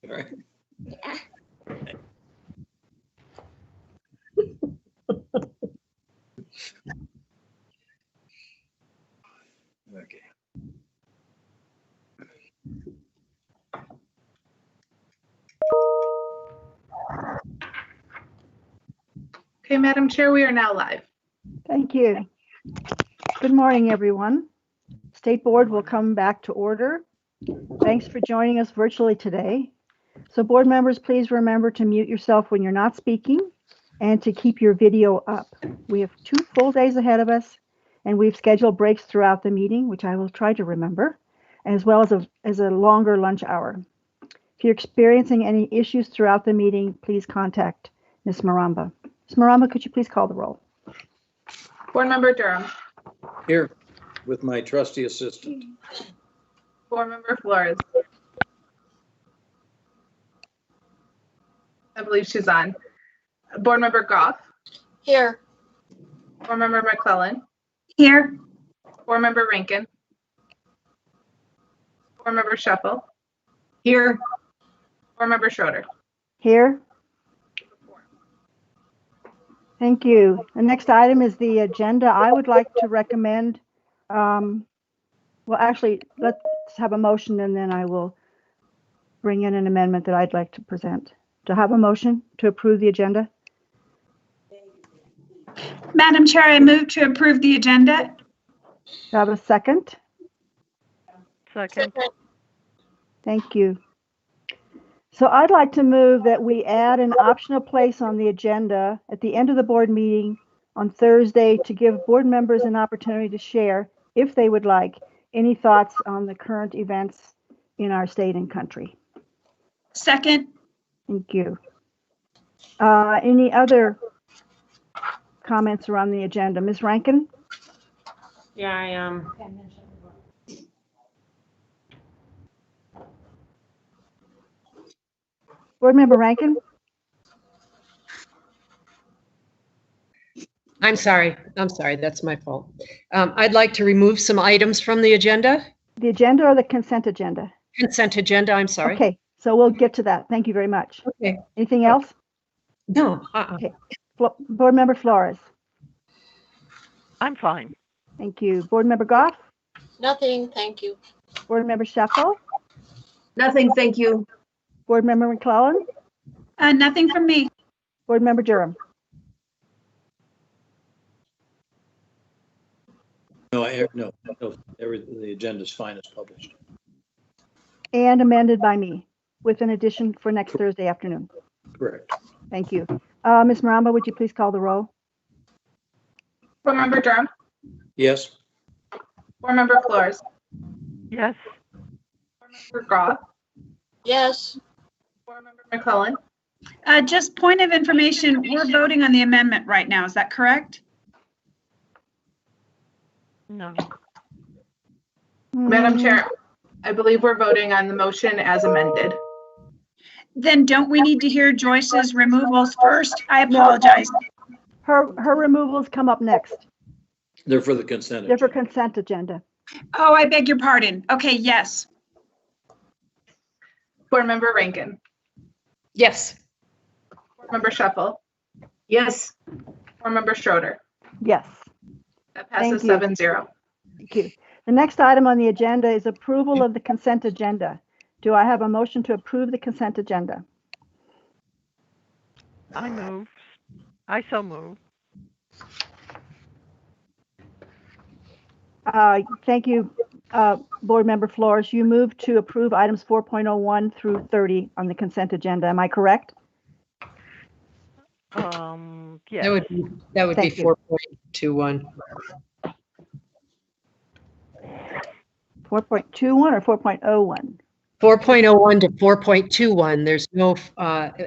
All right. Yeah. Okay. Okay, Madam Chair, we are now live. Thank you. Good morning, everyone. State Board will come back to order. Thanks for joining us virtually today. So board members, please remember to mute yourself when you're not speaking and to keep your video up. We have 2 full days ahead of us, and we've scheduled breaks throughout the meeting, which I will try to remember, as well as a longer lunch hour. If you're experiencing any issues throughout the meeting, please contact Ms. Maramba. Ms. Maramba, could you please call the roll? Board Member Durham. Here with my trusty assistant. Board Member Flores. I believe she's on. Board Member Goff. Here. Board Member McClellan. Here. Board Member Rankin. Board Member Shuffle. Here. Board Member Schroeder. Here. Thank you. The next item is the agenda. I would like to recommend, well, actually, let's have a motion and then I will bring in an amendment that I'd like to present. To have a motion to approve the agenda? Madam Chair, I move to approve the agenda. To have a second? Second. Thank you. So I'd like to move that we add an optional place on the agenda at the end of the board meeting on Thursday to give board members an opportunity to share, if they would like, any thoughts on the current events in our state and country. Second. Thank you. Any other comments around the agenda? Ms. Rankin? Yeah, I am. Board Member Rankin? I'm sorry. That's my fault. I'd like to remove some items from the agenda. The agenda or the consent agenda? Consent agenda, I'm sorry. Okay, so we'll get to that. Thank you very much. Okay. Anything else? No. Okay. Board Member Flores? I'm fine. Thank you. Board Member Goff? Nothing, thank you. Board Member Shuffle? Nothing, thank you. Board Member McClellan? Nothing from me. Board Member Durham? No, the agenda's fine as published. And amended by me with an addition for next Thursday afternoon. Correct. Thank you. Ms. Maramba, would you please call the roll? Board Member Durham. Yes. Board Member Flores. Yes. Board Member Goff. Yes. Board Member McClellan. Just point of information, we're voting on the amendment right now. Is that correct? No. Madam Chair, I believe we're voting on the motion as amended. Then don't we need to hear Joyce's removals first? I apologize. Her removals come up next. They're for the consent. They're for agenda. consent agenda. Oh, I beg your pardon. Okay, yes. Board Member Rankin. Yes. Board Member Shuffle. Yes. Board Member Schroeder. Yes. That passes Thank you. 7-0. Thank you. The next item on the agenda is approval of the consent agenda. Do I have a motion to approve the consent agenda? I move. I so move. Thank you, Board Member Flores. You moved to approve items 4.01 through 30 on the consent agenda. Am I correct? Yes. That would be Thank you. 4.21. 4.21 or 4.01? 4.01 to 4.21.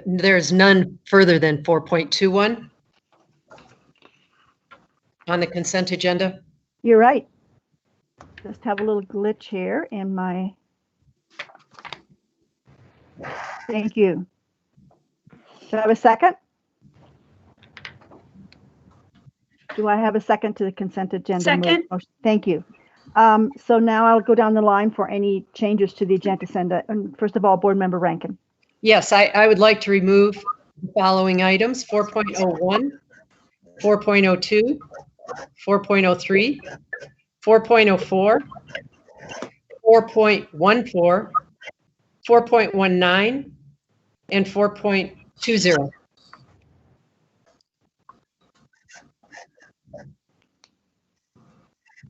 There's none further than 4.21 on the consent agenda. You're right. Just have a little glitch here in my. Thank you. Do I have a second? Do I have a second to the consent agenda? Second. Thank you. So now I'll go down the line for any changes to the agenda. First of all, Board Member Rankin. Yes, I would like to remove the following items: 4.01, 4.02, 4.03, 4.04, 4.14, 4.19, and 4.20.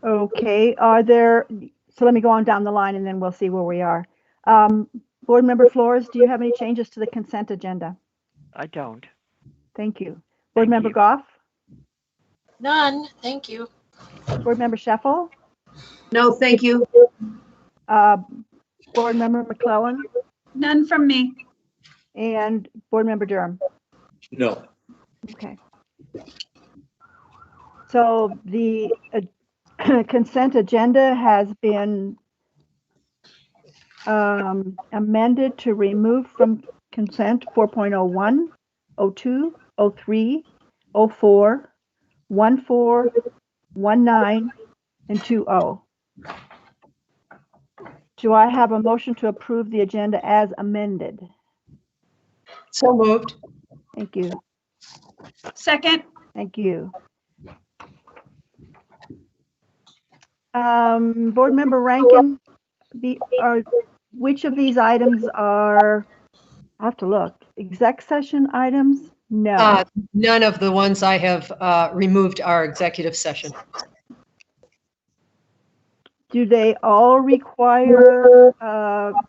Okay, so let me go on down the line and then we'll see where we are. Board Member Flores, do you have any changes to the consent agenda? I don't. Thank you. Board Thank Member you. Goff? None, thank you. Board Member Sheffel? No, thank you. Board Member McClellan? None from me. And Board Member Durham? No. Okay. So the consent agenda has been amended to remove from consent 4.01, 02, 03, 04, 14, 19, and 20. Do I have a motion to approve the agenda as amended? So moved. Thank you. Second, Thank you. Board Member Rankin, which of these items are, I have to look, exec session items? No. None of the ones I have removed are executive session. Do they all require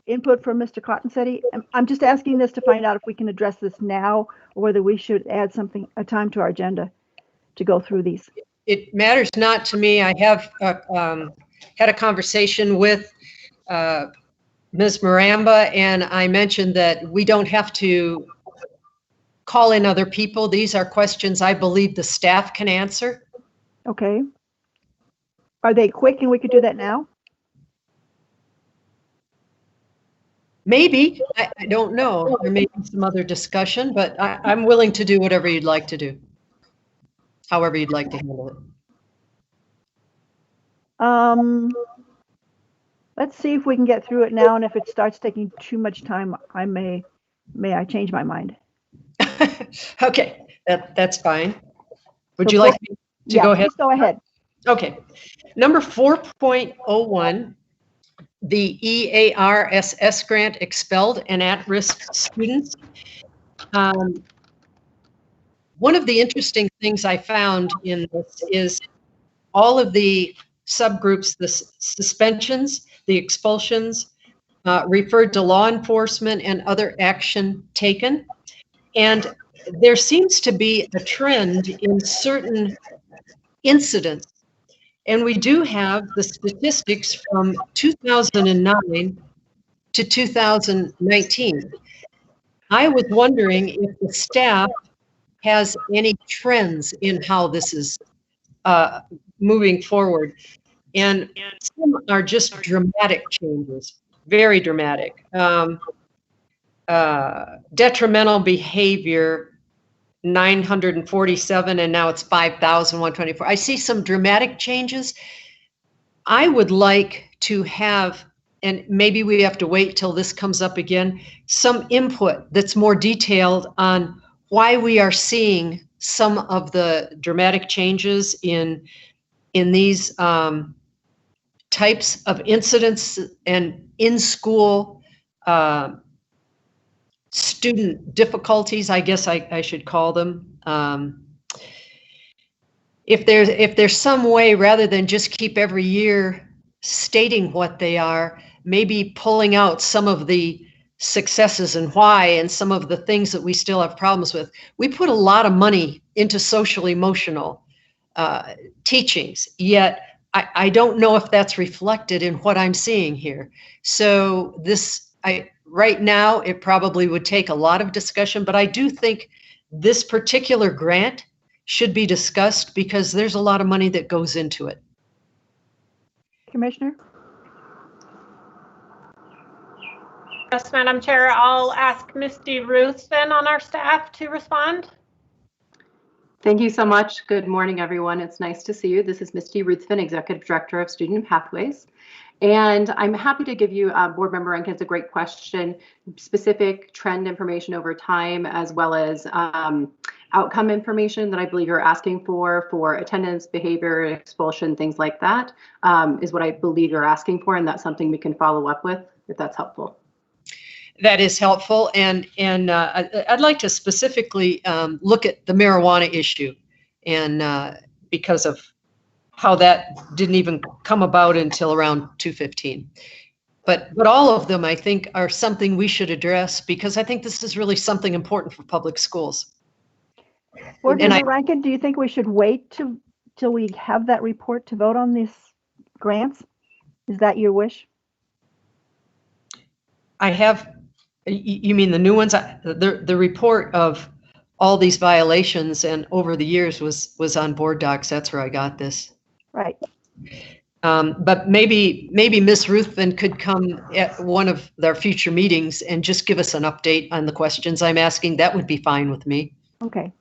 input from Mr. Cottonsetti? I'm just asking this to find out if we can address this now or whether we should add a time to our agenda to go through these. It matters not to me. I have had a conversation with Ms. Maramba, and I mentioned that we don't have to call in other people. These are questions I believe the staff can answer. Okay. Are they quick and we could do that now? Maybe, I don't know. There may be some other discussion, but I'm willing to do whatever you'd like to do. However you'd like to handle it. Let's see if we can get through it now, and if it starts taking too much time, may I change my mind. Okay, that's fine. Would you like me to go ahead? Please go ahead. Okay. Number 4.01, the EARSS grant, expelled and at-risk students. One of the interesting things I found in this is all of the subgroups, the suspensions, the expulsions, referred to law enforcement and other action taken. And there seems to be a trend in certain incidents. And we do have the statistics from 2009 to 2019. I was wondering if the staff has any trends in how this is moving forward. And some are just dramatic changes, very dramatic. Detrimental behavior, 947, and now it's 5,124. I see some dramatic changes. I would like to have, and maybe we have to wait till this comes up again, some input that's more detailed on why we are seeing some of the dramatic changes in these types of incidents and in-school student difficulties, I guess I should call them. If there's some way, rather than just keep every year stating what they are, maybe pulling out some of the successes and why, and some of the things that we still have problems with. We put a lot of money into social emotional teachings, yet I don't know if that's reflected in what I'm seeing here. So right now, it probably would take a lot of discussion, but I do think this particular grant should be discussed because there's a lot of money that goes into it. Commissioner? Yes, Madam Chair, I'll ask Misty Ruthven on our staff to respond. Thank you so much. Good morning, everyone. It's nice to see you. This is Misty Ruthven, Executive Director of Student Pathways. And I'm happy to give you, Board Member Rankin, it's a great question, specific trend information over time, as well as outcome information that I believe you're asking for attendance, behavior, expulsion, things like that, is what I believe you're asking for. And that's something we can follow up with if that's helpful. That is helpful. And I'd like to specifically look at the marijuana issue, and because of how that didn't even come about until around 2:15. But all of them, I think, are something we should address, because I think this is really something important for public schools. Board And Member Rankin, do you think we should wait till we have that report to vote on these grants? Is that your wish? I have, you mean the new ones? The report of all these violations and over the years was on board docs. That's where I got this. Right. But maybe Ms. Ruthven could come at one of their future meetings and just give us an update on the questions I'm asking. That would be fine with me. Okay.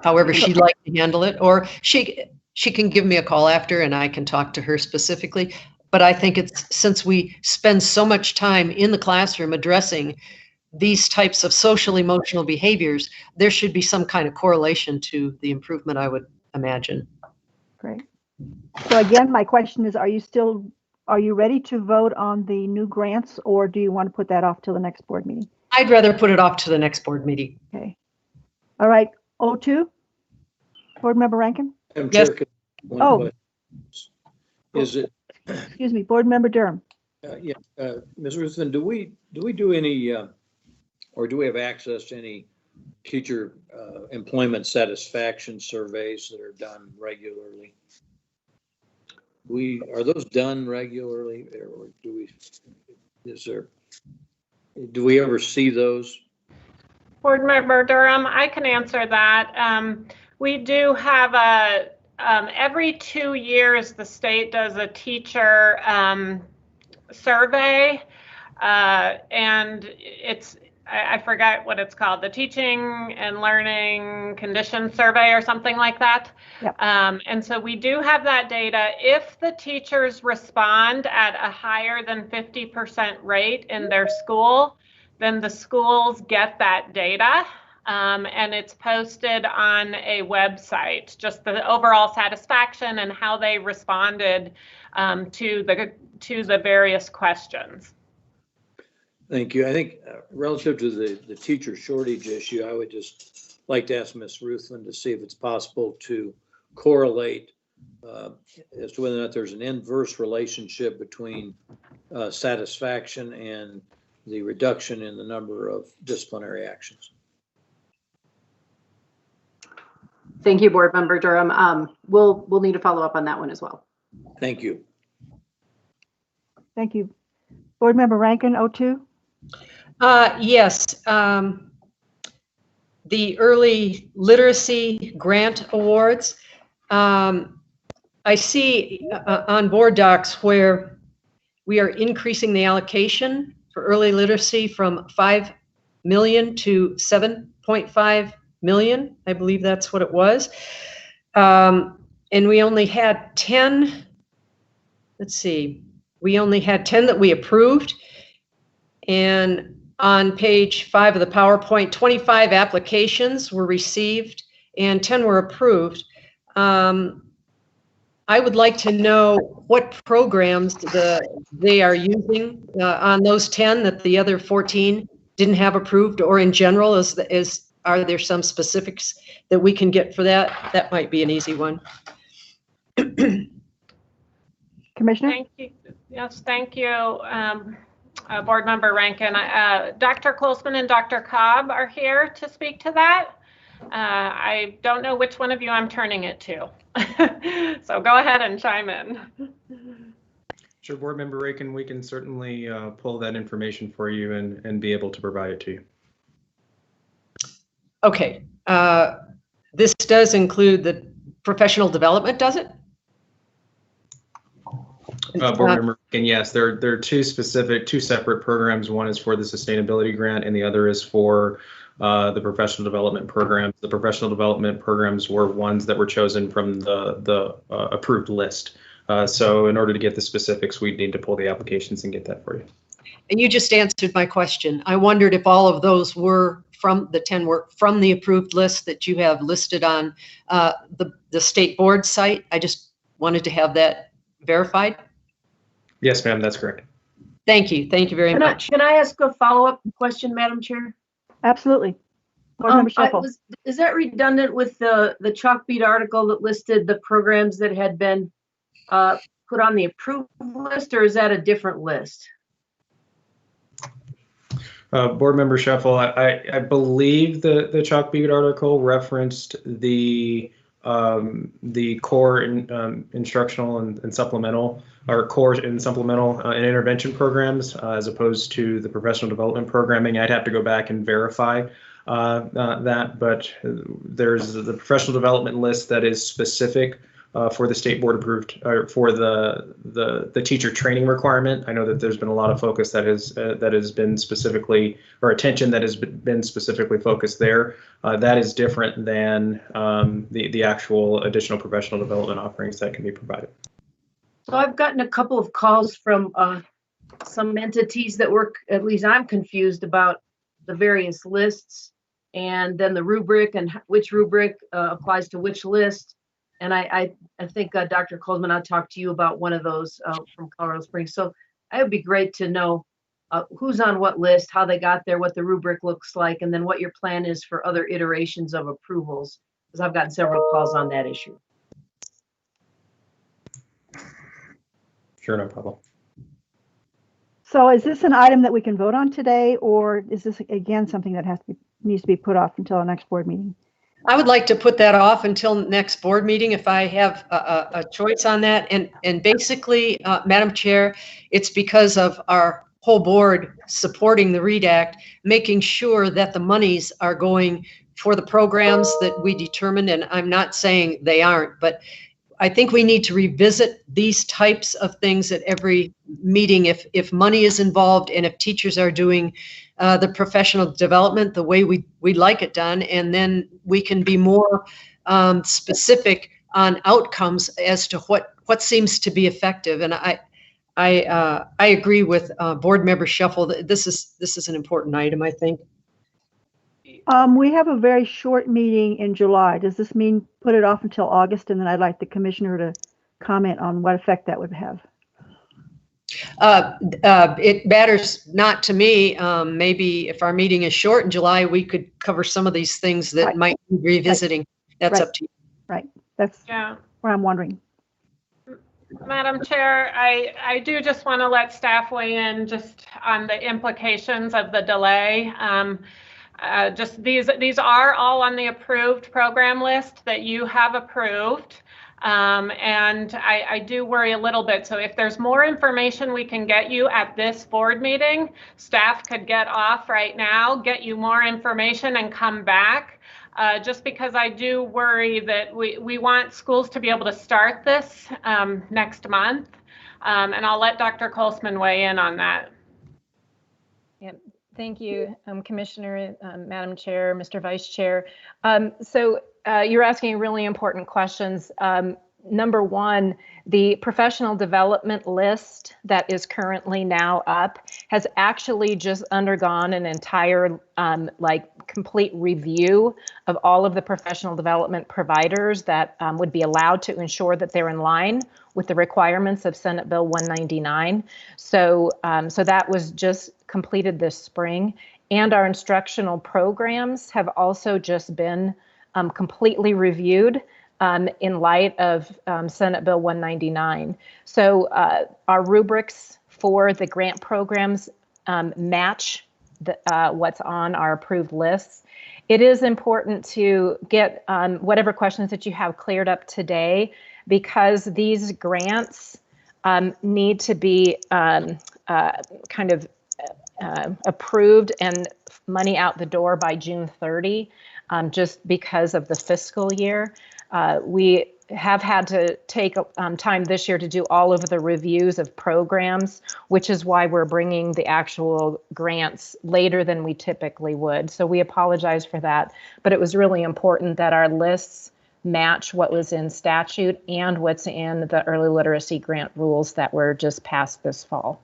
However she'd like to handle it, or she can give me a call after and I can talk to her specifically. But I think it's, since we spend so much time in the classroom addressing these types of social emotional behaviors, there should be some kind of correlation to the improvement, I would imagine. Great. So again, my question is, are you ready to vote on the new grants, or do you want to put that off till the next board meeting? I'd rather put it off to the next board meeting. Okay. All right. O2, Board Member Rankin? Madam Yes. Chair, one Oh. question. Is it, Excuse me, Board Member Durham. Ms. Ruthven, do we do any, or do we have access to any teacher employment satisfaction surveys that are done regularly? Are those done regularly, or do we ever see those? Board Member Durham, I can answer that. We do have every 2 years, the state does a teacher survey, and I forgot what it's called, the Teaching and Learning Conditions Survey or something like that. Yep. And so we do have that data. If the teachers respond at a higher than 50% rate in their school, then the schools get that data, and it's posted on a website, just the overall satisfaction and how they responded to the various questions. Thank you. I think relative to the teacher shortage issue, I would just like to ask Ms. Ruthven to see if it's possible to correlate as to whether or not there's an inverse relationship between satisfaction and the reduction in the number of disciplinary actions. Thank you, Board Member Durham. We'll need to follow up on that one as well. Thank you. Thank you. Board Member Rankin, O2? Yes. The early literacy grant awards. I see on board docs where we are increasing the allocation for early literacy from 5 million to 7.5 million. I believe that's what it was. And we only had 10, let's see, we only had 10 that we approved. And on page 5 of the PowerPoint, 25 applications were received and 10 were approved. I would like to know what programs they are using on those 10 that the other 14 didn't have approved, or in general, are there some specifics that we can get for that? That might be an easy one. Commissioner? Thank you. Yes, thank you, Board Member Rankin. Dr. Colsman and Dr. Cobb are here to speak to that. I don't know which one of you I'm turning it to. So go ahead and chime in. Sure, Board Member Rankin, we can certainly pull that information for you and be able to provide it to you. Okay. This does include the professional development, does it? Board Member Rankin, yes, there are two separate programs. One is for the sustainability grant and the other is for the professional development programs. The professional development programs were ones that were chosen from the approved list So in order to get the specifics, we'd need to pull the applications and get that for you. And you just answered my question. I wondered if all of those were from the 10 were from the approved list that you have listed on the state board site. I just wanted to have that verified. Yes, ma'am, that's correct. Thank you. Thank you very much. Can I ask a follow-up question, Madam Chair? Absolutely. Board Member Shuffle. Is that redundant with the Chalkbeat article that listed the programs that had been put on the approved list, or is that a different list? Board Member Shuffle, I believe the Chalkbeat article referenced the core instructional and supplemental, or core and supplemental and intervention programs, as opposed to the professional development programming. I'd have to go back and verify that, but there's the professional development list that is specific for the state board approved, or for the teacher training requirement. I know that there's been a lot of focus that has been specifically, or attention that has been specifically focused there. That is different than the actual additional professional development offerings that can be provided. So I've gotten a couple of calls from some entities that work, at least I'm confused about the various lists, and then the rubric and which rubric applies to which list. And I think Dr. Coleman, I'll talk to you about one of those from Colorado Springs. So it would be great to know who's on what list, how they got there, what the rubric looks like, and then what your plan is for other iterations of approvals, because I've gotten several calls on that issue. Sure, no problem. So is this an item that we can vote on today, or is this again something that needs to be put off until the next board meeting? I would like to put that off until next board meeting if I have a choice on that. And basically, Madam Chair, it's because of our whole board supporting the READ Act, making sure that the monies are going for the programs that we determined. And I'm not saying they aren't, but I think we need to revisit these types of things at every meeting if money is involved and if teachers are doing the professional development the way we'd like it done, and then we can be more specific on outcomes as to what seems to be effective. And I agree with Board Member Shuffle that this is an important item, I think. We have a very short meeting in July. Does this mean put it off until August, and then I'd like the commissioner to comment on what effect that would have? It matters not to me. Maybe if our meeting is short in July, we could cover some of these things that Right. might be revisiting. Right. That's Right. up to you. Right. That's Yeah. what I'm wondering. Madam Chair, I do just want to let staff weigh in just on the implications of the delay. Just these are all on the approved program list that you have approved. And I do worry a little bit. So if there's more information we can get you at this board meeting, staff could get off right now, get you more information and come back. Just because I do worry that we want schools to be able to start this next month. And I'll let Dr. Colsman weigh in on that. Thank you, Commissioner, Madam Chair, Mr. Vice Chair. So you're asking really important questions. Number one, the professional development list that is currently now up has actually just undergone an entire complete review of all of the professional development providers that would be allowed to ensure that they're in line with the requirements of Senate Bill 199. So that was just completed this spring, and our instructional programs have also just been completely reviewed in light of Senate Bill 199. So our rubrics for the grant programs match what's on our approved lists. It is important to get whatever questions that you have cleared up today, because these grants need to be kind of approved and money out the door by June 30, just because of the fiscal year. We have had to take time this year to do all of the reviews of programs, which is why we're bringing the actual grants later than we typically would. So we apologize for that, but it was really important that our lists match what was in statute and what's in the early literacy grant rules that were just passed this fall.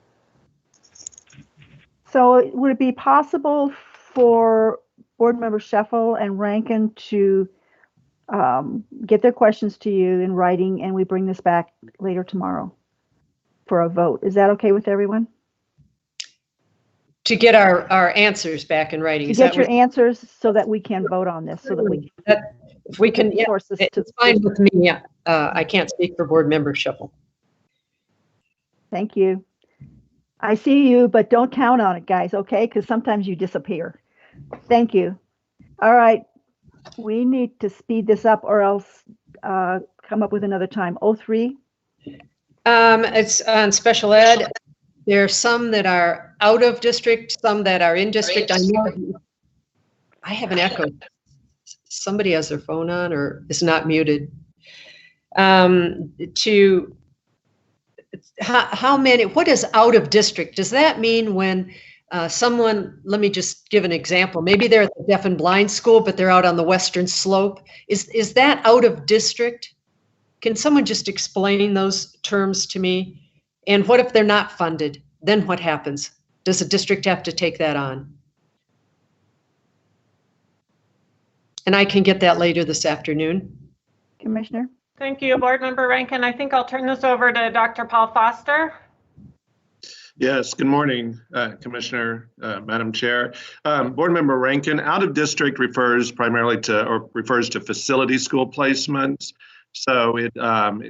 So would it be possible for Board Member Sheffel and Rankin to get their questions to you in writing, and we bring this back later tomorrow for a vote? Is that okay with everyone? To get our answers back in writing. To Is get that your what- answers so that we can vote on this, so that we If we can, yeah, sources to. it's fine with me. Yeah. I can't speak for Board Member Shuffle. Thank you. I see you, but don't count on it, guys, okay? Because sometimes you disappear. Thank you. All right. We need to speed this up or else come up with another time. 03? It's on special ed. There are some that are out of district, some that are in district. I know I have an echo. Somebody has their phone on or is not muted. How many, what is out of district? Does that mean when someone, let me just give an example. Maybe they're at the deaf and blind school, but they're out on the western slope. Is that out of district? Can someone just explain those terms to me? And what if they're not funded? Then what happens? Does the district have to take that on? And I can get that later this afternoon. Commissioner? Thank you, Board Member Rankin. I think I'll turn this over to Dr. Paul Foster. Yes, good morning, Commissioner, Madam Chair. Board Member Rankin, out of district refers primarily to, or refers to facility school placements. So it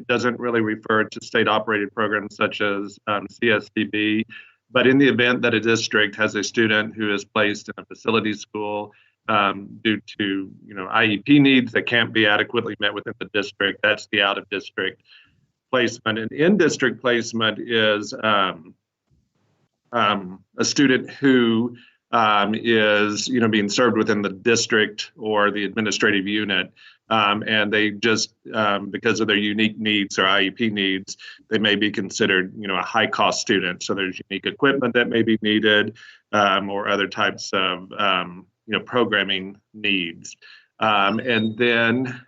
doesn't really refer to state operated programs such as CSDB. But in the event that a district has a student who is placed in a facility school due to IEP needs that can't be adequately met within the district, that's the out of district placement. And in district placement is a student who is being served within the district or the administrative unit, and they just because of their unique needs or IEP needs, they may be considered a high cost student. So there's unique equipment that may be needed, or other types of programming needs. And then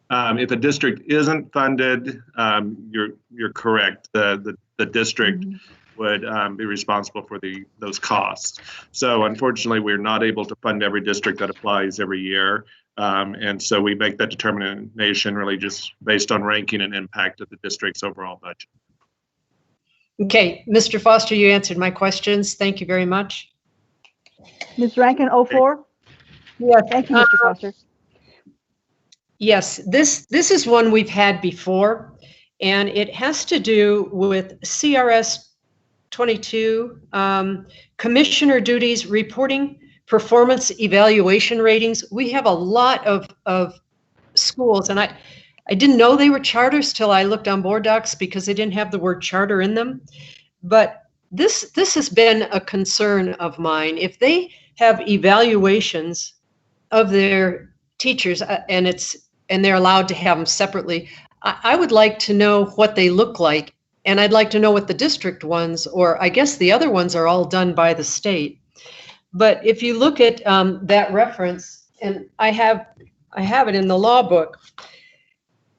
if a district isn't funded, you're correct. The district would be responsible for those costs. So unfortunately, we're not able to fund every district that applies every year. And so we make that determination really just based on ranking and impact of the district's overall budget. Okay, Mr. Foster, you answered my questions. Thank you very much. Ms. Rankin, 04? Yes. Thank you, Mr. Foster. Yes, this is one we've had before, and it has to do with CRS 22, commissioner duties, reporting, performance evaluation ratings. We have a lot of schools, and I didn't know they were charters till I looked on board docs because they didn't have the word charter in them. But this has been a concern of mine. If they have evaluations of their teachers and they're allowed to have them separately, I would like to know what they look like. And I'd like to know what the district ones, or I guess the other ones are all done by the state. But if you look at that reference, and I have it in the law book.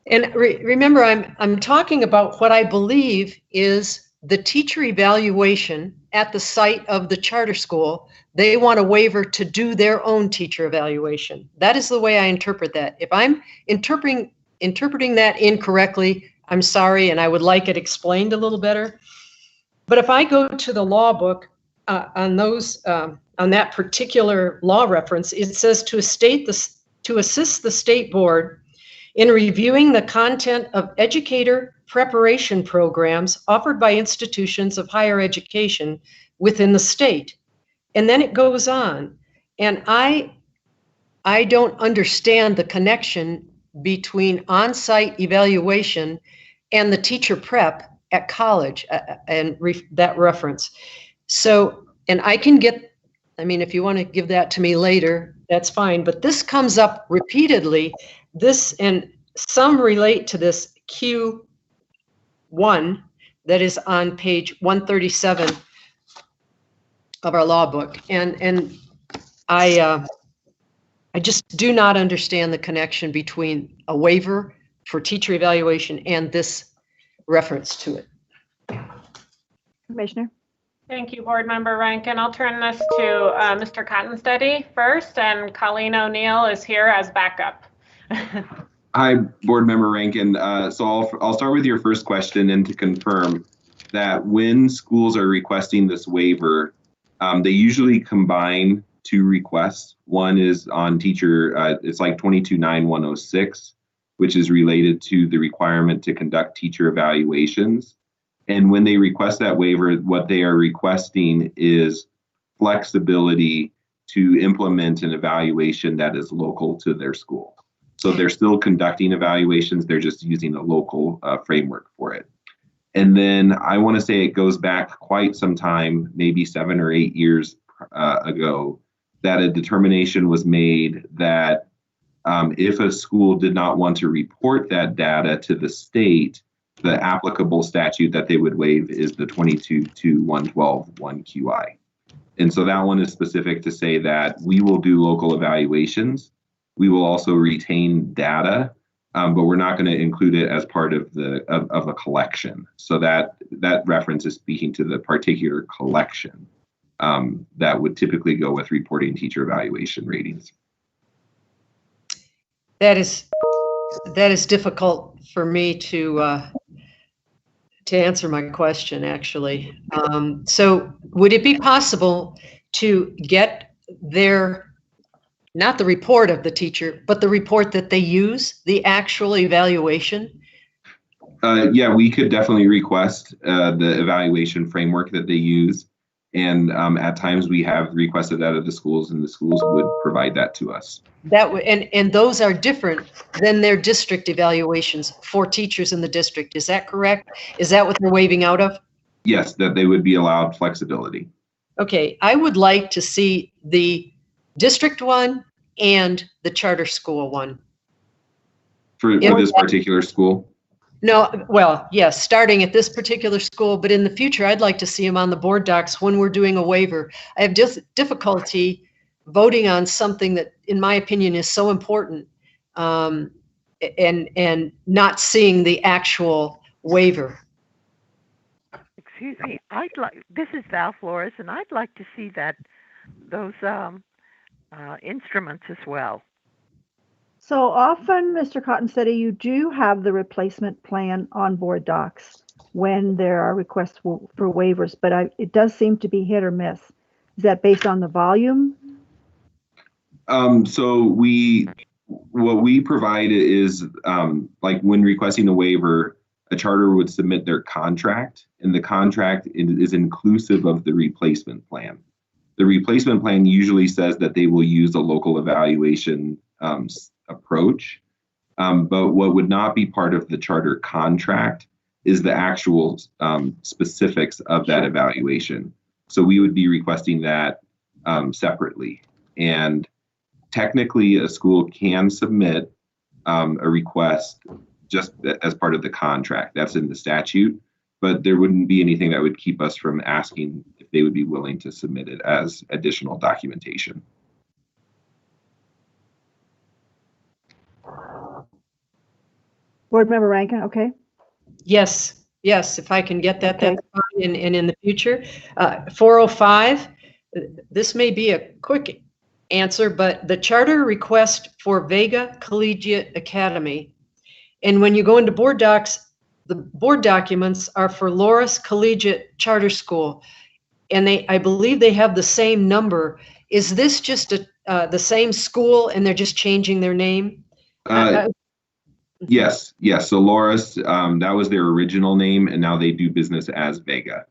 And remember, I'm talking about what I believe is the teacher evaluation at the site of the charter school. They want a waiver to do their own teacher evaluation. That is the way I interpret that. If I'm interpreting that incorrectly, I'm sorry, and I would like it explained a little better. But if I go to the law book on that particular law reference, it says to assist the state board in reviewing the content of educator preparation programs offered by institutions of higher education within the state. And then it goes on. And I don't understand the connection between on-site evaluation and the teacher prep at college and that reference. So, and I can get, if you want to give that to me later, that's fine. But this comes up repeatedly. This, and some relate to this Q1 that is on page 137 of our law book. And I I just do not understand the connection between a waiver for teacher evaluation and this reference to it. Commissioner? Thank you, Board Member Rankin. I'll turn this to Mr. Cottonsteady first, and Colleen O'Neill is here as backup. Hi, Board Member Rankin. So I'll start with your first question, and to confirm that when schools are requesting this waiver, they usually combine two requests. One is on teacher, it's like 229106, which is related to the requirement to conduct teacher evaluations. And when they request that waiver, what they are requesting is flexibility to implement an evaluation that is local to their school. So they're still conducting evaluations, they're just using a local framework for it. And then I want to say it goes back quite some time, maybe 7 or 8 years ago, that a determination was made that if a school did not want to report that data to the state, the applicable statute that they would waive is the 22-112-1QI. And so that one is specific to say that we will do local evaluations. We will also retain data, but we're not going to include it as part of of a collection. So that reference is speaking to the particular collection that would typically go with reporting teacher evaluation ratings. That is difficult for me to answer my question, actually. So would it be possible to get not the report of the teacher, but the report that they use, the actual evaluation? Yeah, we could definitely request the evaluation framework that they use. And at times we have requested that of the schools, and the schools would provide that to us. And those are different than their district evaluations for teachers in the district. Is that correct? Is that what they're waiving out of? Yes, that they would be allowed flexibility. Okay, I would like to see the district one and the charter school one. For this particular school? No, well, yes, starting at this particular school, but in the future, I'd like to see them on the board docs when we're doing a waiver. I have difficulty voting on something that, in my opinion, is so important, and not seeing the actual waiver. Excuse me, this is Val Flores, and I'd like to see those instruments as well. So often, Mr. Cottonsteady, you do have the replacement plan on board docs when there are requests for waivers, but it does seem to be hit or miss. Is that based on the volume? So what we provide is like when requesting a waiver, a charter would submit their contract, and the contract is inclusive of the replacement plan. The replacement plan usually says that they will use a local evaluation approach, but what would not be part of the charter contract is the actual specifics of that evaluation. So we would be requesting that separately. And technically, a school can submit a request just as part of the contract. That's in the statute, but there wouldn't be anything that would keep us from asking if they would be willing to submit it as additional documentation. Board Member Rankin, okay. Yes, if I can get that, Okay. that's fine. And in the future, 405, this may be a quick answer, but the charter request for Vega Collegiate Academy, and when you go into board docs, the board documents are for Loris Collegiate Charter School, and I believe they have the same number. Is this just the same school and they're just changing their name? Yes. So Loris, that was their original name, and now they do business as Vega.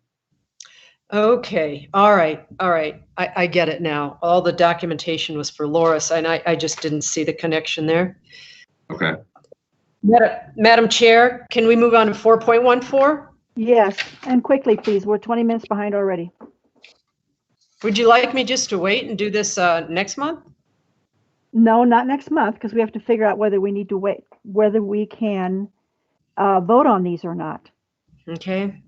Okay. All right. I get it now. All the documentation was for Loris, and I just didn't see the connection there. Okay. Madam Chair, can we move on to 4.14? Yes, and quickly, please. We're 20 minutes behind already. Would you like me just to wait and do this next month? No, not next month, because we have to figure out whether we need to wait, whether we can vote on these or not. Okay.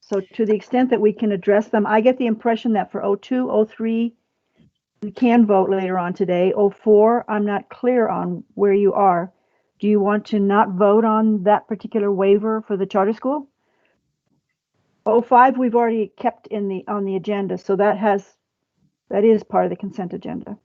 So to the extent that we can address them, I get the impression that for 02, 03, We can vote later on today. 04, I'm not clear on where you are. Do you want to not vote on that particular waiver for the charter school? 05, we've already kept on the agenda, so that is part of the consent agenda.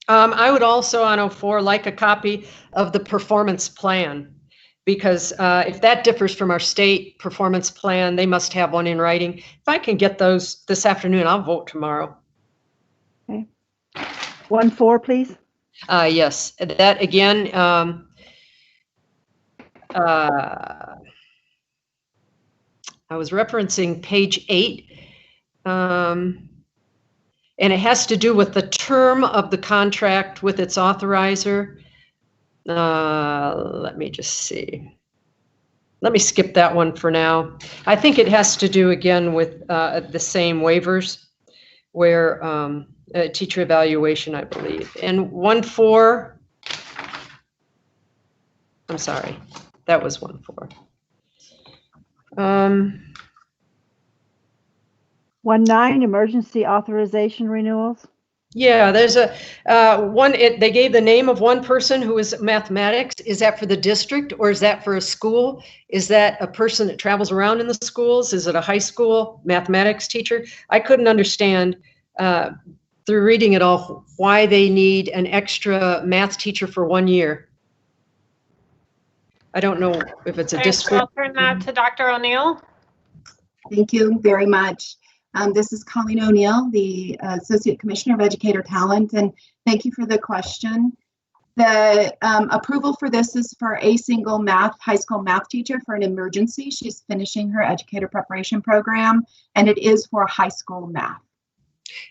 I would also on 04 like a copy of the performance plan, because if that differs from our state performance plan, they must have one in writing. If I can get those this afternoon, I'll vote tomorrow. Okay. 14, please. Yes, that again, I was referencing page 8. And it has to do with the term of the contract with its authorizer. Let me just see. Let me skip that one for now. I think it has to do again with the same waivers where teacher evaluation, I believe. And 14, I'm sorry, that was 14. 19, emergency authorization renewals. Yeah, there's a one. They gave the name of one person who is mathematics. Is that for the district or is that for a school? Is that a person that travels around in the schools? Is it a high school mathematics teacher? I couldn't understand through reading it all why they need an extra math teacher for 1 year. I don't know if it's a Okay, so district. I'll turn that to Dr. O'Neill. Thank you very much. This is Colleen O'Neill, the Associate Commissioner of Educator Talent, and thank you for the question. The approval for this is for a single high school math teacher for an emergency. She's finishing her educator preparation program, and it is for high school math.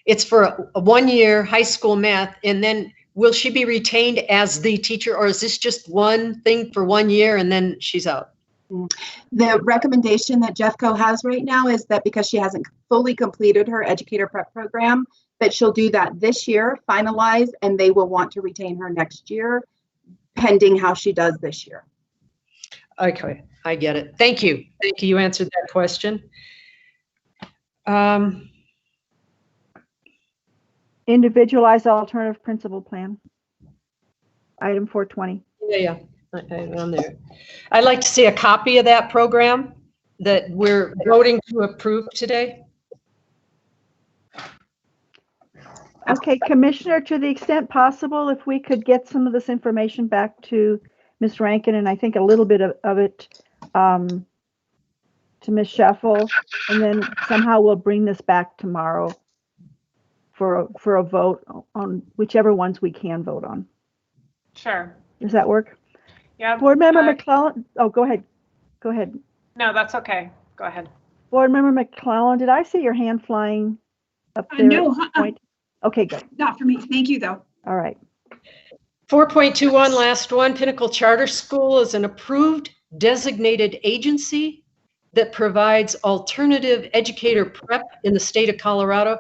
It's for a 1 year high school math, and then will she be retained as the teacher, or is this just one thing for 1 year and then she's out? The recommendation that Jeffco has right now is that because she hasn't fully completed her educator prep program, that she'll do that this year, finalize, and they will want to retain her next year, pending how she does this year. Okay, I get it. Thank you. Thank you. You answered that question. Individualized alternative principal plan. Item 420. Yeah. On there. I'd like to see a copy of that program that we're voting to approve today. Okay, Commissioner, to the extent possible, if we could get some of this information back to Ms. Rankin, and I think a little bit of it to Ms. Scheffel, and then somehow we'll bring this back tomorrow for a vote on whichever ones we can vote on. Sure. Does that work? Yeah. Board Member McClellan, oh, go ahead. Go ahead. No, that's okay. Go ahead. Board Member McClellan, did I see your hand flying up there? No, Point? Okay, good. not for me. Thank you, though. All right. 4.21, last one. Pinnacle Charter School is an approved designated agency that provides alternative educator prep in the state of Colorado.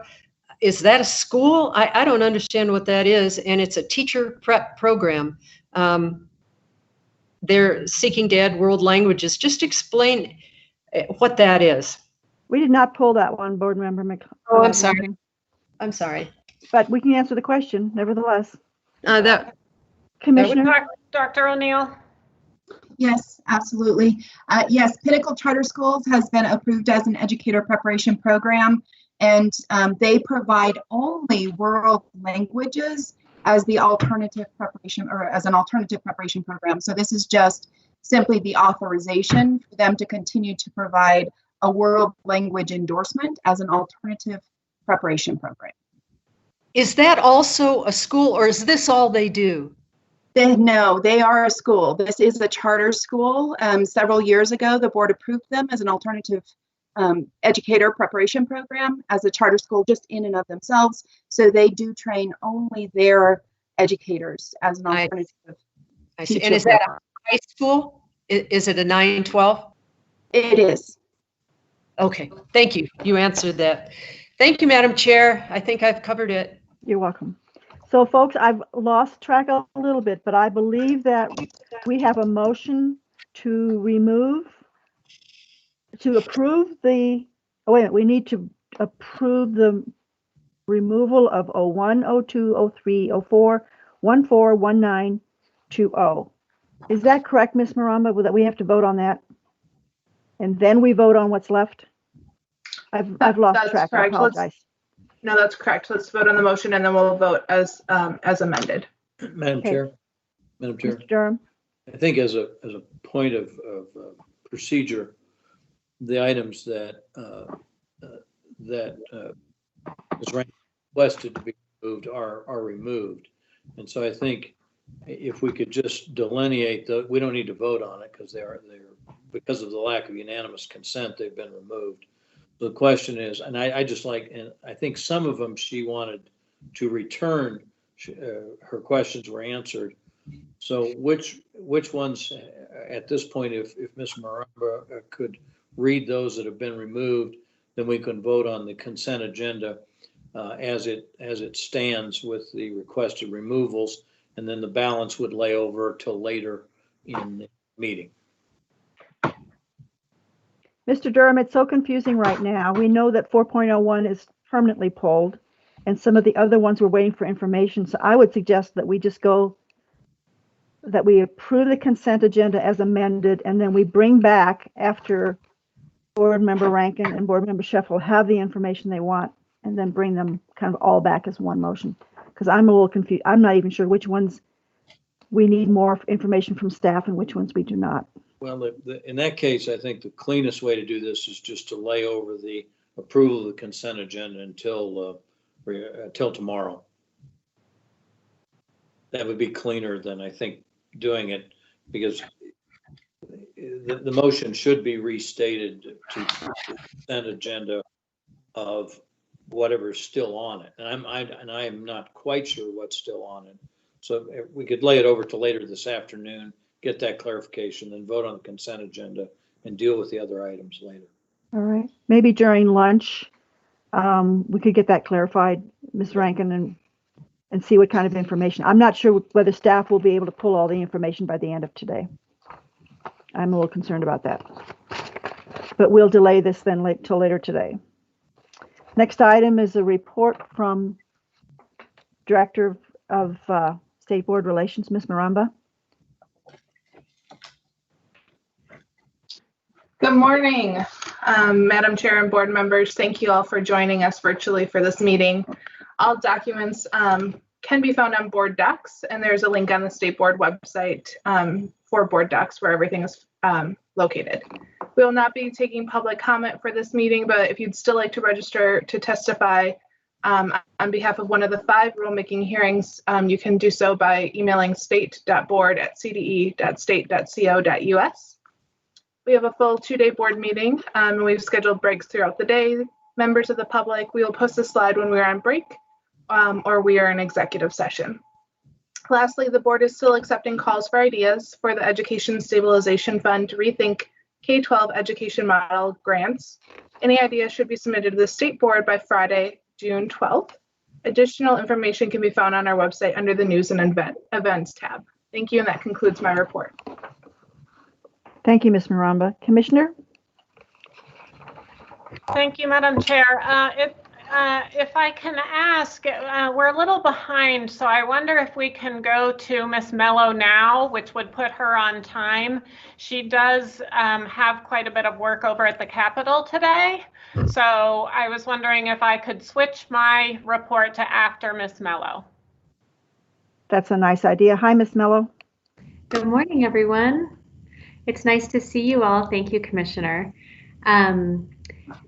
Is that a school? I don't understand what that is, and it's a teacher prep program. They're seeking to add world languages. Just explain what that is. We did not pull that one, Board Member McClellan. Oh, I'm sorry. I'm sorry. But we can answer the question, nevertheless. Commissioner? Dr. O'Neill? Yes, absolutely. Yes, Pinnacle Charter Schools has been approved as an educator preparation program, and they provide only world languages as the alternative preparation, or as an alternative preparation program. So this is just simply the authorization for them to continue to provide a world language endorsement as an alternative preparation program. Is that also a school, or is this all they do? No, they are a school. This is a charter school. Several years ago, the board approved them as an alternative educator preparation program as a charter school just in and of themselves. So they do train only their educators as an alternative. I see. And is that a high school? Is it a 9-12? It is. Okay, thank you. You answered that. Thank you, Madam Chair. I think I've covered it. You're welcome. So folks, I've lost track a little bit, but I believe that we have a motion to approve the Oh, wait, a minute, we need to approve the removal of 01, 02, 03, 04, 14, 19, 20. Is that correct, Ms. Maramba, that we have to vote on that? And then we vote on what's left? I've lost That's track, I correct. apologize. No, that's correct. Let's vote on the motion and then we'll vote as amended. Madam Okay. Chair, Madam Chair, Mr. Durham? I think as a point of procedure, the items that was requested to be removed are removed. And so I think if we could just delineate we don't need to vote on it because they're because of the lack of unanimous consent, they've been removed. The question is, and I just like, and I think some of them she wanted to return, her questions were answered. So which ones at this point, if Ms. Maramba could read those that have been removed, then we can vote on the consent agenda as it stands with the requested removals, and then the balance would lay over till later in the meeting. Mr. Durham, it's so confusing right now. We know that 4.01 is permanently pulled, and some of the other ones we're waiting for information. So I would suggest that we just go, that we approve the consent agenda as amended, and then we bring back after Board Member Rankin and Board Member Sheffield have the information they want, and then bring them kind of all back as one motion. Because I'm a little confused. I'm not even sure which ones we need more information from staff and which ones we do not. Well, in that case, I think the cleanest way to do this is just to lay over the approval of the consent agenda until tomorrow. That would be cleaner than I think doing it, because the motion should be restated to the consent agenda of whatever's still on it. And I am not quite sure what's still on it. So if we could lay it over to later this afternoon, get that clarification, then vote on the consent agenda and deal with the other items later. All right. Maybe during lunch, we could get that clarified, Ms. Rankin, and see what kind of information. I'm not sure whether staff will be able to pull all the information by the end of today. I'm a little concerned about that. But we'll delay this then till later today. Next item is a report from Director of State Board Relations, Ms. Maramba. Good morning, Madam Chair and board members. Thank you all for joining us virtually for this meeting. All documents can be found on board docs, and there's a link on the State Board website for board docs where everything is located. We will not be taking public comment for this meeting, but if you'd still like to register to testify on behalf of one of the 5 rulemaking hearings, you can do so by emailing state.board@cde.state.co.us. We have a full 2-day board meeting, and we've scheduled breaks throughout the day. Members of the public, we will post a slide when we are on break or we are in executive session. Lastly, the board is still accepting calls for ideas for the Education Stabilization Fund to rethink K-12 education model grants. Any ideas should be submitted to the State Board by Friday, June 12th. Additional information can be found on our website under the News and Events tab. Thank you, and that concludes my report. Thank you, Ms. Maramba. Commissioner? Thank you, Madam Chair. If I can ask, we're a little behind, so I wonder if we can go to Ms. Mello now, which would put her on time. She does have quite a bit of work over at the Capitol today, so I was wondering if I could switch my report to after Ms. Mello. That's a nice idea. Hi, Ms. Mello. Good morning, everyone. It's nice to see you all. Thank you, Commissioner.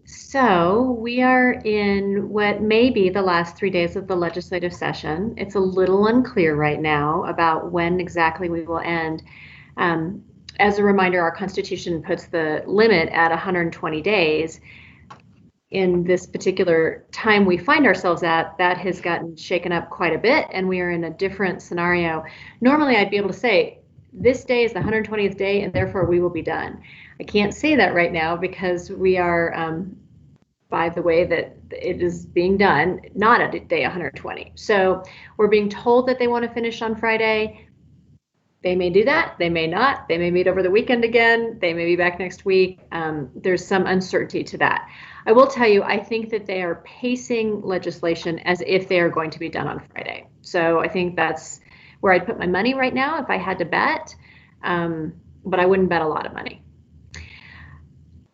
So we are in what may be the last 3 days of the legislative session. It's a little unclear right now about when exactly we will end. As a reminder, our Constitution puts the limit at 120 days. In this particular time we find ourselves at, that has gotten shaken up quite a bit, and we are in a different scenario. Normally, I'd be able to say, this day is the 120th day, and therefore we will be done. I can't say that right now because we are, by the way that it is being done, not at day 120. So we're being told that they want to finish on Friday. They may do that, they may not, they may meet over the weekend again, they may be back next week. There's some uncertainty to that. I will tell you, I think that they are pacing legislation as if they are going to be done on Friday. So I think that's where I'd put my money right now if I had to bet, but I wouldn't bet a lot of money.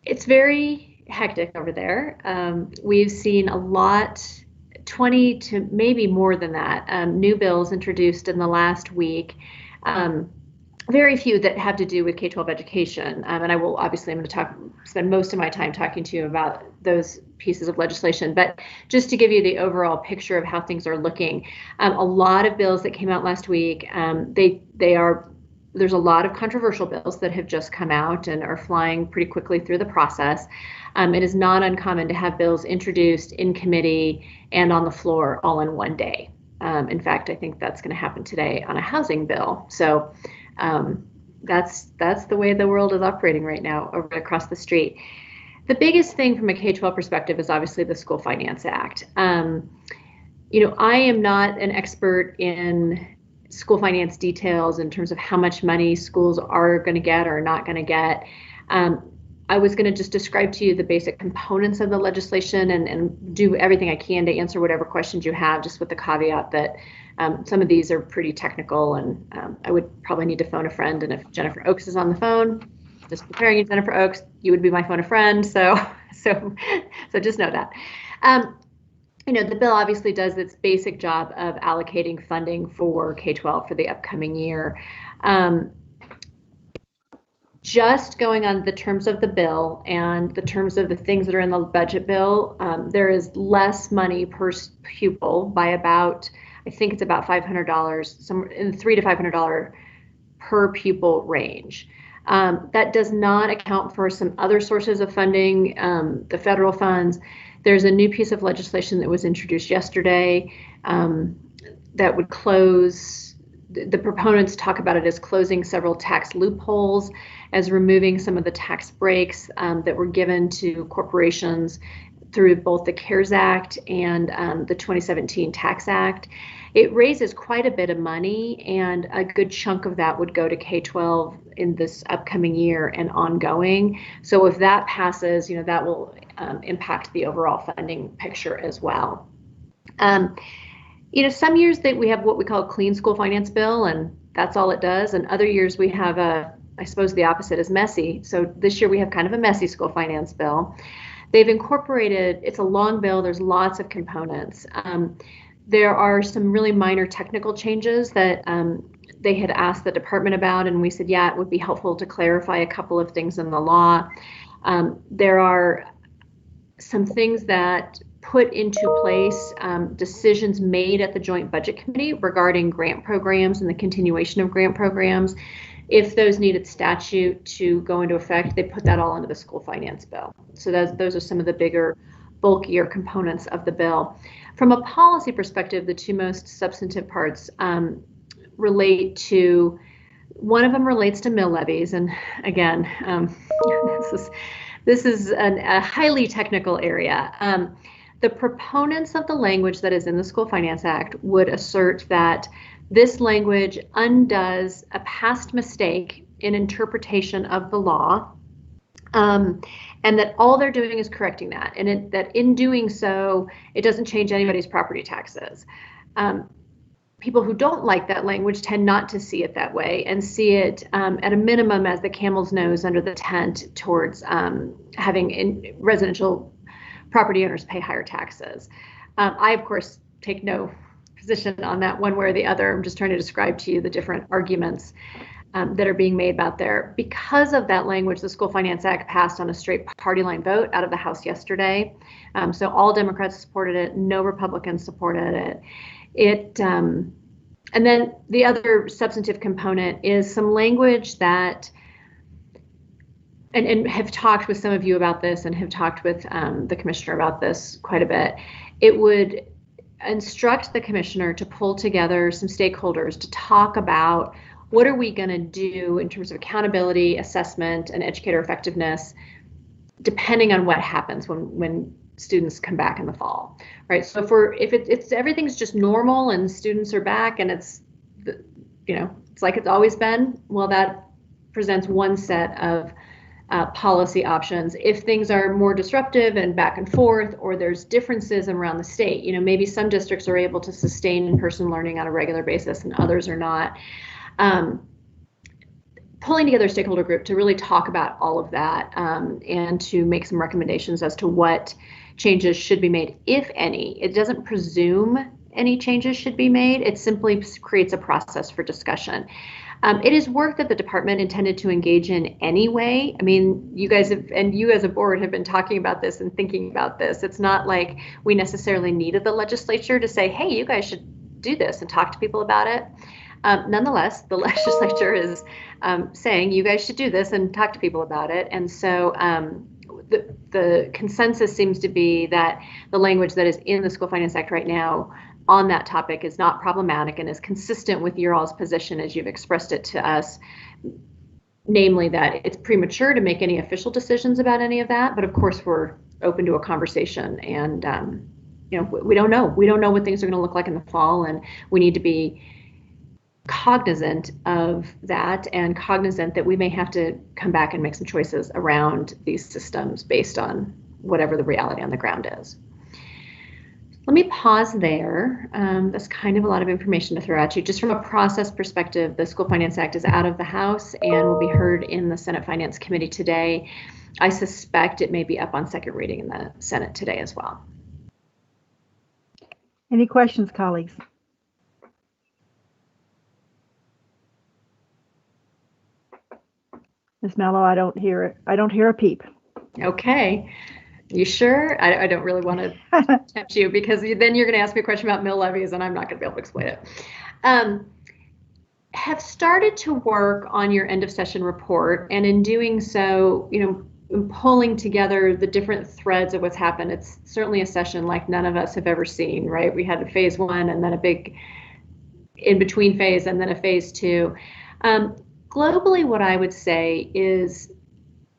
It's very hectic over there. We've seen a lot, 20 to maybe more than that, new bills introduced in the last week. Very few that have to do with K-12 education. And I will obviously, I'm going to spend most of my time talking to you about those pieces of legislation. But just to give you the overall picture of how things are looking, a lot of bills that came out last week, there's a lot of controversial bills that have just come out and are flying pretty quickly through the process. It is not uncommon to have bills introduced in committee and on the floor all in one day. In fact, I think that's going to happen today on a housing bill. So that's the way the world is operating right now over across the street. The biggest thing from a K-12 perspective is obviously the School Finance Act. You know, I am not an expert in school finance details in terms of how much money schools are going to get or are not going to get. I was going to just describe to you the basic components of the legislation and do everything I can to answer whatever questions you have, just with the caveat that some of these are pretty technical and I would probably need to phone a friend. And if Jennifer Oaks is on the phone, just preparing you, Jennifer Oaks, you would be my phone a friend. So just know that. You know, the bill obviously does its basic job of allocating funding for K-12 for the upcoming year. Just going on the terms of the bill and the terms of the things that are in the budget bill, there is less money per pupil by about, I think it's about $500, somewhere in the $300 to $500 per pupil range. That does not account for some other sources of funding, the federal funds. There's a new piece of legislation that was introduced yesterday that would close, the proponents talk about it as closing several tax loopholes, as removing some of the tax breaks that were given to corporations through both the CARES Act and the 2017 Tax Act. It raises quite a bit of money, and a good chunk of that would go to K-12 in this upcoming year and ongoing. So if that passes, you know, that will impact the overall funding picture as well. You know, some years that we have what we call a clean school finance bill, and that's all it does. And other years we have I suppose the opposite is messy. So this year we have kind of a messy school finance bill. They've incorporated, it's a long bill, there's lots of components. There are some really minor technical changes that they had asked the department about, and we said, yeah, it would be helpful to clarify a couple of things in the law. There are some things that put into place decisions made at the Joint Budget Committee regarding grant programs and the continuation of grant programs. If those needed statute to go into effect, they put that all into the school finance bill. So those are some of the bigger, bulkier components of the bill. From a policy perspective, the two most substantive parts relate to, one of them relates to mill levies. And again, this is a highly technical area. The proponents of the language that is in the School Finance Act would assert that this language undoes a past mistake in interpretation of the law, and that all they're doing is correcting that, and that in doing so, it doesn't change anybody's property taxes. People who don't like that language tend not to see it that way and see it at a minimum as the camel's nose under the tent towards having residential property owners pay higher taxes. I, of course, take no position on that one way or the other. I'm just trying to describe to you the different arguments that are being made about there. Because of that language, the School Finance Act passed on a straight party line vote out of the House yesterday. So all Democrats supported it, no Republicans supported it. And then the other substantive component is some language that, and have talked with some of you about this and have talked with the commissioner about this quite a bit. It would instruct the commissioner to pull together some stakeholders to talk about what are we going to do in terms of accountability, assessment, and educator effectiveness, depending on what happens when students come back in the fall, right? So if everything's just normal and students are back and it's it's like it's always been. Well, that presents one set of policy options. If things are more disruptive and back and forth, or there's differences around the state, you know, maybe some districts are able to sustain in-person learning on a regular basis and others are not. Pulling together a stakeholder group to really talk about all of that and to make some recommendations as to what changes should be made, if any. It doesn't presume any changes should be made. It simply creates a process for discussion. It is work that the department intended to engage in anyway. I mean, you guys have, and you as a board have been talking about this and thinking about this. It's not like we necessarily needed the legislature to say, hey, you guys should do this and talk to people about it. Nonetheless, the legislature is saying you guys should do this and talk to people about it. And so the consensus seems to be that the language that is in the School Finance Act right now on that topic is not problematic and is consistent with your all's position as you've expressed it to us, namely that it's premature to make any official decisions about any of that. But of course, we're open to a conversation, and you know, we don't know. We don't know what things are going to look like in the fall, and we need to be cognizant of that and cognizant that we may have to come back and make some choices around these systems based on whatever the reality on the ground is. Let me pause there. That's kind of a lot of information to throw at you. Just from a process perspective, the School Finance Act is out of the House and will be heard in the Senate Finance Committee today. I suspect it may be up on second reading in the Senate today as well. Any questions, colleagues? Ms. Mello, I don't hear it. I don't hear a peep. Okay. You sure? I don't really want to tempt you, because then you're going to ask me a question about mill levies and I'm not going to be able to explain it. Have started to work on your end of session report, and in doing so, you know, pulling together the different threads of what's happened. It's certainly a session like none of us have ever seen, right? We had a phase one and then a big in-between phase and then a phase two. Globally, what I would say is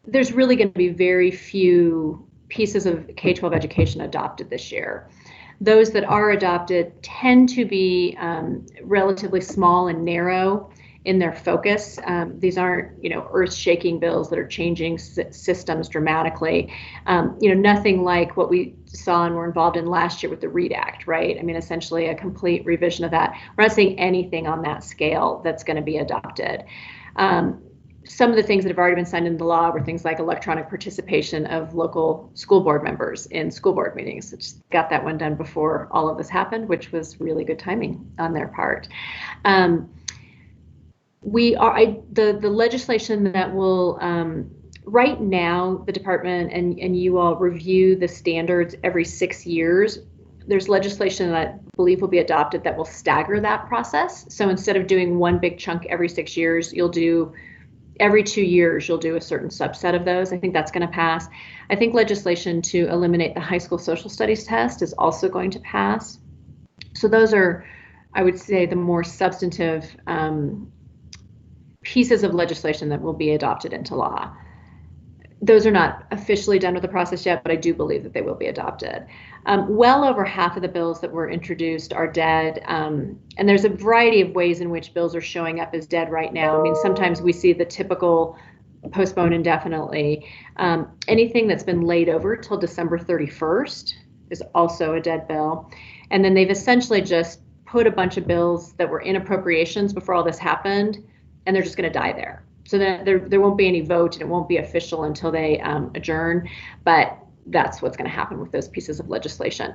there's really going to be very few pieces of K-12 education adopted this year. Those that are adopted tend to be relatively small and narrow in their focus. These aren't, you know, earth-shaking bills that are changing systems dramatically. You know, nothing like what we saw and were involved in last year with the READ Act, right? I mean, essentially a complete revision of that. We're not seeing anything on that scale that's going to be adopted. Some of the things that have already been signed into law were things like electronic participation of local school board members in school board meetings. Which got that one done before all of this happened, which was really good timing on their part. The legislation that will, right now, the department and you all review the standards every 6 years. There's legislation that I believe will be adopted that will stagger that process. So instead of doing one big chunk every 6 years, you'll do every 2 years, you'll do a certain subset of those. I think that's going to pass. I think legislation to eliminate the high school social studies test is also going to pass. So those are, I would say, the more substantive pieces of legislation that will be adopted into law. Those are not officially done with the process yet, but I do believe that they will be adopted. Well over half of the bills that were introduced are dead. And there's a variety of ways in which bills are showing up as dead right now. I mean, sometimes we see the typical postpone indefinitely. Anything that's been laid over till December 31st is also a dead bill. And then they've essentially just put a bunch of bills that were in appropriations before all this happened, and they're just going to die there. So then there won't be any vote, and it won't be official until they adjourn. But that's what's going to happen with those pieces of legislation.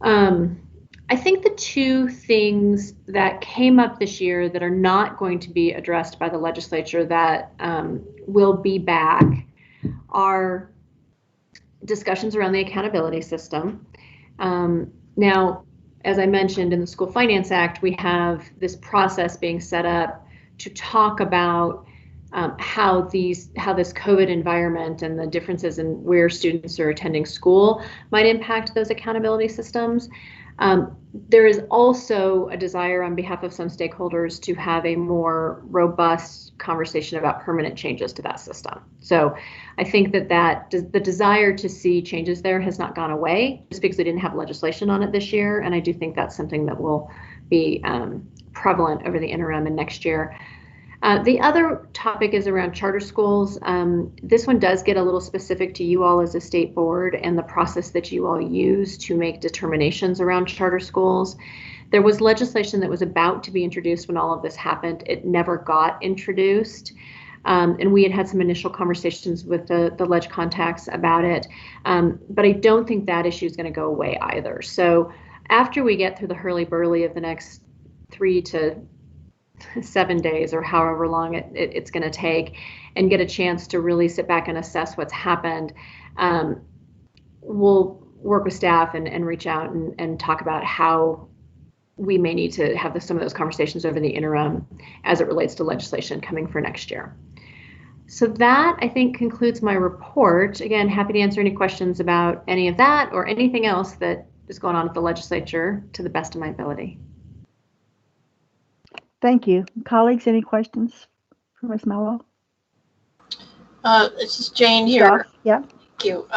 I think the two things that came up this year that are not going to be addressed by the legislature that will be back are discussions around the accountability system. Now, as I mentioned, in the School Finance Act, we have this process being set up to talk about how this COVID environment and the differences in where students are attending school might impact those accountability systems. There is also a desire on behalf of some stakeholders to have a more robust conversation about permanent changes to that system. So I think that the desire to see changes there has not gone away just because we didn't have legislation on it this year. And I do think that's something that will be prevalent over the interim and next year. The other topic is around charter schools. This one does get a little specific to you all as a state board and the process that you all use to make determinations around charter schools. There was legislation that was about to be introduced when all of this happened. It never got introduced. And we had some initial conversations with the ledge contacts about it. But I don't think that issue is going to go away either. So after we get through the hurly-burly of the next 3 to 7 days or however long it's going to take, and get a chance to really sit back and assess what's happened, we'll work with staff and reach out and talk about how we may need to have some of those conversations over the interim as it relates to legislation coming for next year. So that, I think, concludes my report. Again, happy to answer any questions about any of that or anything else that is going on at the legislature to the best of my ability. Thank you. Colleagues, any questions for Ms. Mello? This is Jane here. Yeah. Thank you.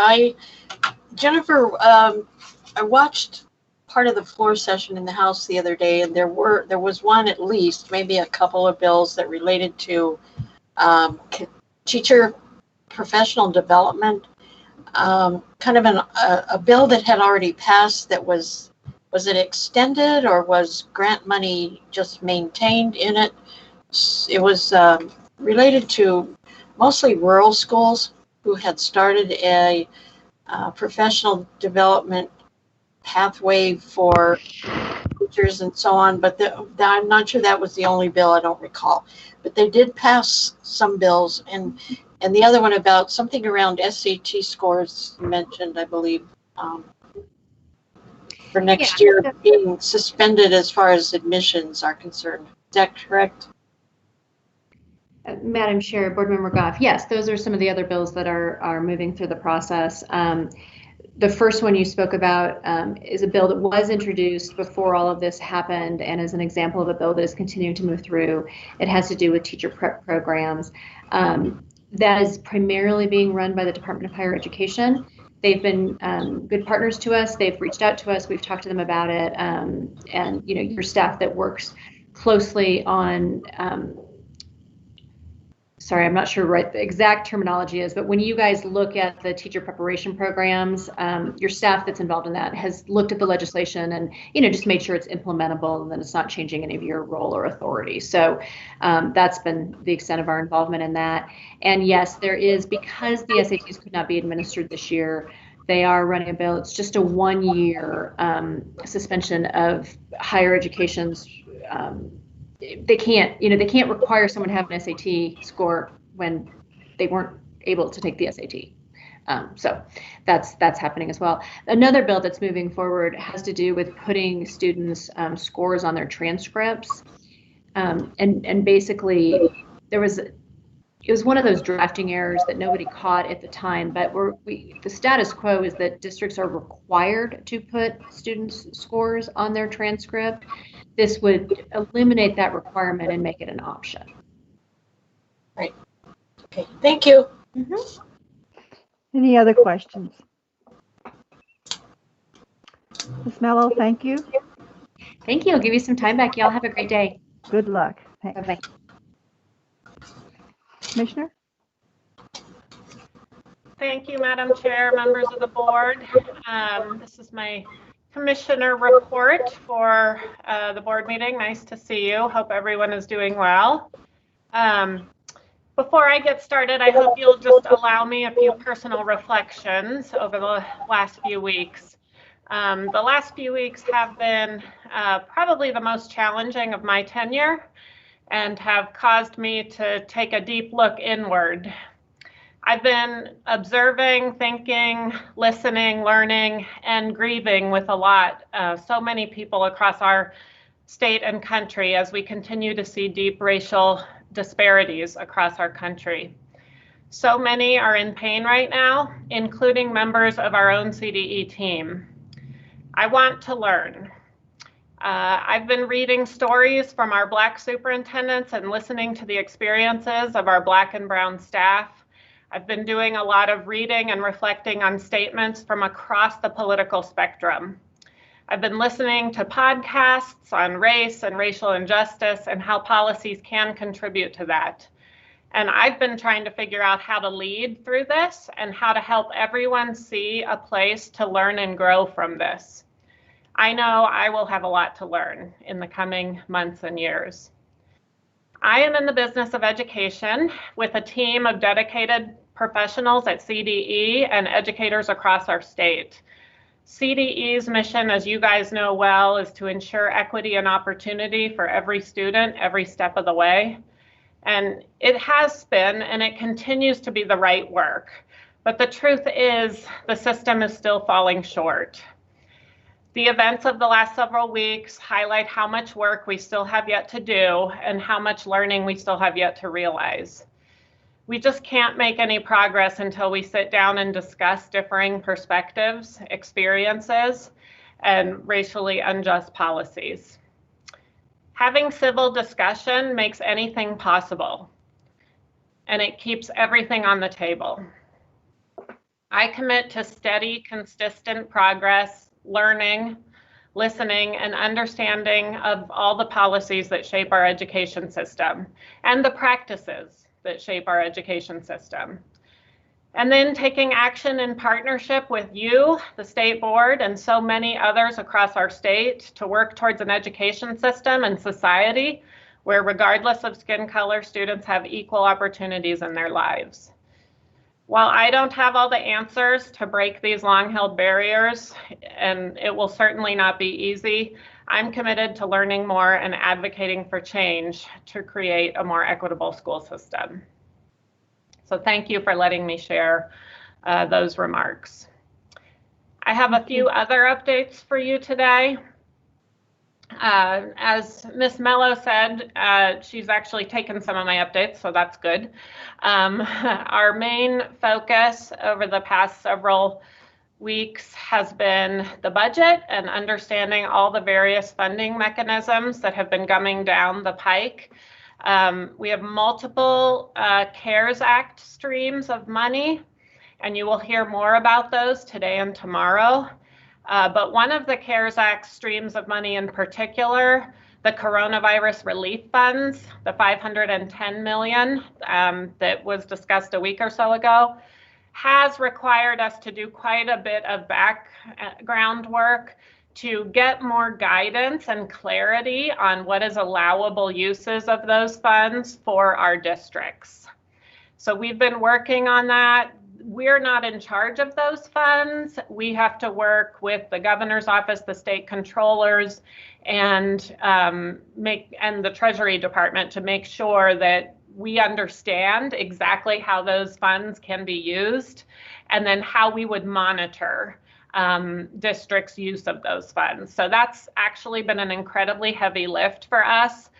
Jennifer, I watched part of the floor session in the House the other day, and there was one, at least maybe a couple of bills that related to teacher professional development, kind of a bill that had already passed. That was it extended, or was grant money just maintained in it? It was related to mostly rural schools who had started a professional development pathway for teachers and so on, but I'm not sure that was the only bill. I don't recall, but they did pass some bills, and the other one about something around SAT scores mentioned, I believe, for next year being suspended as far as admissions are concerned. Is that correct? Madam Chair, Board Member Goff, yes, those are some of the other bills that are moving through the process. The first one you spoke about is a bill that was introduced before all of this happened, and is an example of a bill that is continuing to move through. It has to do with teacher prep programs. That is primarily being run by the Department of Higher Education. They've been good partners to us. They've reached out to us. We've talked to them about it. And your staff that works closely on sorry, I'm not sure what the exact terminology is, but when you guys look at the teacher preparation programs, your staff that's involved in that has looked at the legislation and, just made sure it's implementable and that it's not changing any of your role or authority. So that's been the extent of our involvement in that. And yes, there is, because the SATs could not be administered this year, they are running a bill. It's just a 1-year suspension of higher education's they can't require someone to have an SAT score when they weren't able to take the SAT. So that's happening as well. Another bill that's moving forward has to do with putting students' scores on their transcripts. And basically it was one of those drafting errors that nobody caught at the time, but the status quo is that districts are required to put students' scores on their transcript. This would eliminate that requirement and make it an option. Right. Okay. Thank you. Mm-hmm. Any other questions? Ms. Mello, thank you. Thank you. I'll give you some time back. Y'all have a great day. Good luck. Thanks. Bye-bye. Commissioner? Thank you, Madam Chair, members of the board. This is my commissioner report for the board meeting. Nice to see you. Hope everyone is doing well. Before I get started, I hope you'll just allow me a few personal reflections over the last few weeks. The last few weeks have been probably the most challenging of my tenure and have caused me to take a deep look inward. I've been observing, thinking, listening, learning, and grieving with a lot, so many people across our state and country as we continue to see deep racial disparities across our country. So many are in pain right now, including members of our own CDE team. I want to learn. I've been reading stories from our Black superintendents and listening to the experiences of our Black and brown staff. I've been doing a lot of reading and reflecting on statements from across the political spectrum. I've been listening to podcasts on race and racial injustice and how policies can contribute to that. And I've been trying to figure out how to lead through this and how to help everyone see a place to learn and grow from this. I know I will have a lot to learn in the coming months and years. I am in the business of education with a team of dedicated professionals at CDE and educators across our state. CDE's mission, as you guys know well, is to ensure equity and opportunity for every student every step of the way. And it has been, and it continues to be the right work. But the truth is, the system is still falling short. The events of the last several weeks highlight how much work we still have yet to do and how much learning we still have yet to realize. We just can't make any progress until we sit down and discuss differing perspectives, experiences, and racially unjust policies. Having civil discussion makes anything possible, and it keeps everything on the table. I commit to steady, consistent progress, learning, listening, and understanding of all the policies that shape our education system and the practices that shape our education system. And then taking action in partnership with you, the state board, and so many others across our state to work towards an education system and society where, regardless of skin color, students have equal opportunities in their lives. While I don't have all the answers to break these long-held barriers, and it will certainly not be easy, I'm committed to learning more and advocating for change to create a more equitable school system. So thank you for letting me share those remarks. I have a few other updates for you today. As Ms. Mello said, she's actually taken some of my updates, so that's good. Our main focus over the past several weeks has been the budget and understanding all the various funding mechanisms that have been coming down the pike. We have multiple CARES Act streams of money, and you will hear more about those today and tomorrow. But one of the CARES Act streams of money in particular, the coronavirus relief funds, the $510 million that was discussed a week or so ago, has required us to do quite a bit of background work to get more guidance and clarity on what is allowable uses of those funds for our districts. So we've been working on that. We're not in charge of those funds. We have to work with the governor's office, the state controllers, and the Treasury Department to make sure that we understand exactly how those funds can be used and then how we would monitor districts' use of those funds. So that's actually been an incredibly heavy lift for us.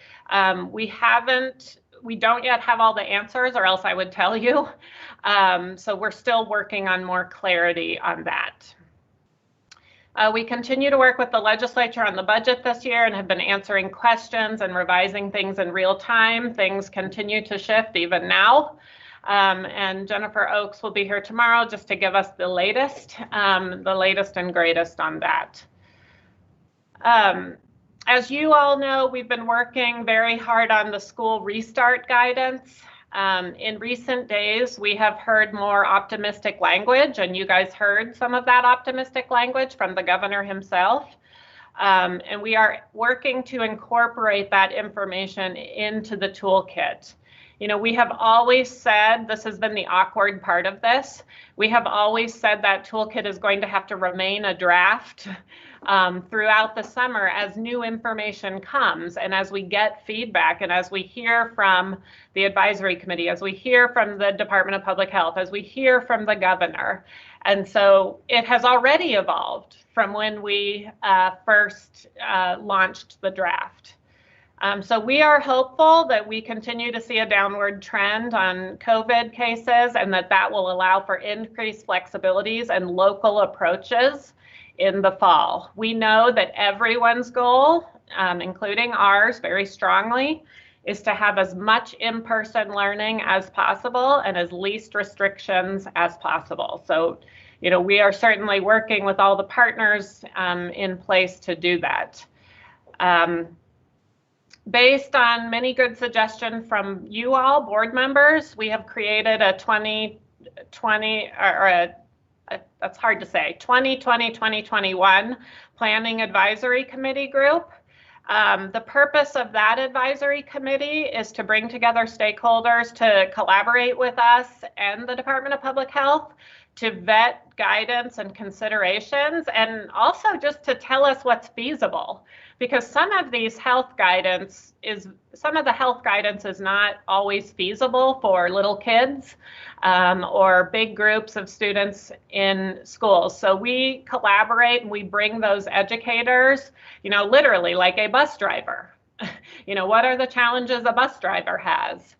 We don't yet have all the answers, or else I would tell you. So we're still working on more clarity on that. We continue to work with the legislature on the budget this year and have been answering questions and revising things in real time. Things continue to shift even now. And Jennifer Oakes will be here tomorrow just to give us the latest and greatest on that. As you all know, we've been working very hard on the school restart guidance. In recent days, we have heard more optimistic language, and you guys heard some of that optimistic language from the governor himself. And we are working to incorporate that information into the toolkit. You know, we have always said, this has been the awkward part of this, we have always said that toolkit is going to have to remain a draft throughout the summer as new information comes and as we get feedback and as we hear from the advisory committee, as we hear from the Department of Public Health, as we hear from the governor. And so it has already evolved from when we first launched the draft. So we are hopeful that we continue to see a downward trend on COVID cases and that will allow for increased flexibilities and local approaches in the fall. We know that everyone's goal, including ours very strongly, is to have as much in-person learning as possible and as least restrictions as possible. So, we are certainly working with all the partners in place to do that. Based on many good suggestions from you all, board members, we have created a 2020-2021 Planning Advisory Committee group. The purpose of that advisory committee is to bring together stakeholders to collaborate with us and the Department of Public Health to vet guidance and considerations, and also just to tell us what's feasible, because some of the health guidance is not always feasible for little kids or big groups of students in schools. So we collaborate and we bring those educators, literally like a bus driver. What are the challenges a bus driver has?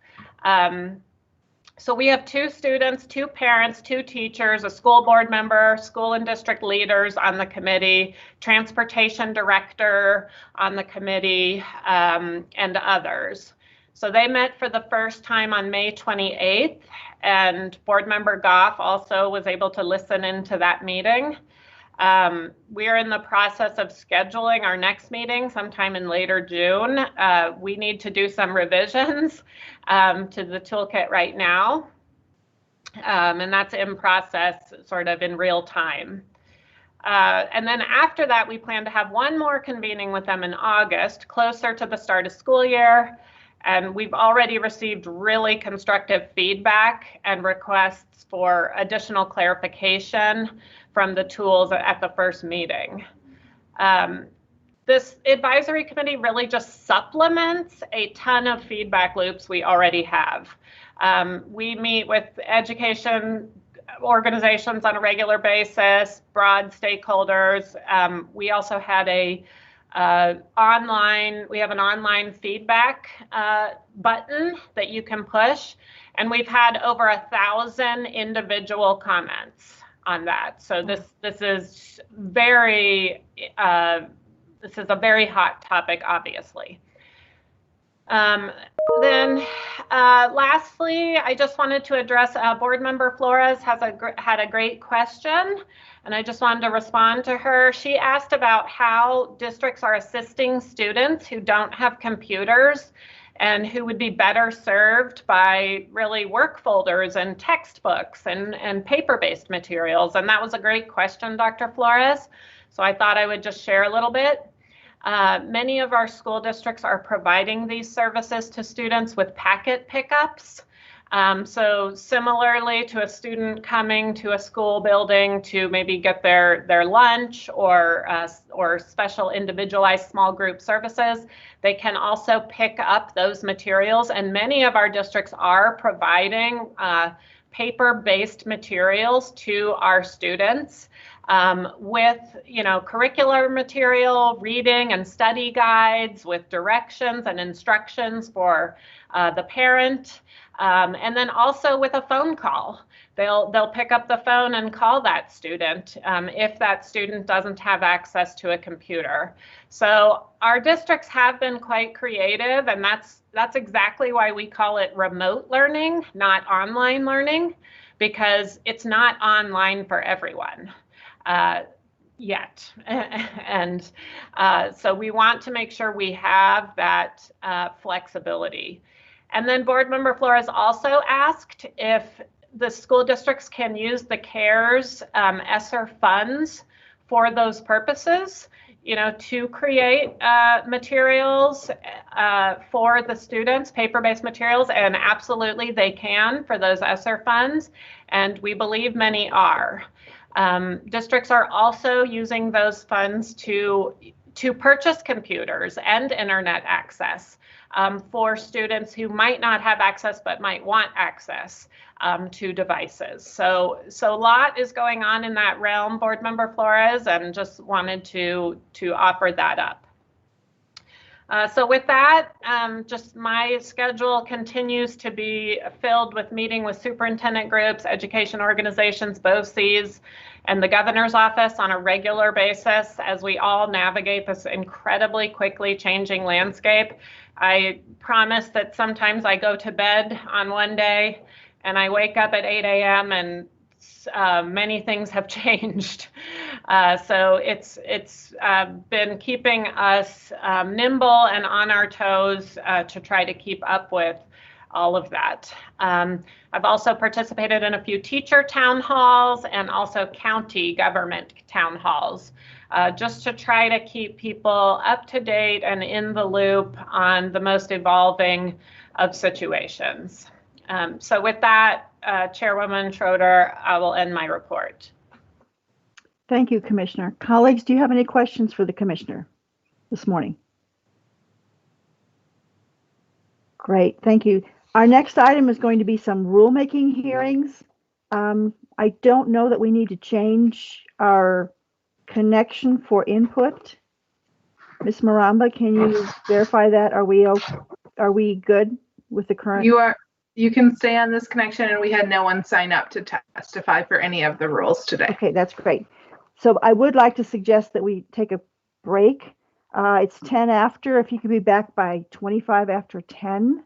So we have 2 students, 2 parents, 2 teachers, a school board member, school and district leaders on the committee, transportation director on the committee, and others. So they met for the first time on May 28th, and board member Goff also was able to listen into that meeting. We are in the process of scheduling our next meeting sometime in later June. We need to do some revisions to the toolkit right now, and that's in process, sort of in real time. And then after that, we plan to have one more convening with them in August, closer to the start of school year. And we've already received really constructive feedback and requests for additional clarification from the tools at the first meeting. This advisory committee really just supplements a ton of feedback loops we already have. We meet with education organizations on a regular basis, broad stakeholders. We also had we have an online feedback button that you can push, and we've had over 1,000 individual comments on that. So this is a very hot topic, obviously. Lastly, I just wanted to address board member Flores had a great question, and I just wanted to respond to her. She asked about how districts are assisting students who don't have computers and who would be better served by really work folders and textbooks and paper-based materials. And that was a great question, Dr. Flores. So I thought I would just share a little bit. Many of our school districts are providing these services to students with packet pickups. So similarly to a student coming to a school building to maybe get their lunch or special individualized small group services, they can also pick up those materials. And many of our districts are providing paper-based materials to our students with, curricular material, reading and study guides with directions and instructions for the parent. And then also with a phone call. They'll pick up the phone and call that student if that student doesn't have access to a computer. So our districts have been quite creative, and that's exactly why we call it remote learning, not online learning, because it's not online for everyone yet. And so we want to make sure we have that flexibility. And then board member Flores also asked if the school districts can use the CARES ESSER funds for those purposes, to create materials for the students, paper-based materials, and absolutely they can for those ESSER funds, and we believe many are. Districts are also using those funds to purchase computers and internet access for students who might not have access but might want access to devices. So a lot is going on in that realm, board member Flores, and just wanted to offer that up. So with that, just my schedule continues to be filled with meeting with superintendent groups, education organizations, BOCES, and the governor's office on a regular basis as we all navigate this incredibly quickly changing landscape. I promise that sometimes I go to bed on one day and I wake up at 8 a.m. and many things have changed. So it's been keeping us nimble and on our toes to try to keep up with all of that. I've also participated in a few teacher town halls and also county government town halls, just to try to keep people up to date and in the loop on the most evolving of situations. So with that, Chairwoman Schroeder, I will end my report. Thank you, Commissioner. Colleagues, do you have any questions for the Commissioner this morning? Great, thank you. Our next item is going to be some rulemaking hearings. I don't know that we need to change our connection for input. Ms. Maramba, can you verify that? Are we good with the current? You can stay on this connection, and we had no one sign up to testify for any of the rules today. Okay, that's great. So I would like to suggest that we take a break. It's 10 after. If you could be back by 25 after 10.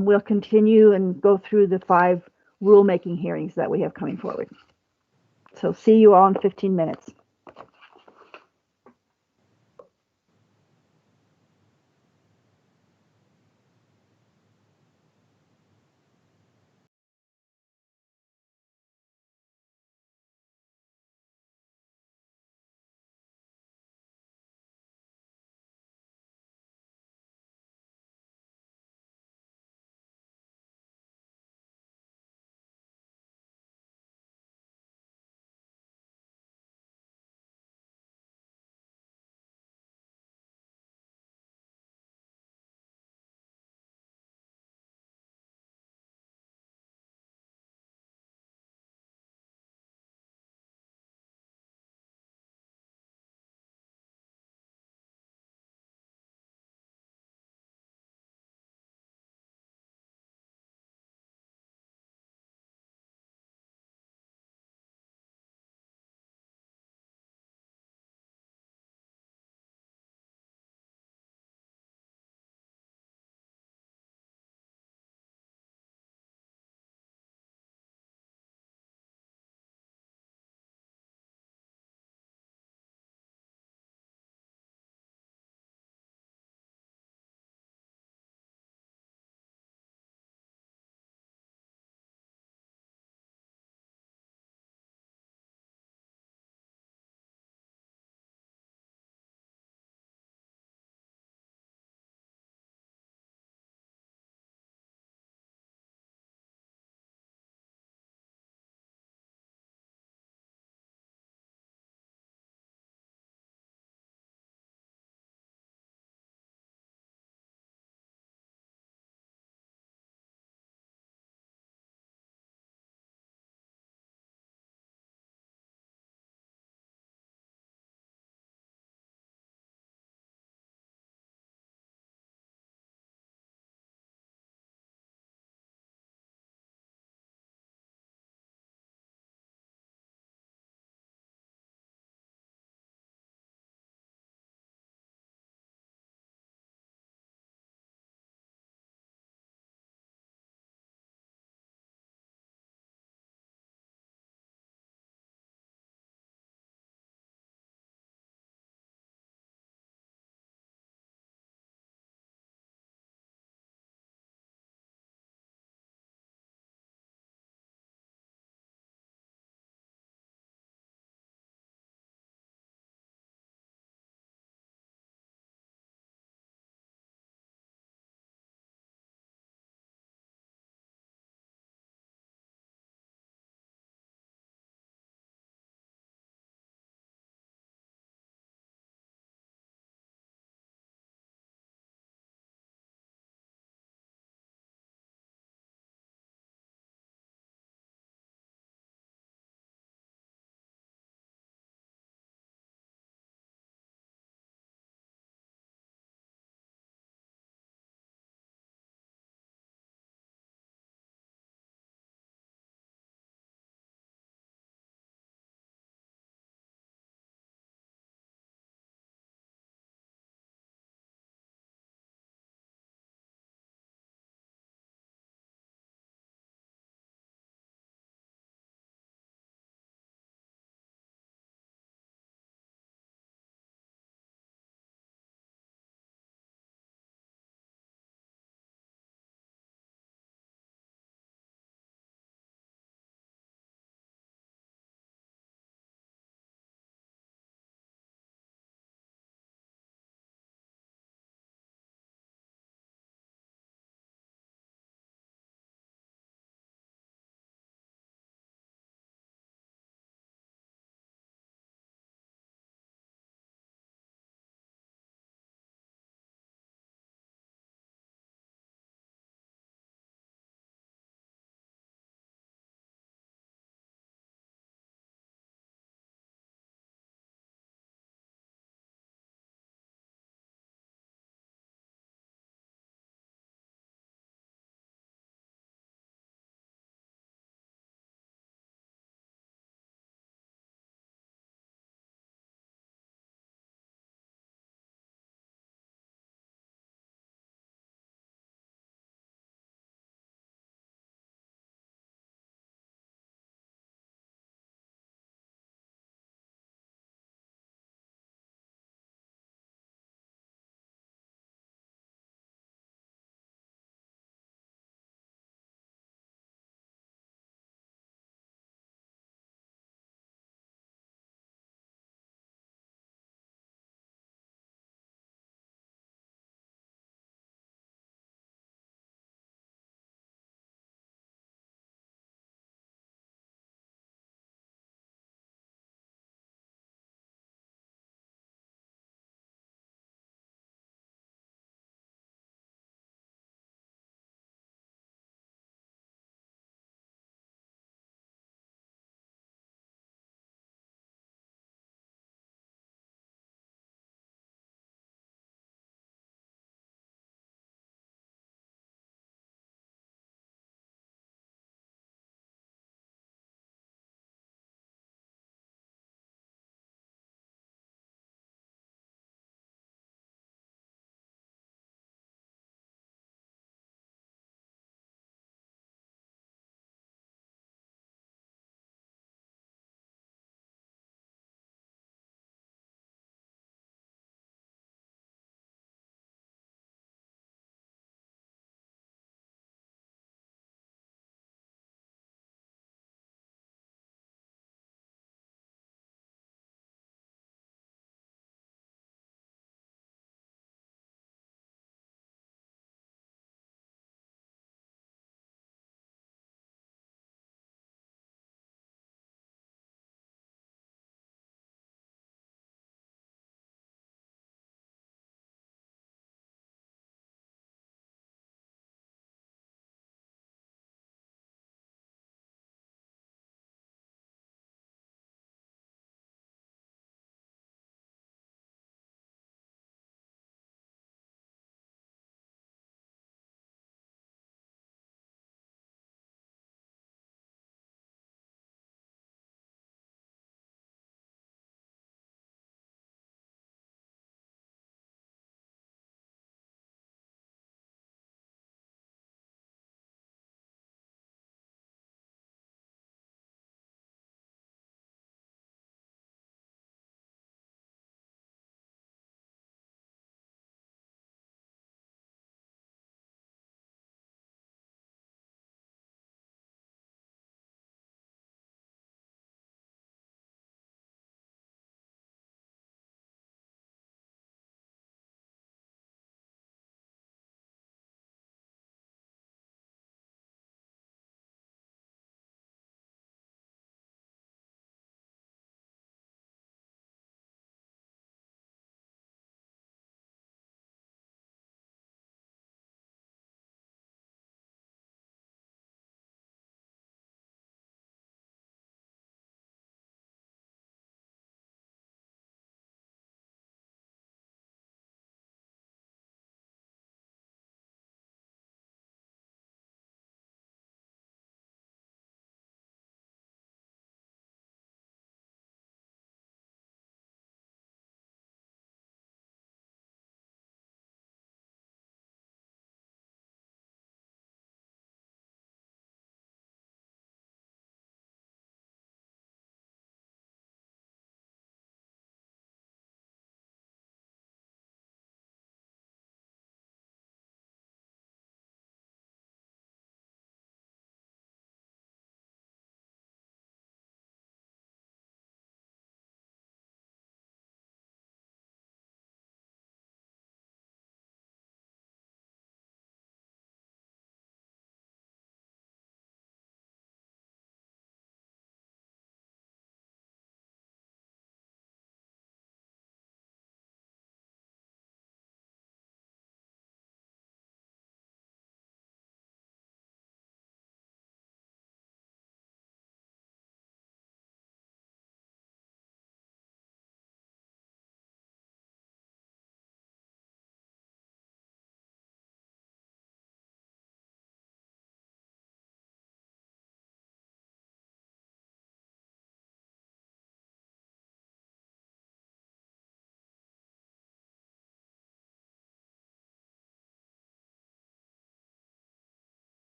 We'll continue and go through the 5 rulemaking hearings that we have coming forward. So see you all in 15 minutes.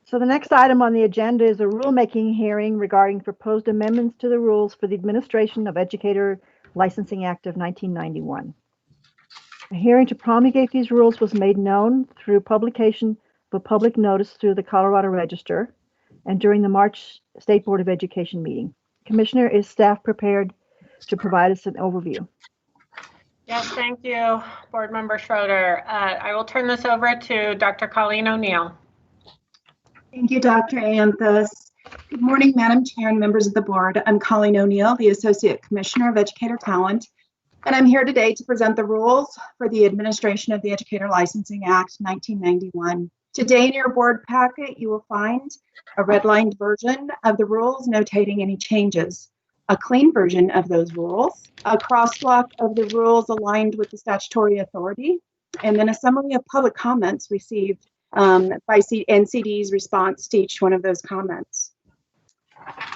So the next item on the agenda is a rulemaking hearing regarding proposed amendments to the rules for the administration of Educator Licensing Act of 1991. A hearing to promulgate these rules was made known through publication of a public notice through the Colorado Register and during the March State Board of Education meeting. Commissioner, is staff prepared to provide us an overview? Yes, thank you, Board Member Schroeder. I will turn this over to Dr. Colleen O'Neill. Thank you, Dr. Anthus. Good morning, Madam Chair and members of the board. I'm Colleen O'Neill, the Associate Commissioner of Educator Talent, and I'm here today to present the rules for the administration of the Educator Licensing Act 1991. Today in your board packet, you will find a redlined version of the rules notating any changes, a clean version of those rules, a crosswalk of the rules aligned with the statutory authority, and then a summary of public comments received by NCD's response to each one of those comments.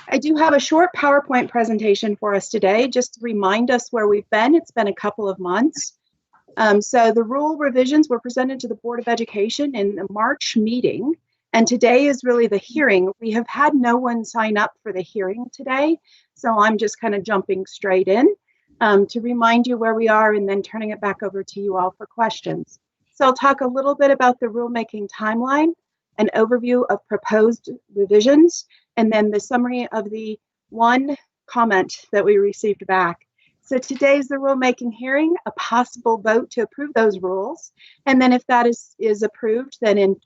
I do have a short PowerPoint presentation for us today, just to remind us where we've been. It's been a couple of months. So the rule revisions were presented to the Board of Education in the March meeting, and today is really the hearing. We have had no one sign up for the hearing today, so I'm just kind of jumping straight in to remind you where we are and then turning it back over to you all for questions. So I'll talk a little bit about the rulemaking timeline, an overview of proposed revisions, and then the summary of the one comment that we received back. So today is the rulemaking hearing, a possible vote to approve those rules. And then if that is approved, then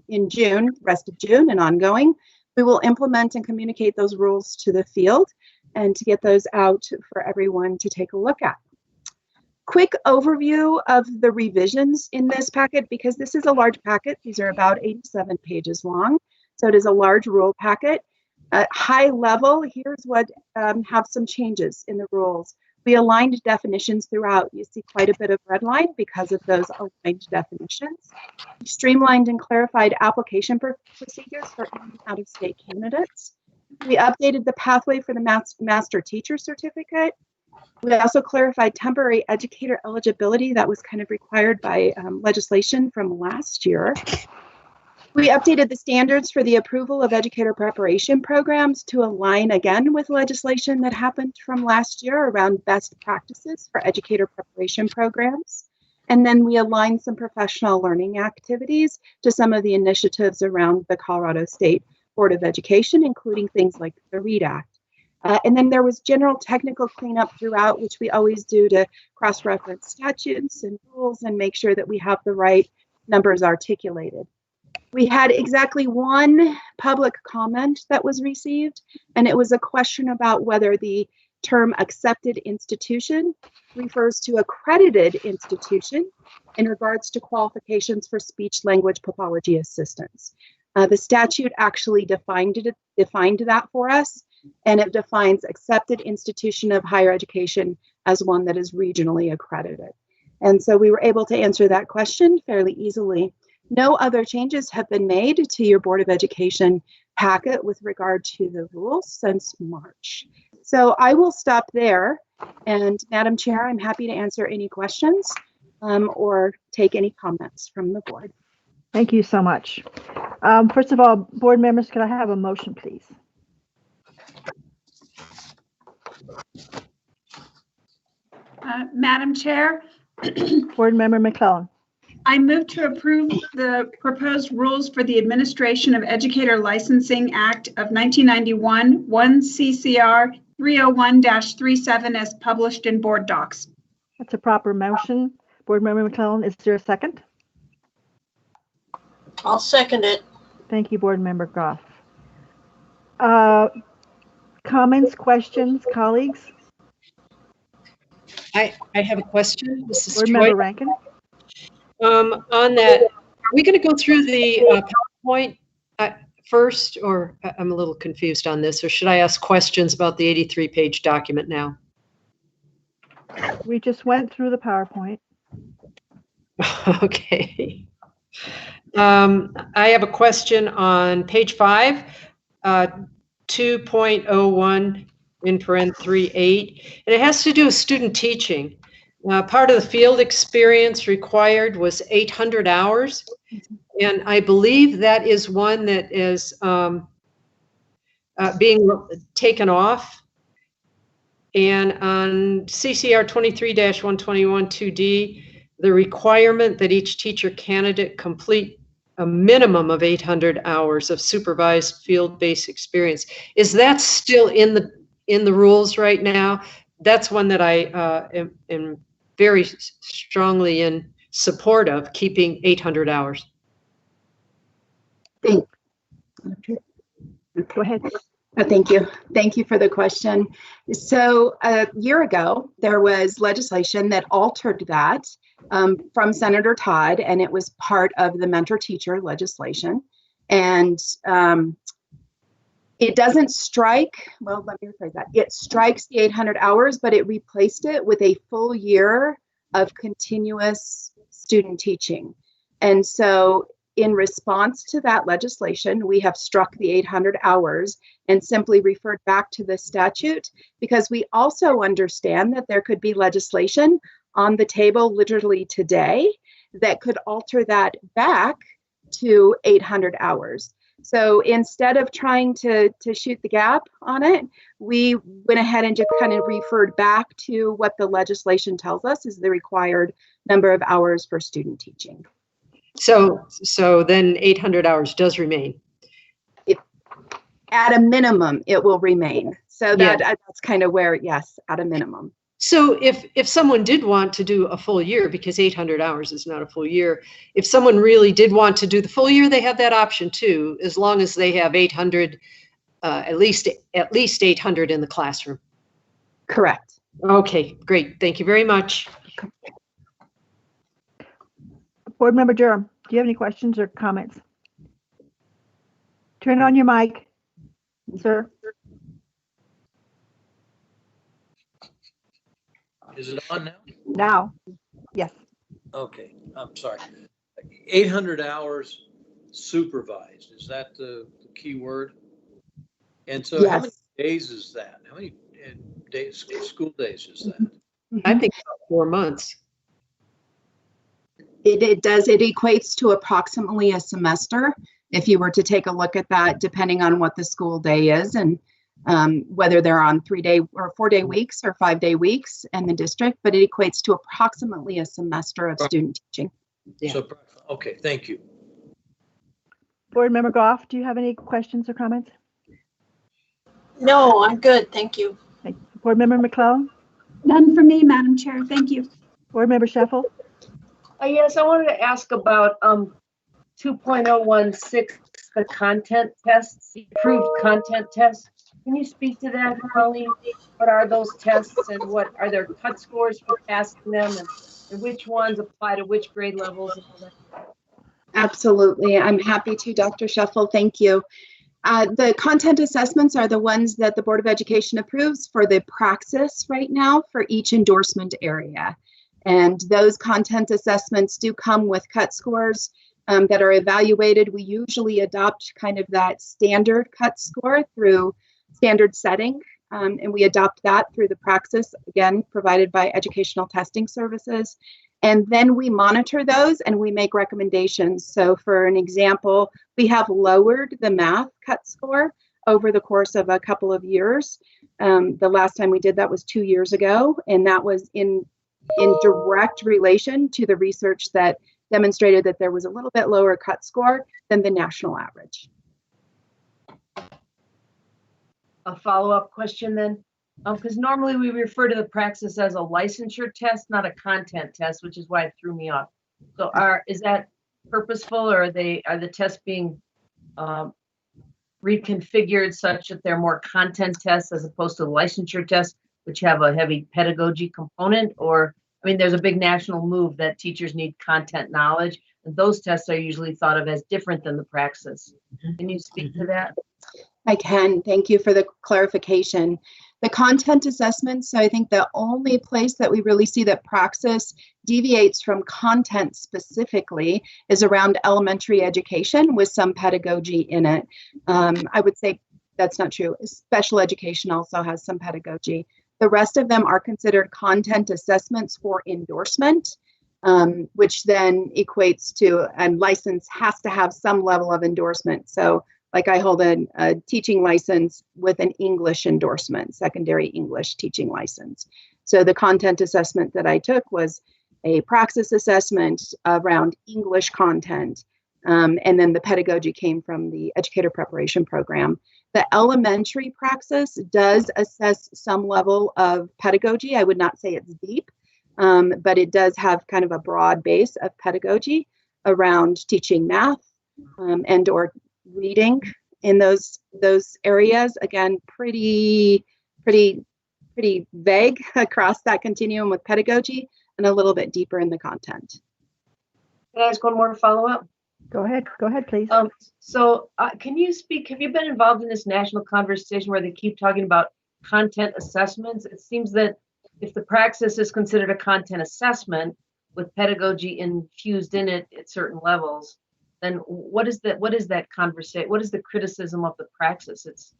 in June, rest of June and ongoing, we will implement and communicate those rules to the field and to get those out for everyone to take a look at. Quick overview of the revisions in this packet, because this is a large packet. These are about 87 pages long, so it is a large rule packet. High level, here's what have some changes in the rules. We aligned definitions throughout. You see quite a bit of red line because of those aligned definitions. We streamlined and clarified application procedures for out-of-state candidates. We updated the pathway for the master teacher certificate. We also clarified temporary educator eligibility that was kind of required by legislation from last year. We updated the standards for the approval of educator preparation programs to align again with legislation that happened from last year around best practices for educator preparation programs. And then we aligned some professional learning activities to some of the initiatives around the Colorado State Board of Education, including things like the READ Act. And then there was general technical cleanup throughout, which we always do to cross-reference statutes and rules and make sure that we have the right numbers articulated. We had exactly one public comment that was received, and it was a question about whether the term accepted institution refers to accredited institution in regards to qualifications for speech language pathology assistance. The statute actually defined that for us, and it defines accepted institution of higher education as one that is regionally accredited. And so we were able to answer that question fairly easily. No other changes have been made to your Board of Education packet with regard to the rules since March. So I will stop there. And Madam Chair, I'm happy to answer any questions or take any comments from the board. Thank you so much. First of all, board members, could I have a motion, please? Madam Chair, Board Member McClellan. I move to approve the proposed rules for the administration of Educator Licensing Act of 1991, 1 CCR 301-37 as published in board docs. That's a proper motion. Board Member McClellan, is there a second? I'll second it. Thank you, Board Member Goff. Comments, questions, colleagues? I have a question. This is Board Troy. Member Rankin. On that, are we going to go through the PowerPoint first, or I'm a little confused on this, or should I ask questions about the 83-page document now? We just went through the PowerPoint. Okay. I have a question on page 5, 2.01 in paren 3.8, and it has to do with student teaching. Part of the field experience required was 800 hours, And I believe that is one that is being taken off. And on CCR 23-121-2D, the requirement that each teacher candidate complete a minimum of 800 hours of supervised field-based experience. Is that still in the rules right now? That's one that I am very strongly in support of, keeping 800 hours. Go ahead. Thank you. Thank you for the question. So a year ago, there was legislation that altered that from Senator Todd, and it was part of the mentor-teacher legislation. And it doesn't strike, well, let me rephrase that. It strikes the 800 hours, but it replaced it with a full year of continuous student teaching. And so in response to that legislation, we have struck the 800 hours and simply referred back to the statute, because we also understand that there could be legislation on the table literally today that could alter that back to 800 hours. So instead of trying to shoot the gap on it, we went ahead and just kind of referred back to what the legislation tells us is the required number of hours for student teaching. So then 800 hours does remain. At a minimum, it will remain. So that's kind of where, yes, at a minimum. So if someone did want to do a full year, because 800 hours is not a full year, if someone really did want to do the full year, they have that option too, as long as they have 800, at least 800 in the classroom. Correct. Okay, great. Thank you very much. Board Member Durham, do you have any questions or comments? Turn on your mic, sir. Is it on now? Now, yes. Okay, I'm sorry. 800 hours supervised, is that the key word? And so yes. How many days is that? How many days, school days is that? I think about 4 months. It does, it equates to approximately a semester if you were to take a look at that, depending on what the school day is and whether they're on 3-day or 4-day weeks or 5-day weeks in the district, but it equates to approximately a semester of student teaching. Yeah. So, okay, thank you. Board Member Goff, do you have any questions or comments? No, I'm good. Thank you. Board Member McClellan? None for me, Madam Chair. Thank you. Board Member Sheffel? Yes, I wanted to ask about 2.016, the content tests, the approved content tests. Can you speak to that, Colleen? What are those tests and what are their cut scores for passing them and which ones apply to which grade levels? And all that? Absolutely. I'm happy to, Dr. Sheffel. Thank you. The content assessments are the ones that the Board of Education approves for the praxis right now for each endorsement area. And those content assessments do come with cut scores that are evaluated. We usually adopt kind of that standard cut score through standard setting, and we adopt that through the praxis, again, provided by Educational Testing Services. And then we monitor those and we make recommendations. So for an example, we have lowered the math cut score over the course of a couple of years. The last time we did that was 2 years ago, and that was in direct relation to the research that demonstrated that there was a little bit lower cut score than the national average. A follow-up question then, because normally we refer to the praxis as a licensure test, not a content test, which is why it threw me off. So is that purposeful, or are the tests being reconfigured such that they're more content tests as opposed to licensure tests, which have a heavy pedagogy component? Or, I mean, there's a big national move that teachers need content knowledge, and those tests are usually thought of as different than the praxis. Can you speak to that? I can. Thank you for the clarification. The content assessments, so I think the only place that we really see that praxis deviates from content specifically is around elementary education with some pedagogy in it. I would say that's not true. Special education also has some pedagogy. The rest of them are considered content assessments for endorsement. which then equates to a license has to have some level of endorsement. So like I hold a teaching license with an English endorsement, secondary English teaching license. So the content assessment that I took was a praxis assessment around English content. And then the pedagogy came from the educator preparation program. The elementary praxis does assess some level of pedagogy. I would not say it's deep, but it does have kind of a broad base of pedagogy around teaching math and or reading in those areas. Again, pretty vague across that continuum with pedagogy and a little bit deeper in the content. Can I ask one more follow-up? Go ahead, please. Can you speak, have you been involved in this national conversation where they keep talking about content assessments? It seems that if the praxis is considered a content assessment with pedagogy infused in it at certain levels, then what is that conversation? What is the criticism of the praxis?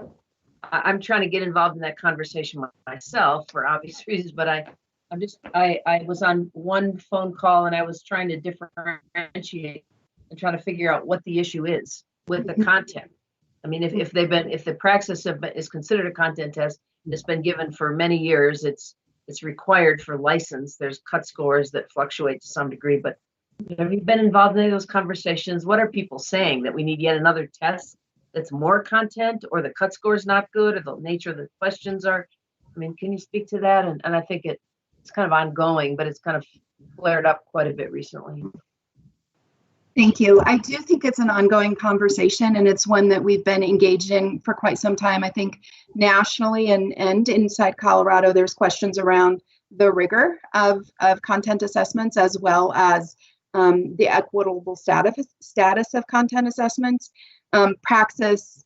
I'm trying to get involved in that conversation myself for obvious reasons, but I was on one phone call and I was trying to differentiate and trying to figure out what the issue is with the content. I mean, if the praxis is considered a content test, it's been given for many years. It's required for license. There's cut scores that fluctuate to some degree, but have you been involved in any of those conversations? What are people saying, that we need yet another test that's more content, or the cut score is not good, or the nature of the questions are? I mean, can you speak to that? And I think it's kind of ongoing, but it's kind of flared up quite a bit recently. Thank you. I do think it's an ongoing conversation, and it's one that we've been engaged in for quite some time. I think nationally and inside Colorado, there's questions around the rigor of content assessments, as well as the equitable status of content assessments, praxis,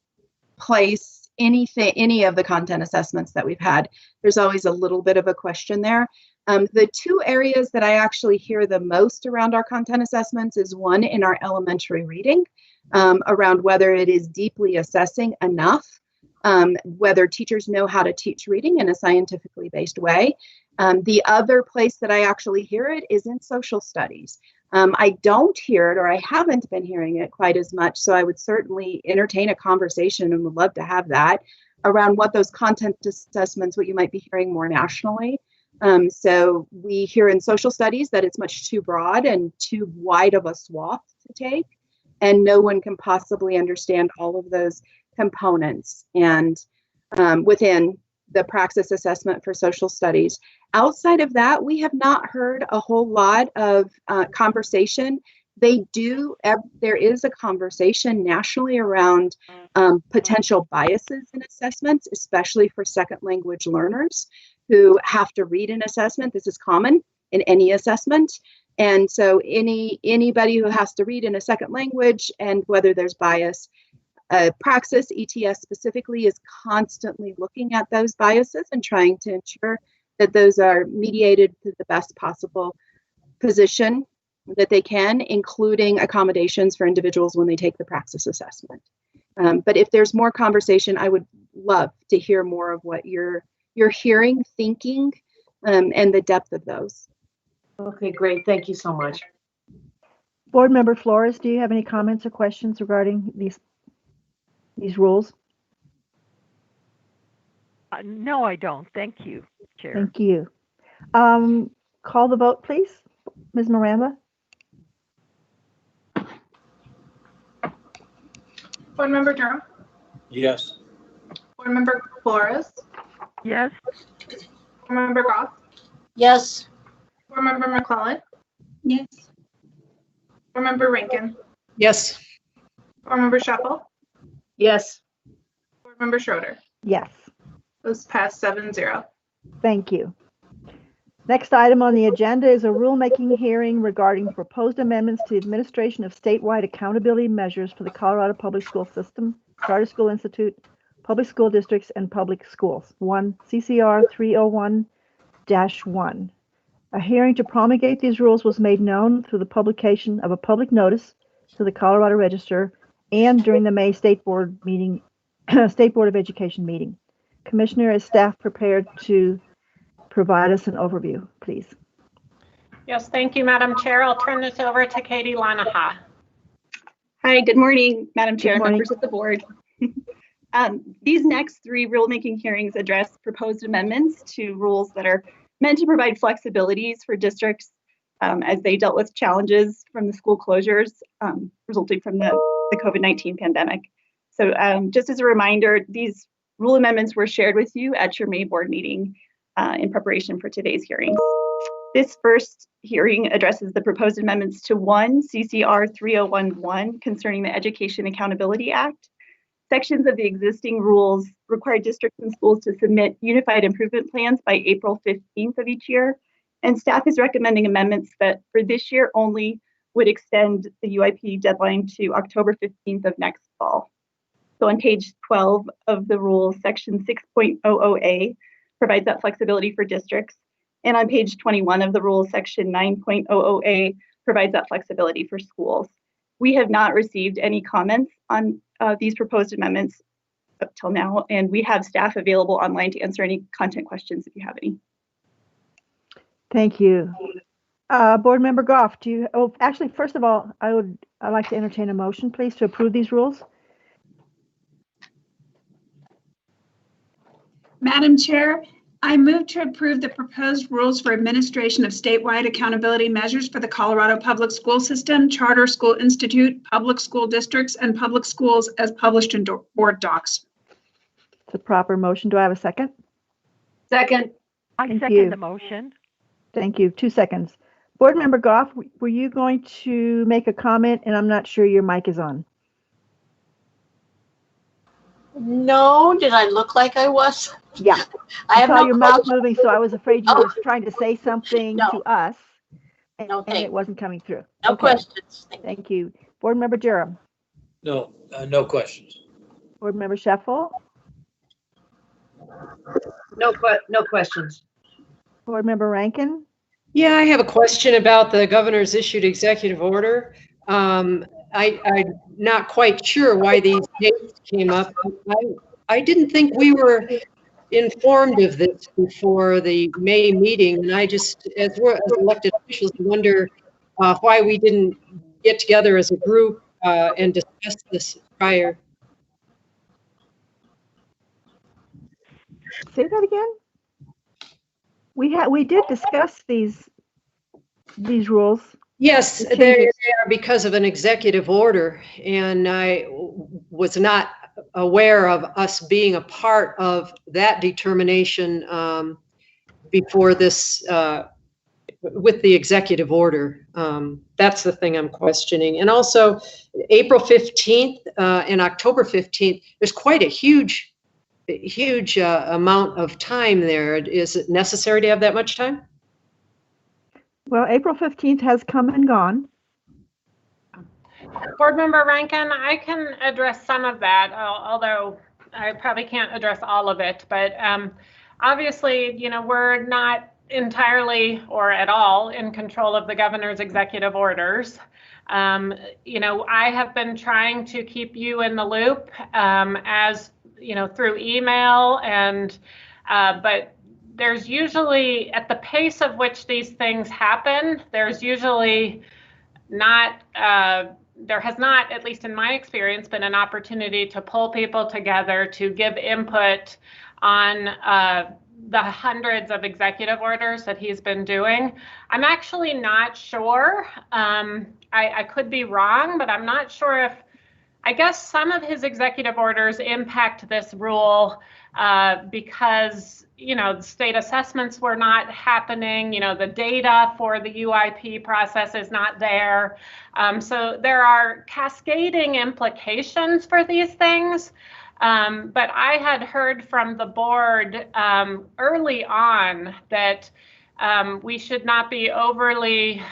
place, any of the content assessments that we've had. There's always a little bit of a question there. The two areas that I actually hear the most around our content assessments is one in our elementary reading, around whether it is deeply assessing enough, whether teachers know how to teach reading in a scientifically based way. The other place that I actually hear it is in social studies. I don't hear it, or I haven't been hearing it quite as much, so I would certainly entertain a conversation and would love to have that around what those content assessments, what you might be hearing more nationally. So we hear in social studies that it's much too broad and too wide of a swath to take, and no one can possibly understand all of those components. And within the praxis assessment for social studies, outside of that, we have not heard a whole lot of conversation. There is a conversation nationally around potential biases in assessments, especially for second language learners who have to read an assessment. This is common in any assessment. And so anybody who has to read in a second language, and whether there's bias, praxis, ETS specifically, is constantly looking at those biases and trying to ensure that those are mediated to the best possible position that they can, including accommodations for individuals when they take the praxis assessment. But if there's more conversation, I would love to hear more of what you're hearing, thinking, and the depth of those. Okay, great. Thank you so much. Board Member Flores, do you have any comments or questions regarding these rules? No, I don't. Thank you, Chair. Thank you. Call the vote, please. Ms. Miranda? Board Member Durham? Yes. Board Member Flores? Yes. Board Member Goff? Yes. Board Member McClellan? Yes. Board Member Rankin? Yes. Board Member Shuffle? Yes. Board Member Schroeder? Yes. Those passed 7-0. Thank you. Next item on the agenda is a rulemaking hearing regarding proposed amendments to the administration of statewide accountability measures for the Colorado Public School System, Charter School Institute, public school districts, and public schools. 1 CCR 301-1. A hearing to promulgate these rules was made known through the publication of a public notice to the Colorado Register and during the May State Board meeting, State Board of Education meeting. Commissioner, is staff prepared to provide us an overview, please? Yes, thank you, Madam Chair. I'll turn this over to Katie Lanaha. Hi, good morning, Madam Chair and morning. members of the board. These next 3 rulemaking hearings address proposed amendments to rules that are meant to provide flexibilities for districts as they dealt with challenges from the school closures resulting from the COVID-19 pandemic. So just as a reminder, these rule amendments were shared with you at your May board meeting in preparation for today's hearings. This first hearing addresses the proposed amendments to 1 CCR 3011 concerning the Education Accountability Act. Sections of the existing rules require districts and schools to submit unified improvement plans by April 15th of each year. And staff is recommending amendments that for this year only would extend the UIP deadline to October 15th of next fall. So on page 12 of the rules, section 6.00A provides that flexibility for districts. And on page 21 of the rules, section 9.00A provides that flexibility for schools. We have not received any comments on these proposed amendments up till now, and we have staff available online to answer any content questions if you have any. Thank you. Board Member Goff, do you, oh, actually, first of all, I'd like to entertain a motion, please, to approve these rules. Madam Chair, I move to approve the proposed rules for administration of statewide accountability measures for the Colorado Public School System, Charter School Institute, public school districts, and public schools as published in board docs. It's a proper motion. Do I have a second? Second. I Thank second you. the motion. Thank you. 2 seconds. Board Member Goff, were you going to make a comment? And I'm not sure your mic is on. No, did I look like I was? Yeah. I have saw no your mouth question. moving, so I was afraid you Oh. were trying to say something No. to us. And, No, and thanks. it wasn't coming through. No Okay. questions. Thank you. Board Member Jerem. No, no questions. Board Member Sheffel. No questions. Board Member Rankin. Yeah, I have a question about the governor's issued executive order. I'm not quite sure why these dates came up. I didn't think we were informed of this before the May meeting, and I just, as elected officials, wonder why we didn't get together as a group and discuss this prior. Say that again. We did discuss these rules. Yes, The they changes. are because of an executive order, and I was not aware of us being a part of that determination before this, with the executive order. That's the thing I'm questioning. And also, April 15th and October 15th, there's quite a huge amount of time there. Is it necessary to have that much time? Well, April 15th has come and gone. Board Member Rankin, I can address some of that, although I probably can't address all of it. But obviously, you know, we're not entirely or at all in control of the governor's executive orders. You know, I have been trying to keep you in the loop as, you know, through email and, but there's usually, at the pace of which these things happen, there's usually not, there has not, at least in my experience, been an opportunity to pull people together to give input on the hundreds of executive orders that he's been doing. I'm actually not sure. I could be wrong, but I'm not sure if, I guess some of his executive orders impact this rule because, you know, the state assessments were not happening, you know, the data for the UIP process is not there. So there are cascading implications for these things. But I had heard from the board early on that we should not be overly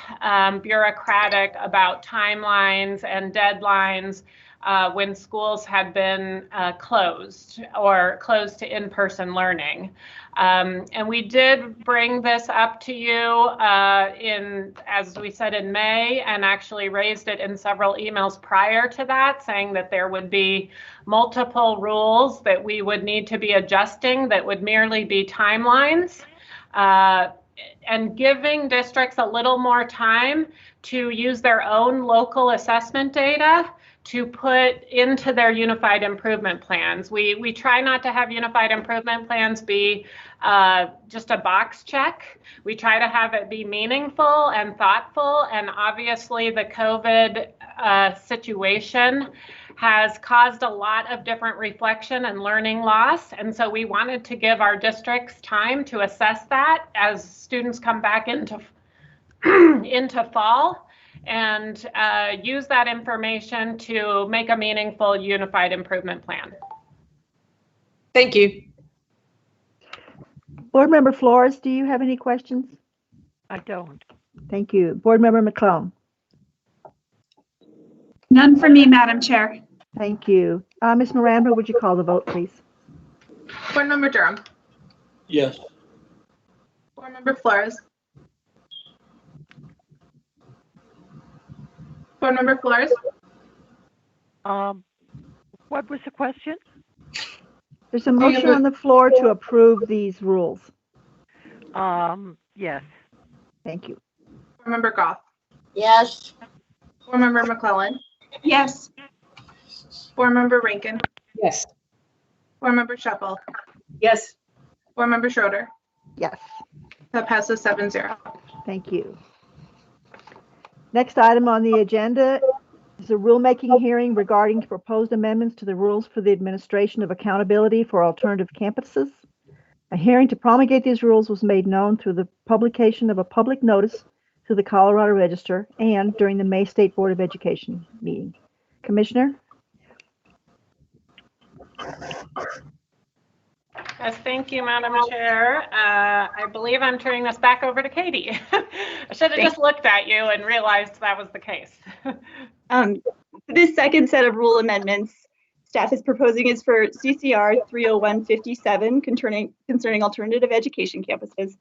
bureaucratic about timelines and deadlines when schools had been closed or closed to in-person learning. And we did bring this up to you as we said, in May, and actually raised it in several emails prior to that, saying that there would be multiple rules that we would need to be adjusting that would merely be timelines. and giving districts a little more time to use their own local assessment data to put into their unified improvement plans. We try not to have unified improvement plans be just a box check. We try to have it be meaningful and thoughtful, and obviously the COVID situation has caused a lot of different reflection and learning loss. And so we wanted to give our districts time to assess that as students come back into fall, and use that information to make a meaningful unified improvement plan. Thank you. Board Member Flores, do you have any questions? I don't. Thank you. Board Member McClellan. None for me, Madam Chair. Thank you. Ms. Miranda, would you call the vote, please? Board Member Durham. Yes. Board Member Flores. Board Member Flores. What was the question? There's a motion on the floor to approve these rules. Yes. Thank you. Board Member Goff. Yes. Board Member McClellan. Yes. Board Member Rankin. Yes. Board Member Sheppel. Yes. Board Member Schroeder. Yes. That passes 7-0. Thank you. Next item on the agenda is a rulemaking hearing regarding proposed amendments to the rules for the administration of accountability for alternative campuses. A hearing to promulgate these rules was made known through the publication of a public notice through the Colorado Register and during the May State Board of Education meeting. Commissioner? Yes, thank you, Madam Chair. I believe I'm turning this back over to Katie. I should have just looked at you and realized that was the case. This second set of rule amendments staff is proposing is for CCR 30157 concerning alternative education campuses.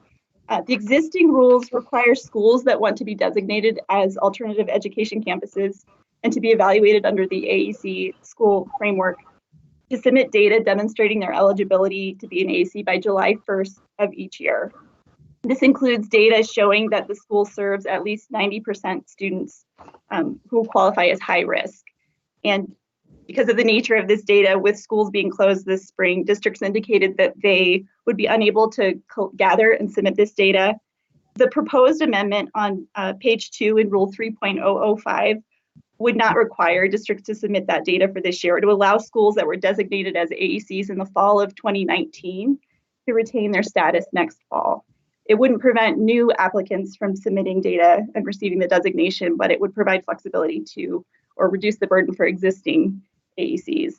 The existing rules require schools that want to be designated as alternative education campuses and to be evaluated under the AEC school framework to submit data demonstrating their eligibility to be an AEC by July 1st of each year. This includes data showing that the school serves at least 90% students who qualify as high risk. And because of the nature of this data, with schools being closed this spring, districts indicated that they would be unable to gather and submit this data. The proposed amendment on page 2 in Rule 3.005 would not require districts to submit that data for this year, to allow schools that were designated as AECs in the fall of 2019 to retain their status next fall. It wouldn't prevent new applicants from submitting data and receiving the designation, but it would provide flexibility to, or reduce the burden for existing AECs.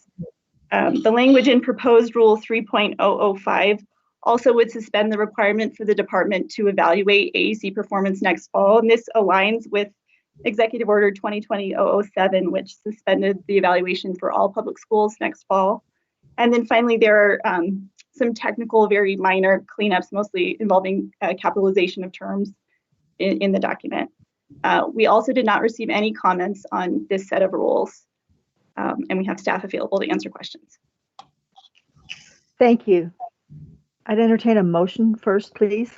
The language in proposed Rule 3.005 also would suspend the requirement for the department to evaluate AEC performance next fall, and this aligns with Executive Order 2020-007, which suspended the evaluation for all public schools next fall. And then finally, there are some technical, very minor cleanups, mostly involving capitalization of terms in the document. We also did not receive any comments on this set of rules, and we have staff available to answer questions. Thank you. I'd entertain a motion first, please.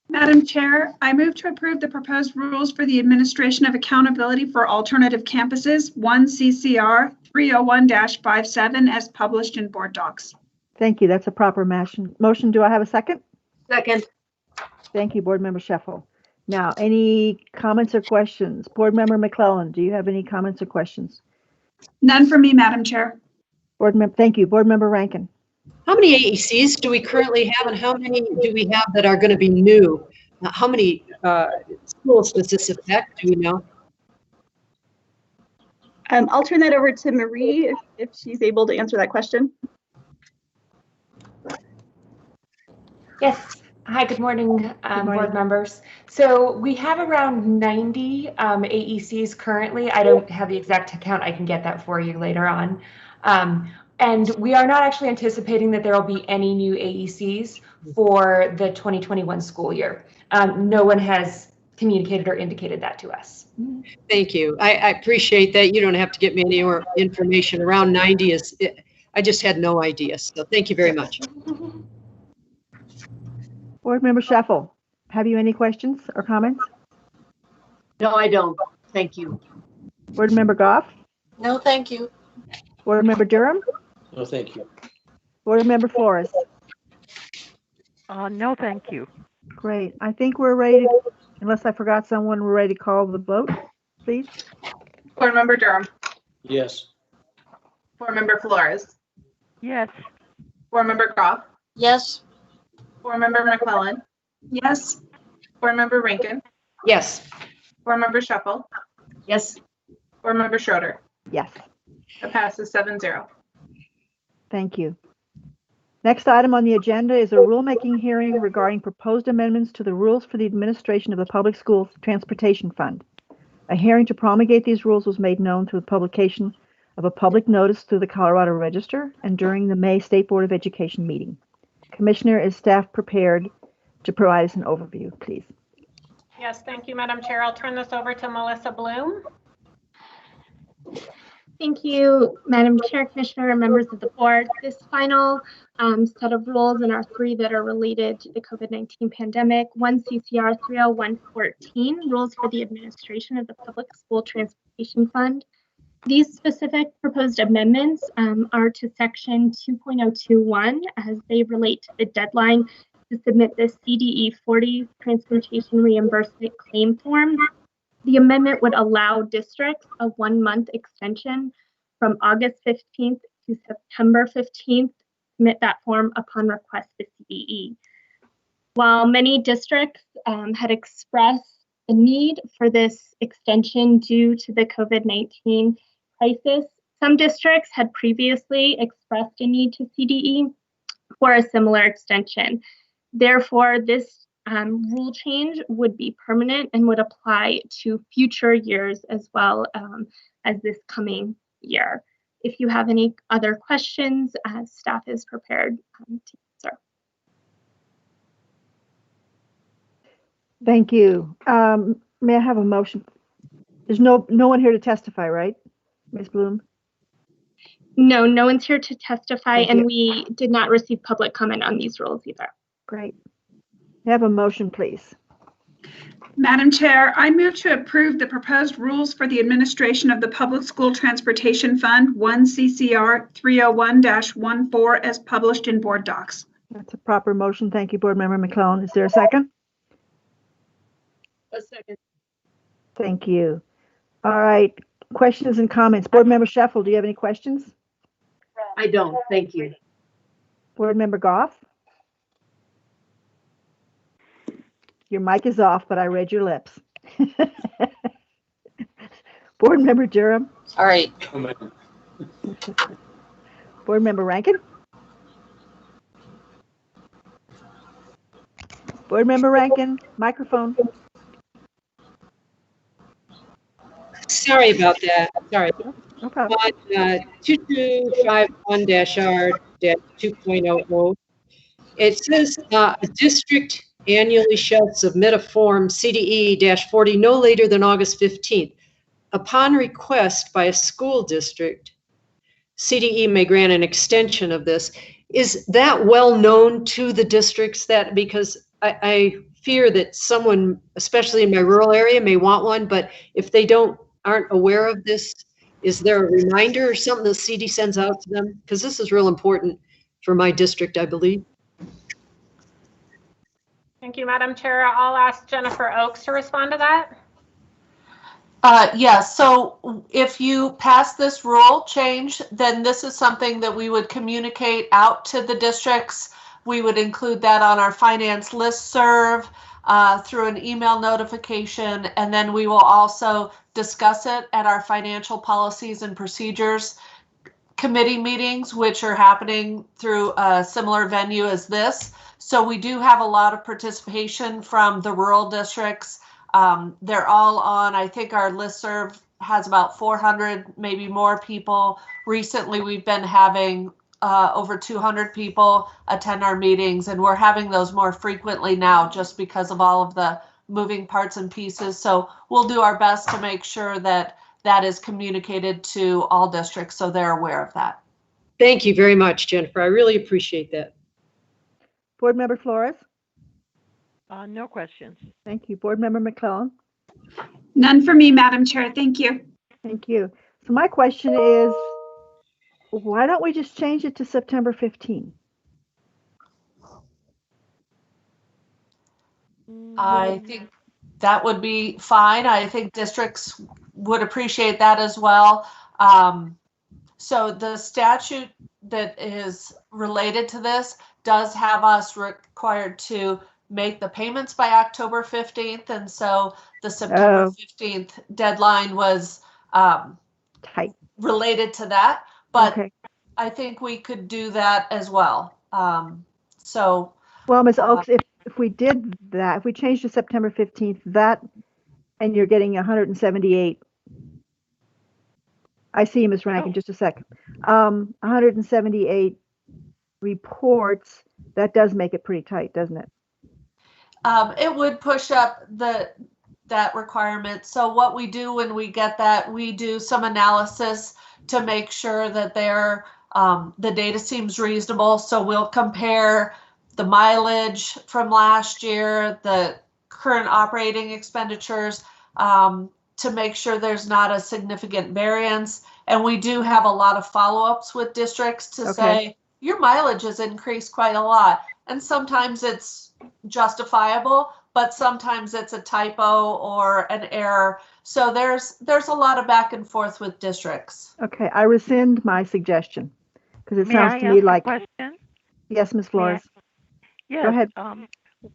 Madam Chair, I move to approve the proposed rules for the administration of accountability for alternative campuses, 1 CCR 301-57 as published in board docs. Thank you. That's a proper motion. Do I have a second? Second. Thank you, Board Member Sheffel. Now, any comments or questions? Board Member McClellan, do you have any comments or questions? None for me, Madam Chair. Thank you. Board Member Rankin. How many AECs do we currently have, and how many do we have that are going to be new? How many schools does this affect? Do we know? I'll turn that over to Marie if she's able to answer that question. Yes. Hi, good morning, board members. So we have around 90 AECs currently. I don't have the exact count. I can get that for you later on. And we are not actually anticipating that there will be any new AECs for the 2021 school year. No one has communicated or indicated that to us. Thank you. I appreciate that. You don't have to get me any more information. Around 90 I just had no idea. So thank you very much. Board Member Sheffel, have you any questions or comments? No, I don't. Thank you. Board Member Goff? No, thank you. Board Member Durham? No, thank you. Board Member Flores? No, thank you. Great. I think we're ready, unless I forgot someone, we're ready to call the vote, please. Board Member Durham. Yes. Board Member Flores. Yes. Board Member Goff. Yes. Board Member McClellan. Yes. Board Member Rankin. Yes. Board Member Sheffel. Yes. Board Member Schroeder. Yes. It passes 7-0. Thank you. Next item on the agenda is a rulemaking hearing regarding proposed amendments to the rules for the administration of the Public Schools Transportation Fund. A hearing to promulgate these rules was made known through the publication of a public notice through the Colorado Register and during the May State Board of Education meeting. Commissioner, is staff prepared to provide us an overview, please? Yes, thank you, Madam Chair. I'll turn this over to Melissa Bloom. Thank you, Madam Chair, Commissioner, and members of the board. This final set of rules, and our three that are related to the COVID-19 pandemic, 1 CCR 30114, rules for the administration of the Public School Transportation Fund. These specific proposed amendments are to section 2.021 as they relate to the deadline to submit the CDE 40 transportation reimbursement claim form. The amendment would allow districts a 1-month extension from August 15th to September 15th to submit that form upon request to CDE. While many districts had expressed the need for this extension due to the COVID-19 crisis, some districts had previously expressed a need to CDE for a similar extension. Therefore, this rule change would be permanent and would apply to future years as well as this coming year. If you have any other questions, staff is prepared to answer. Thank you. May I have a motion? There's no one here to testify, right, Ms. Bloom? No, no one's here to testify, Thank and you. we did not receive public comment on these rules either. Great. May I have a motion, please? Madam Chair, I move to approve the proposed rules for the administration of the Public School Transportation Fund, 1 CCR 301-14, as published in board docs. That's a proper motion. Thank you, Board Member McClellan. Is there a second? A second. Thank you. All right. Questions and comments. Board Member Sheffel, do you have any questions? I don't. Thank you. Board Member Goff? Your mic is off, but I read your lips. Board Member Durham? All right. Board Member Rankin? Board Member Rankin, microphone. Sorry about that. Sorry. No problem. On 2251-R-2.00, it says a district annually shall submit a form CDE-40 no later than August 15th. Upon request by a school district, CDE may grant an extension of this. Is that well known to the districts? That because I fear that someone, especially in my rural area, may want one, but if they aren't aware of this, is there a reminder or something the CD sends out to them? Because this is real important for my district, I believe. Thank you, Madam Chair. I'll ask Jennifer Oakes to respond to that. Yes, so if you pass this rule change, then this is something that we would communicate out to the districts. We would include that on our finance listserv through an email notification, and then we will also discuss it at our financial policies and procedures committee meetings, which are happening through a similar venue as this. So we do have a lot of participation from the rural districts. They're all on, I think our listserv has about 400, maybe more people. Recently, we've been having over 200 people attend our meetings, and we're having those more frequently now just because of all of the moving parts and pieces. So we'll do our best to make sure that that is communicated to all districts so they're aware of that. Thank you very much, Jennifer. I really appreciate that. Board Member Flores? No questions. Thank you. Board Member McClellan. None for me, Madam Chair. Thank you. Thank you. So my question is, why don't we just change it to September 15? I think that would be fine. I think districts would appreciate that as well. So the statute that is related to this does have us required to make the payments by October 15th. And so the September 15th deadline was tight related to that. But okay. I think we could do that as well. Well, Ms. Oaks, if we did that, if we changed to September 15th, that, and you're getting 178, I see you, Ms. Rankin, just a second. 178 reports, that does make it pretty tight, doesn't it? It would push up that requirement. So what we do when we get that, we do some analysis to make sure that the data seems reasonable. So we'll compare the mileage from last year, the current operating expenditures, to make sure there's not a significant variance. And we do have a lot of follow-ups with districts to say, your mileage has increased quite a lot. And sometimes it's justifiable, but sometimes it's a typo or an error. So there's a lot of back and forth with districts. Okay, I rescind my suggestion because it May sounds I to me ask a like. question? Yes, Ms. Flores. Yes. Go ahead.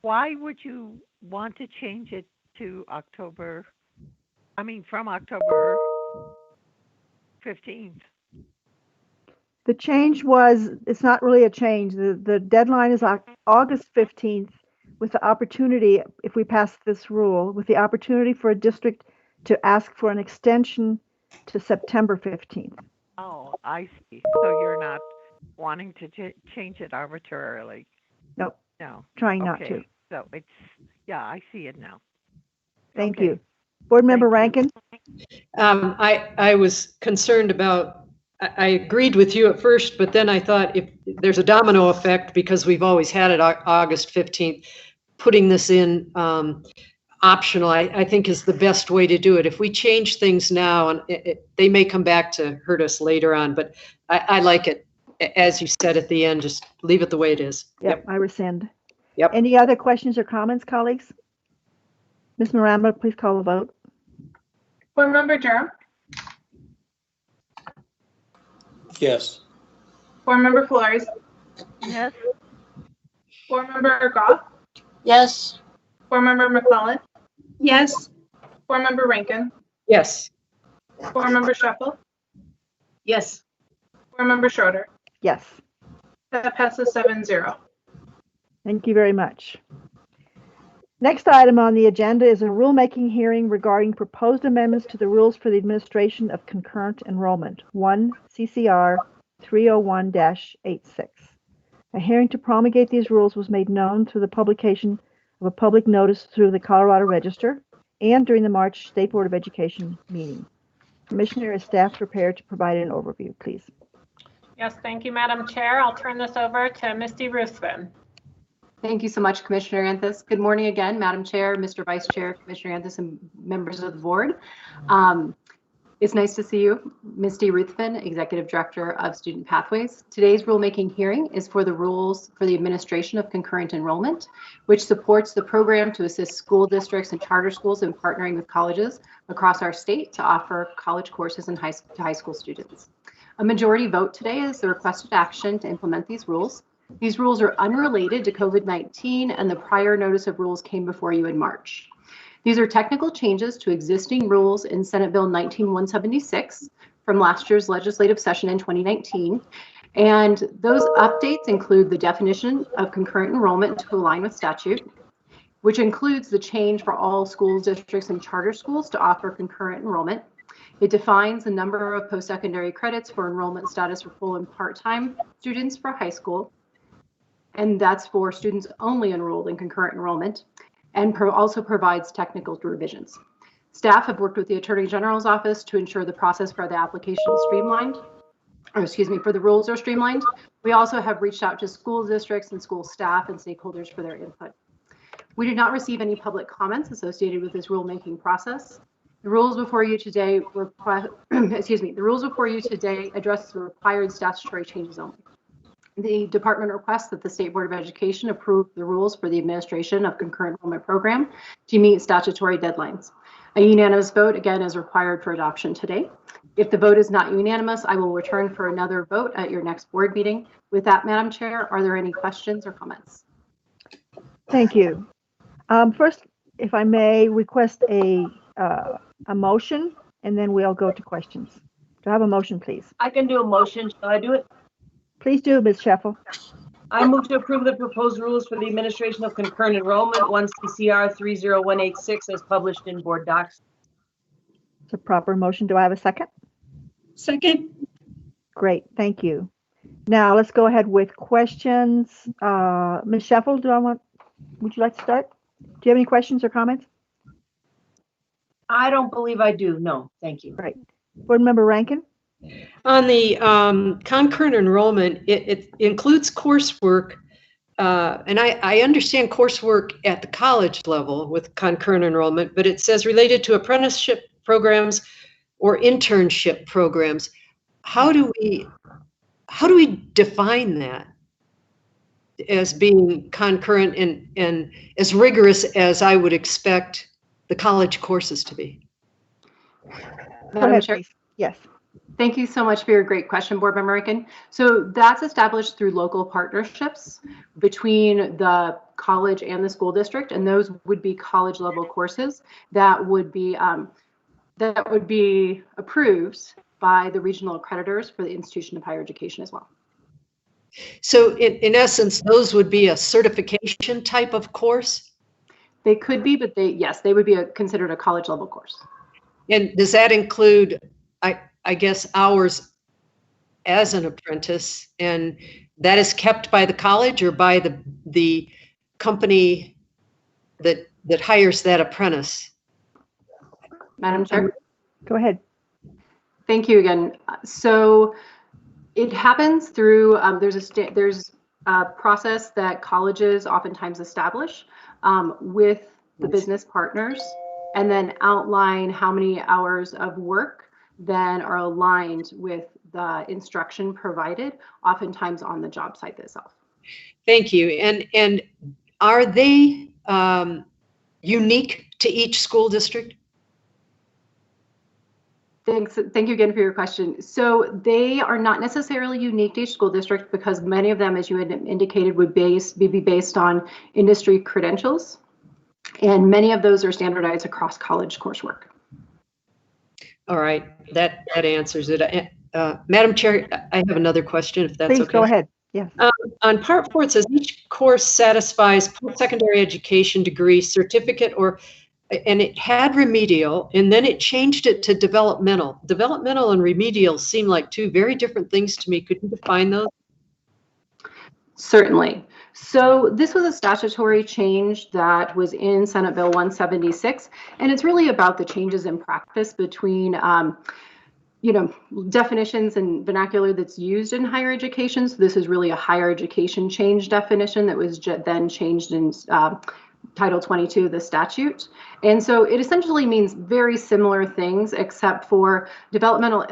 Why would you want to change it to October? I mean, from October 15th. The change was, it's not really a change. The deadline is August 15th with the opportunity, if we pass this rule, with the opportunity for a district to ask for an extension to September 15th. Oh, I see. So you're not wanting to change it arbitrarily? Nope. No. Trying not to. So it's, yeah, I see it now. Thank you. Board Member Rankin? I was concerned about, I agreed with you at first, but then I thought if there's a domino effect because we've always had it August 15th, putting this in optional, I think is the best way to do it. If we change things now, and they may come back to hurt us later on, but I like it. As you said at the end, just leave it the way it is. Yep, I rescind. Yep. Any other questions or comments, colleagues? Ms. Maramba, please call the vote. Board Member Durham? Yes. Board Member Flores? Yes. Board Member Goff? Yes. Board Member McClellan? Yes. Board Member Rankin? Yes. Board Member Scheffel? Yes. Board Member Schroeder? Yes. That passes 7-0. Thank you very much. Next item on the agenda is a rulemaking hearing regarding proposed amendments to the rules for the administration of concurrent enrollment, 1 CCR 301-86. A hearing to promulgate these rules was made known through the publication of a public notice through the Colorado Register and during the March State Board of Education meeting. Commissioner, is staff prepared to provide an overview, please? Yes, thank you, Madam Chair. I'll turn this over to Misty Ruthven. Thank you so much, Commissioner Anthus. Good morning again, Madam Chair, Mr. Vice Chair, Commissioner Anthus, and members of the board. It's nice to see you, Misty Ruthven, Executive Director of Student Pathways. Today's rulemaking hearing is for the rules for the administration of concurrent enrollment, which supports the program to assist school districts and charter schools in partnering with colleges across our state to offer college courses and to high school students. A majority vote today is the requested action to implement these rules. These rules are unrelated to COVID-19, and the prior notice of rules came before you in March. These are technical changes to existing rules in Senate Bill 19-176 from last year's legislative session in 2019. And those updates include the definition of concurrent enrollment to align with statute, which includes the change for all school districts and charter schools to offer concurrent enrollment. It defines the number of post-secondary credits for enrollment status for full and part-time students for high school. And that's for students only enrolled in concurrent enrollment, and also provides technical revisions. Staff have worked with the Attorney General's office to ensure the process for the application is streamlined, or excuse me, for the rules are streamlined. We also have reached out to school districts and school staff and stakeholders for their input. We did not receive any public comments associated with this rulemaking process. The rules before you today the rules before you today address the required statutory changes only. The department requests that the State Board of Education approve the rules for the administration of concurrent enrollment program to meet statutory deadlines. A unanimous vote again is required for adoption today. If the vote is not unanimous, I will return for another vote at your next board meeting. With that, Madam Chair, are there any questions or comments? Thank you. First, if I may request a motion, and then we'll go to questions. Do I have a motion, please? I can do a motion. Shall I do it? Please do, Ms. Sheffel. I move to approve the proposed rules for the administration of concurrent enrollment, 1 CCR 30186, as published in board docs. It's a proper motion. Do I have a second? Second. Great, thank you. Now let's go ahead with questions. Ms. Sheffel, would you like to start? Do you have any questions or comments? I don't believe I do. No, thank you. Right. Board Member Rankin? On the concurrent enrollment, it includes coursework, and I understand coursework at the college level with concurrent enrollment, but it says related to apprenticeship programs or internship programs. How do we define that as being concurrent and as rigorous as I would expect the college courses to be? Madam Chair. Yes. Thank you so much for your great question, Board Member Rankin. So that's established through local partnerships between the college and the school district, and those would be college level courses that would be approved by the regional accreditors for the institution of higher education as well. So in essence, those would be a certification type of course? They could be, but they would be considered a college level course. And does that include, I guess, hours as an apprentice, and that is kept by the college or by the company that hires that apprentice? Madam Chair? Go ahead. Thank you again. So it happens through, there's a process that colleges oftentimes establish with the business partners, and then outline how many hours of work then are aligned with the instruction provided, oftentimes on the job site itself. Thank you. And are they unique to each school district? Thank you again for your question. So they are not necessarily unique to each school district because many of them, as you had indicated, would be based on industry credentials. And many of those are standardized across college coursework. All right, that answers it. Madam Chair, I have another question, if that's okay. Please go ahead. Yes. On part 4, it says each course satisfies post-secondary education degree, certificate, and it had remedial, and then it changed it to developmental. Developmental and remedial seem like two very different things to me. Could you define those? Certainly. So this was a statutory change that was in Senate Bill 176, and it's really about the changes in practice between definitions and vernacular that's used in higher education. So this is really a higher education change definition that was then changed in Title 22 of the statute. And so it essentially means very similar things, except for developmental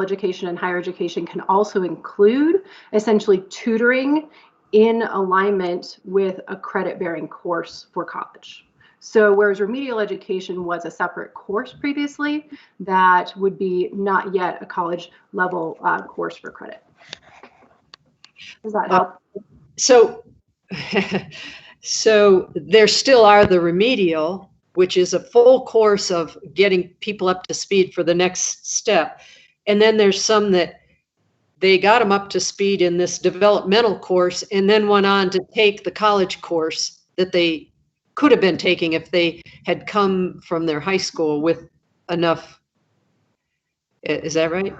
education and higher education can also include essentially tutoring in alignment with a credit-bearing course for college. So whereas remedial education was a separate course previously, that would be not yet a college level course for credit. Does that help? So there still are the remedial, which is a full course of getting people up to speed for the next step. And then there's some that they got them up to speed in this developmental course and then went on to take the college course that they could have been taking if they had come from their high school with enough. Is that right?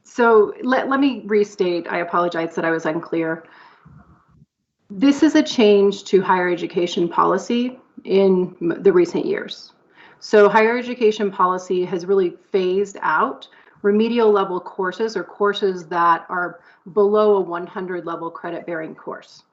So let me restate. I apologize that I was unclear. This is a change to higher education policy in the recent years. So higher education policy has really phased out remedial level courses or courses that are below a 100 level credit bearing course.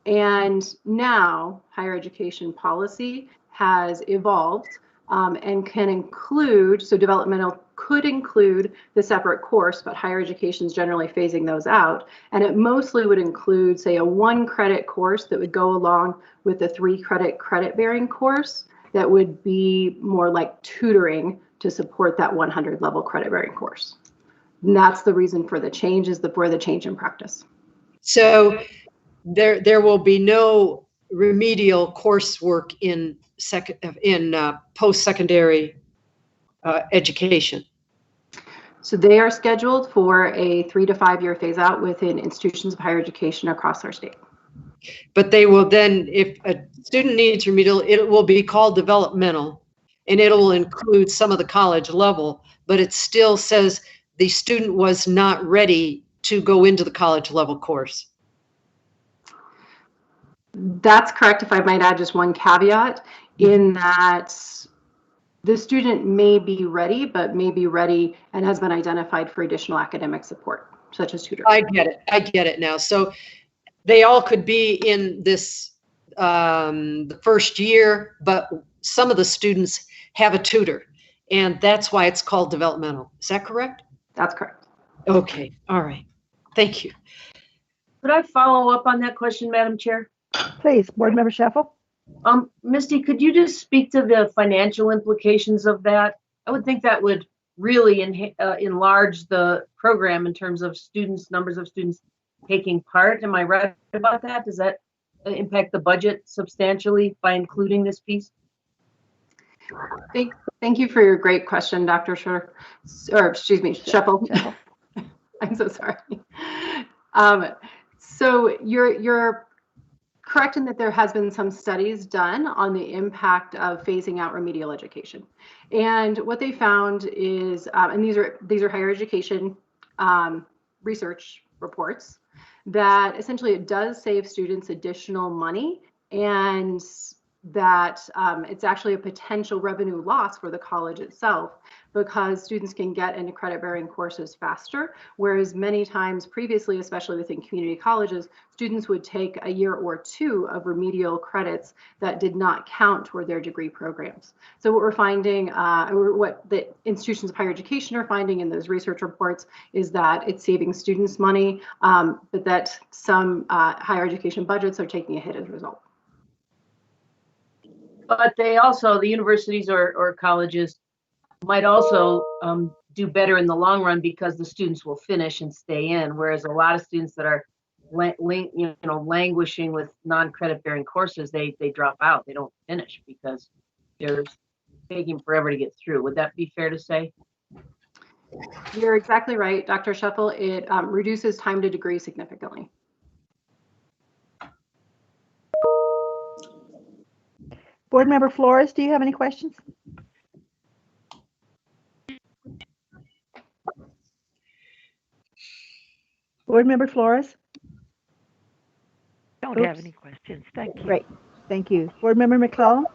And now higher education policy has evolved and can include, so developmental could include the separate course, but higher education is generally phasing those out. And it mostly would include, say, a 1-credit course that would go along with a 3-credit credit-bearing course that would be more like tutoring to support that 100 level credit-bearing course. And that's the reason for the change, is for the change in practice. So there will be no remedial coursework in post-secondary education. So they are scheduled for a 3 to 5 year phase out within institutions of higher education across our state. But they will then, if a student needs remedial, it will be called developmental, and it will include some of the college level, but it still says the student was not ready to go into the college level course. That's correct. If I might add just one caveat, in that the student may be ready, but may be ready and has been identified for additional academic support, such as tutoring. I get it. I get it now. So they all could be in this the first year, but some of the students have a tutor, and that's why it's called developmental. Is that correct? That's correct. Okay. All right. Thank you. Could I follow up on that question, Madam Chair? Please, Board Member Sheffel. Misty, could you just speak to the financial implications of that? I would think that would really enlarge the program in terms of students, numbers of students taking part. Am I right about that? Does that impact the budget substantially by including this piece? Thank you for your great question, Dr. Sheffel. I'm so sorry. So you're correct in that there has been some studies done on the impact of phasing out remedial education. And what they found is, and these are higher education research reports, that essentially it does save students additional money, and that it's actually a potential revenue loss for the college itself, because students can get into credit-bearing courses faster, whereas many times previously, especially within community colleges, students would take a year or 2 of remedial credits that did not count toward their degree programs. So what we're finding, what the institutions of higher education are finding in those research reports, is that it's saving students money, but that some higher education budgets are taking a hit as a result. But they also, the universities or colleges might also do better in the long run because the students will finish and stay in, whereas a lot of students that are languishing with non-credit bearing courses, they drop out. They don't finish because they're taking forever to get through. Would that be fair to say? You're exactly right, Dr. Sheffel. It reduces time to degree significantly. Board Member Flores, do you have any questions? Board Member Flores? Don't have any questions. Thank you. Great. Thank you. Board Member McClellan?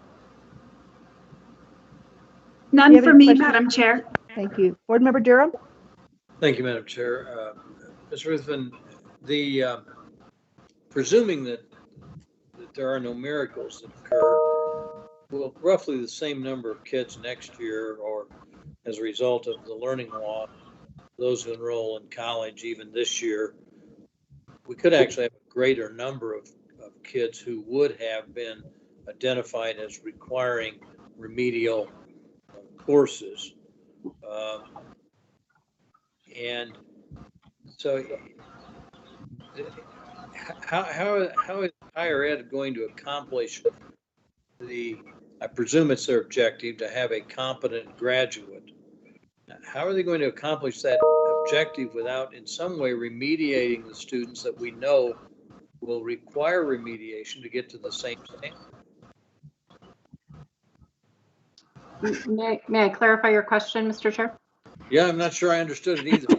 None for me, Madam Chair. Thank you. Board Member Durham? Thank you, Madam Chair. Ms. Ruthven, presuming that there are no miracles that occur, will roughly the same number of kids next year, or as a result of the learning loss, those who enroll in college even this year, we could actually have a greater number of kids who would have been identified as requiring remedial courses. And so how is higher ed going to accomplish I presume it's their objective to have a competent graduate. How are they going to accomplish that objective without in some way remediating the students that we know will require remediation to get to the same standard? May I clarify your question, Mr. Chair? Yeah, I'm not sure I understood it either.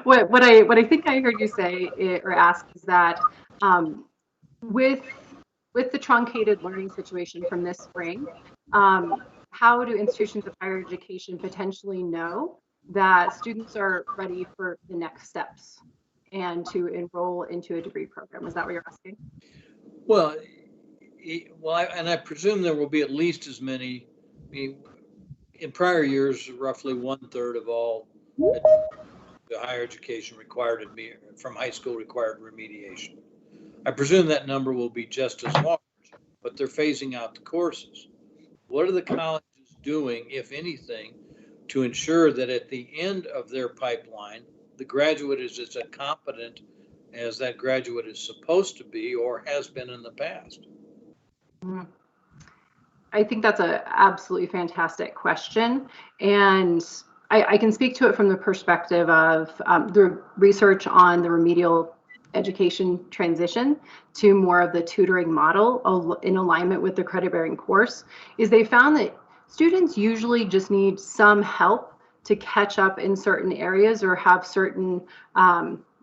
What I think I heard you say or ask is that with the truncated learning situation from this spring, how do institutions of higher education potentially know that students are ready for the next steps? and to enroll into a degree program. Is that what you're asking? Well, and I presume there will be at least as many. I mean, in prior years, roughly 1/3 of all the higher education required from high school required remediation. I presume that number will be just as large, but they're phasing out the courses. What are the colleges doing, if anything, to ensure that at the end of their pipeline, the graduate is as competent as that graduate is supposed to be or has been in the past? I think that's an absolutely fantastic question. And I can speak to it from the perspective of the research on the remedial education transition to more of the tutoring model in alignment with the credit bearing course. Is they found that students usually just need some help to catch up in certain areas or have certain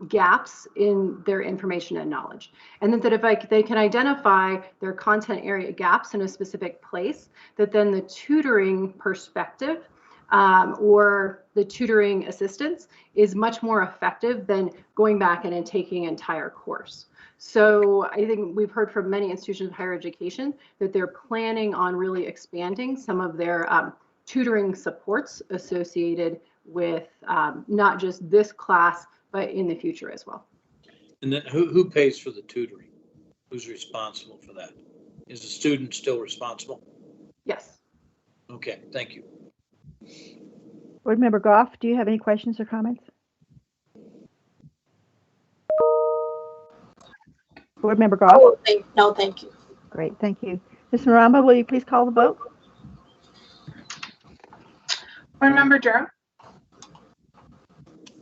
gaps in their information and knowledge. And that if they can identify their content area gaps in a specific place, that then the tutoring perspective or the tutoring assistance is much more effective than going back and taking an entire course. So I think we've heard from many institutions of higher education that they're planning on really expanding some of their tutoring supports associated with not just this class, but in the future as well. And then who pays for the tutoring? Who's responsible for that? Is the student still responsible? Yes. Okay, thank you. Board Member Goff, do you have any questions or comments? Board Member Goff? Oh, no, thank you. Great, thank you. Ms. Maramba, will you please call the vote? Board Member Durham?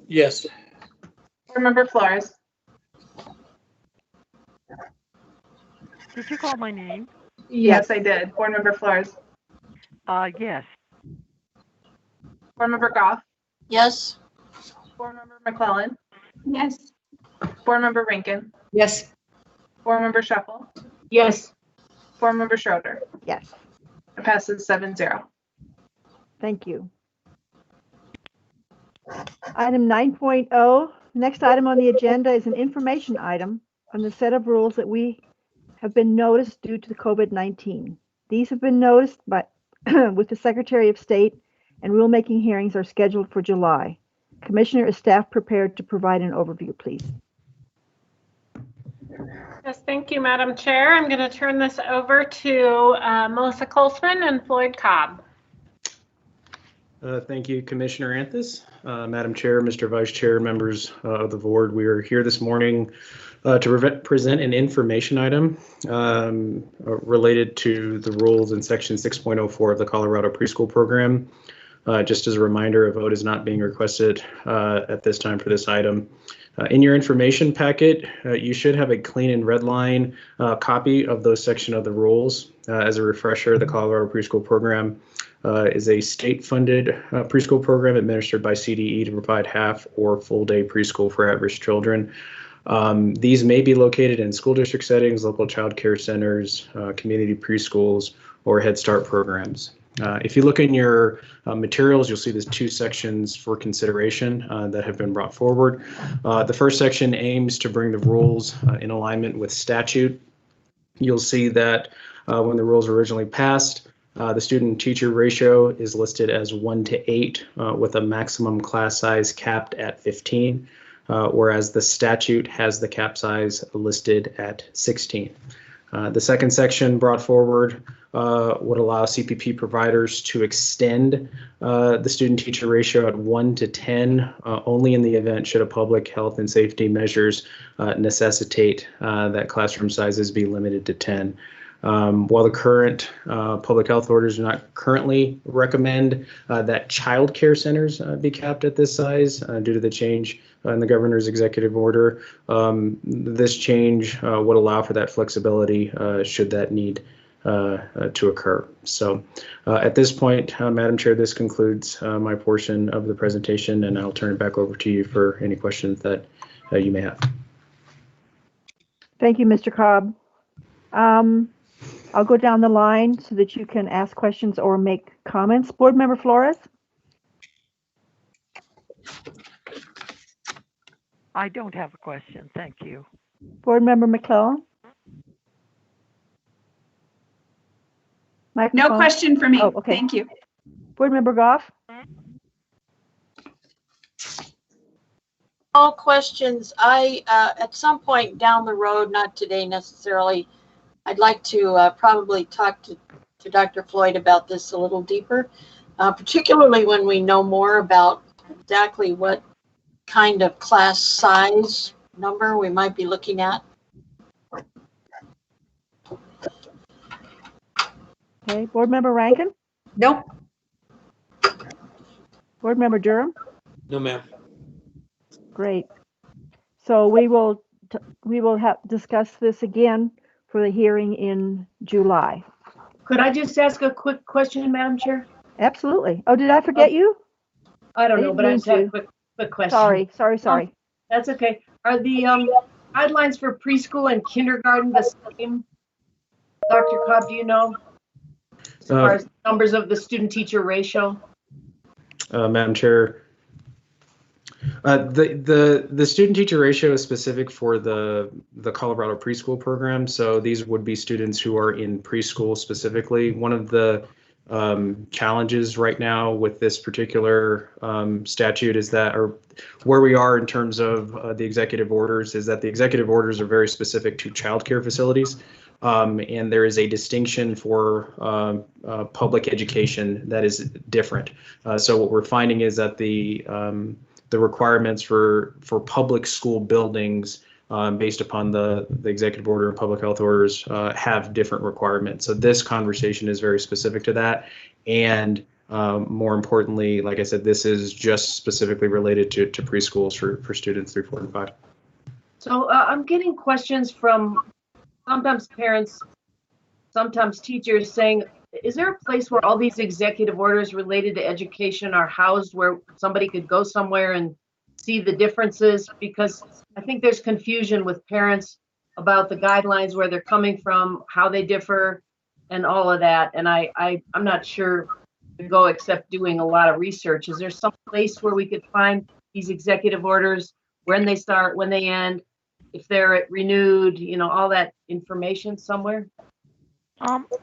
Yes. Board Member Flores? Did you call my name? Yes, I did. Board Member Flores? Yes. Board Member Goff? Yes. Board Member McClellan? Yes. Board Member Rankin? Yes. Board Member Shuffle? Yes. Board Member Schroeder? Yes. It passes 7-0. Thank you. Item 9.0, next item on the agenda is an information item on the set of rules that we have been noticed due to the COVID-19. These have been noticed with the Secretary of State, and rulemaking hearings are scheduled for July. Commissioner, is staff prepared to provide an overview, please? Yes, thank you, Madam Chair. I'm going to turn this over to Melissa Colsman and Floyd Cobb. Thank you, Commissioner Anthus, Madam Chair, Mr. Vice Chair, members of the board. We are here this morning to present an information item related to the rules in Section 6.04 of the Colorado Preschool Program. Just as a reminder, a vote is not being requested at this time for this item. In your information packet, you should have a clean and red line copy of those section of the rules. As a refresher, the Colorado Preschool Program is a state-funded preschool program administered by CDE to provide half or full-day preschool for at-risk children. These may be located in school district settings, local child care centers, community preschools, or Head Start programs. If you look in your materials, you'll see there's two sections for consideration that have been brought forward. The first section aims to bring the rules in alignment with statute. You'll see that when the rules were originally passed, the student-teacher ratio is listed as 1:8 with a maximum class size capped at 15, whereas the statute has the cap size listed at 16. The second section brought forward would allow CPP providers to extend the student-teacher ratio at 1:10 only in the event should a public health and safety measures necessitate that classroom sizes be limited to 10. While the current public health orders do not currently recommend that child care centers be capped at this size due to the change in the governor's executive order, this change would allow for that flexibility should that need to occur. So at this point, Madam Chair, this concludes my portion of the presentation, and I'll turn it back over to you for any questions that you may have. Thank you, Mr. Cobb. I'll go down the line so that you can ask questions or make comments. Board Member Flores? I don't have a question. Thank you. Board Member McClellan? No Microphone. question for me. Oh, okay. Thank you. Board Member Goff? All questions. At some point down the road, not today necessarily, I'd like to probably talk to Dr. Floyd about this a little deeper, particularly when we know more about exactly what kind of class size number we might be looking at. Okay, Board Member Rankin? Nope. Board Member Durham? No, ma'am. Great. So we will discuss this again for the hearing in July. Could I just ask a quick question, Madam Chair? Absolutely. Oh, did I forget you? I don't know, didn't but I mean just had a to. quick question. Sorry. That's okay. Are the guidelines for preschool and kindergarten the same? Dr. Cobb, do you know? As far as numbers of the student-teacher ratio? Madam Chair, the student-teacher ratio is specific for the Colorado preschool program. So these would be students who are in preschool specifically. One of the challenges right now with this particular statute is that, or where we are in terms of the executive orders, is that the executive orders are very specific to childcare facilities. And there is a distinction for public education that is different. So what we're finding is that the requirements for public school buildings based upon the executive order and public health orders have different requirements. So this conversation is very specific to that. And more importantly, like I said, this is just specifically related to preschools for students 3, 4, and 5. So I'm getting questions from sometimes parents, sometimes teachers saying, is there a place where all these executive orders related to education are housed where somebody could go somewhere and see the differences? Because I think there's confusion with parents about the guidelines, where they're coming from, how they differ, and all of that. And I'm not sure to go except doing a lot of research. Is there some place where we could find these executive orders, when they start, when they end, if they're renewed, all that information somewhere?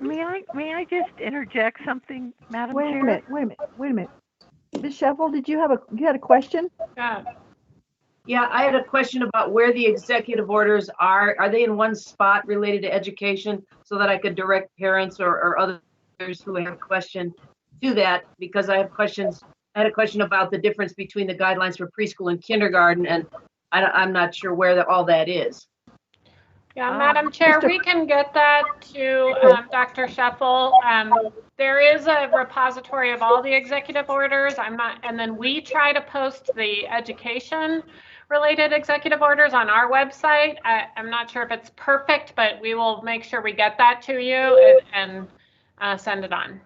May I just interject something, Madam Wait a Chair? minute. Ms. Sheffield, you had a question? Yeah, I had a question about where the executive orders are. Are they in one spot related to education, so that I could direct parents or others who have a question to that? Because I have questions. I had a question about the difference between the guidelines for preschool and kindergarten, and I'm not sure where all that is. Yeah, Madam Chair, we can get that to Dr. Sheffel. There is a repository of all the executive orders. And then we try to post the education-related executive orders on our website. I'm not sure if it's perfect, but we will make sure we get that to you and send it on.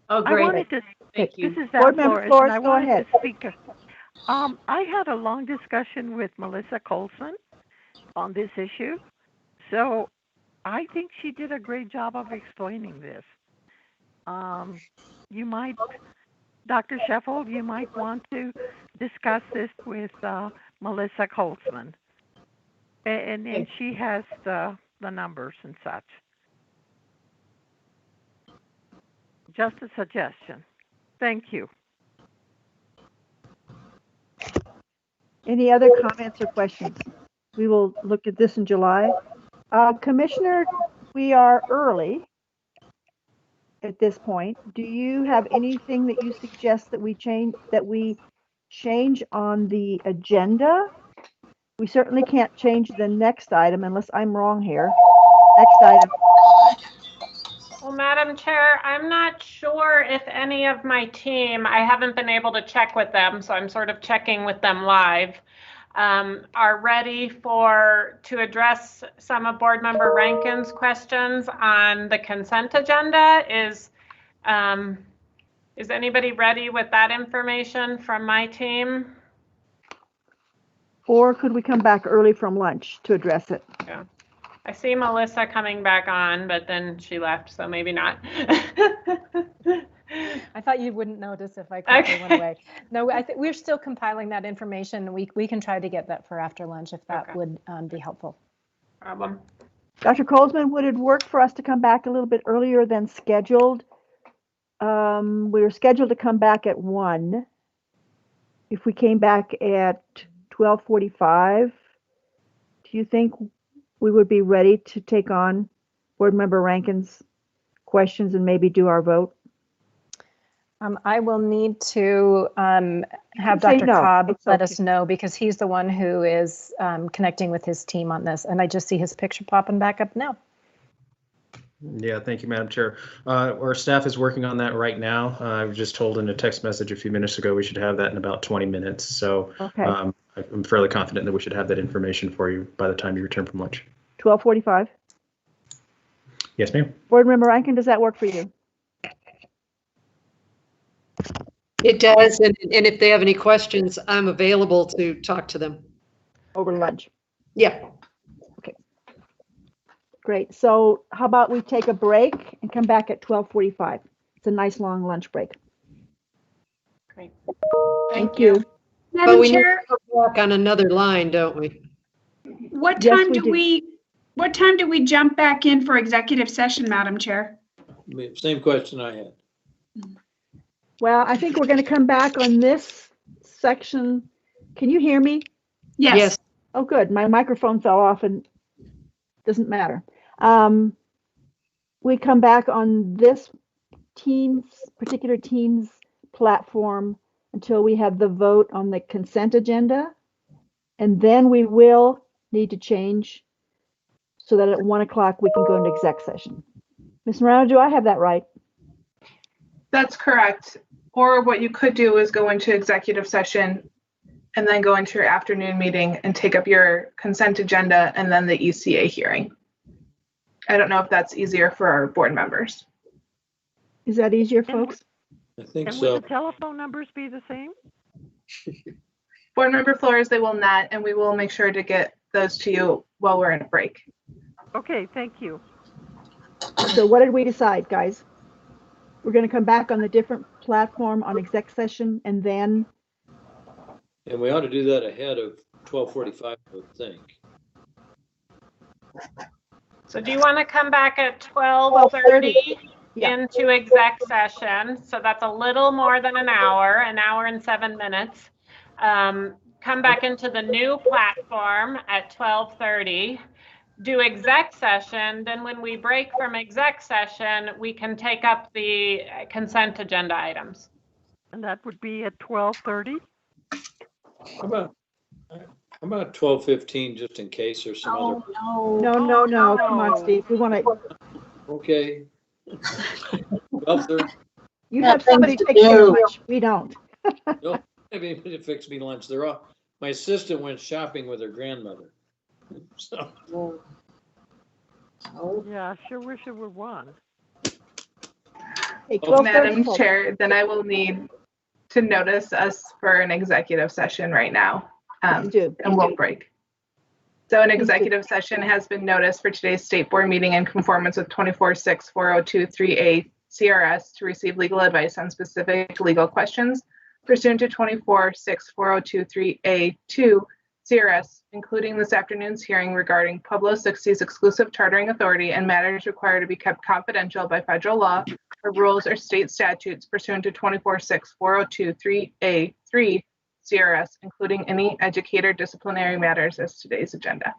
Oh, great. Thank you. This is Board Member Flores, go ahead. To speak. I had a long discussion with Melissa Colson on this issue. So I think she did a great job of explaining this. You might, Dr. Sheffield, you might want to discuss this with Melissa Colson. And then she has the numbers and such. Just a suggestion. Thank you. Any other comments or questions? We will look at this in July. Commissioner, we are early at this point. Do you have anything that you suggest that we change on the agenda? We certainly can't change the next item unless I'm wrong here. Next item. Well, Madam Chair, I'm not sure if any of my team, I haven't been able to check with them, so I'm sort of checking with them live, are ready to address some of Board Member Rankin's questions on the consent agenda. Is anybody ready with that information from my team? Or could we come back early from lunch to address it? Yeah. I see Melissa coming back on, but then she left, so maybe not. I thought you wouldn't notice if I quickly went away. No, I think we're still compiling that information. We can try to get that for after lunch if that would be helpful. Problem. Dr. Colesman, would it work for us to come back a little bit earlier than scheduled? We were scheduled to come back at 1. If we came back at 12:45, do you think we would be ready to take on Board Member Rankin's questions and maybe do our vote? I will need to have say Dr. no. Cobb It's let okay. us know because he's the one who is connecting with his team on this. And I just see his picture popping back up now. Yeah, thank you, Madam Chair. Our staff is working on that right now. I was just told in a text message a few minutes ago we should have that in about 20 minutes. So Okay. I'm fairly confident that we should have that information for you by the time you return from lunch. 12:45. Yes, ma'am. Board Member Rankin, does that work for you? It does, and if they have any questions, I'm available to talk to them. Over lunch. Yeah. Great. So how about we take a break and come back at 12:45? It's a nice long lunch break. Great. Thank you. But Madam we need Chair, to go back on another line, don't we? what Yes, time we do do. we jump back in for executive session, Madam Chair? Same question I had. Well, I think we're going to come back on this section. Can you hear me? Yes. Oh, good. My microphone fell off and doesn't matter. We come back on this particular team's platform until we have the vote on the consent agenda. And then we will need to change so that at 1 o'clock we can go into exec session. Ms. Morano, do I have that right? That's correct. Or what you could do is go into executive session and then go into your afternoon meeting and take up your consent agenda and then the ECA hearing. I don't know if that's easier for our board members. Is that easier, folks? I think And so. would the telephone numbers be the same? Board member Flores, they will not, and we will make sure to get those to you while we're in a break. Okay, thank you. So what did we decide, guys? We're going to come back on the different platform on exec session and then, And we ought to do that ahead of 12:45, I would think. So do you want to come back at 12:30 Yeah. into exec session? So that's a little more than an hour and 7 minutes. Come back into the new platform at 12:30. Do exec session, then when we break from exec session, we can take up the consent agenda items. And that would be at 12:30? How about 12:15, just in case there's some other, no. Come on, Steve. We want to, okay. 12:30, you Got have somebody things to take care of do. lunch. We don't. no, maybe it fix me lunch. They're all, my assistant went shopping with her grandmother. So, Yeah, sure wish it were one. Hey, Oh, 12:30, Madam folks. Chair, then I will need to notice us for an executive session right now. Please do. And we'll break. So an executive session has been noticed for today's state board meeting in conformance with 24-6-4023A CRS to receive legal advice on specific legal questions pursuant to 24-6-4023A2 CRS, including this afternoon's hearing regarding Pueblo 60's exclusive chartering authority and matters required to be kept confidential by federal law or rules or state statutes pursuant to 24-6-4023A3 CRS, including any educator disciplinary matters as today's agenda.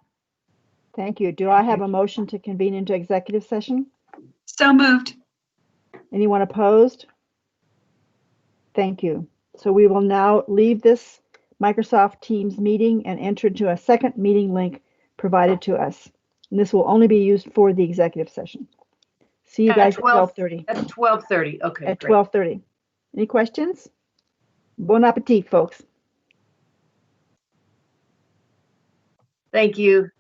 Thank you. Do I have a motion to convene into executive session? So moved. Anyone opposed? Thank you. So we will now leave this Microsoft Teams meeting and enter into a second meeting link provided to us. And this will only be used for the executive session. See you guys at 12:30. At 12:30, okay. At great. 12:30. Any questions? Bon appetit, folks. Thank you.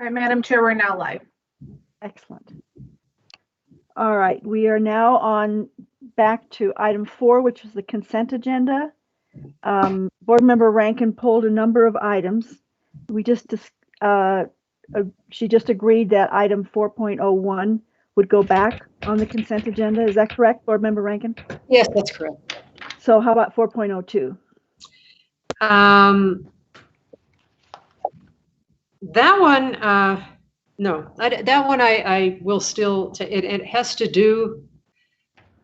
right, Madam Chair, we're now live. Excellent. All right, we are now on back to item 4, which is the consent agenda. Board Member Rankin pulled a number of items. We just she just agreed that item 4.01 would go back on the consent agenda. Is that correct, Board Member Rankin? Yes, that's correct. So how about 4.02? That one, no, that one I will still, it has to do,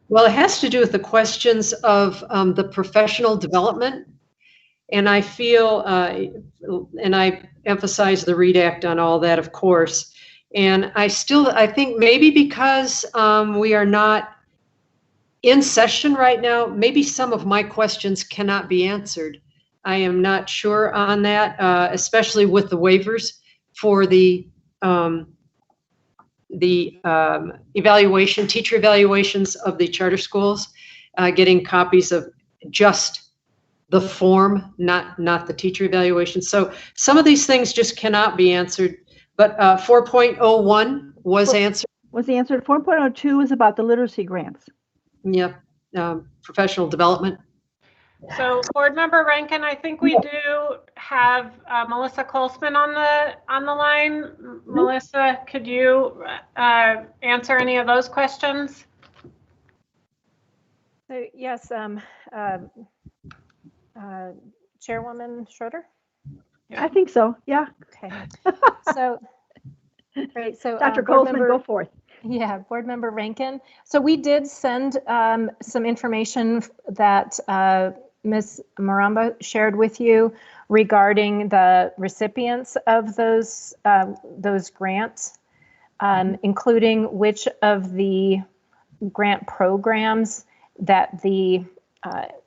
well, it has to do with the questions of the professional development. And I feel, and I emphasize the READ Act on all that, of course. And I think maybe because we are not in session right now, maybe some of my questions cannot be answered. I am not sure on that, especially with the waivers for the evaluation, teacher evaluations of the charter schools, getting copies of just the form, not the teacher evaluation. So some of these things just cannot be answered, but 4.01 was answered. Was answered. 4.02 is about the literacy grants. Yep, professional development. So Board Member Rankin, I think we do have Melissa Colsman on the line. Melissa, could you answer any of those questions? So yes, Chairwoman Schroeder? I think so, yeah. Okay. So, great. So Dr. Board Colsman, Member, go forth. Yeah, Board Member Rankin. So we did send some information that Ms. Maramba shared with you regarding the recipients of those grants, including which of the grant programs that the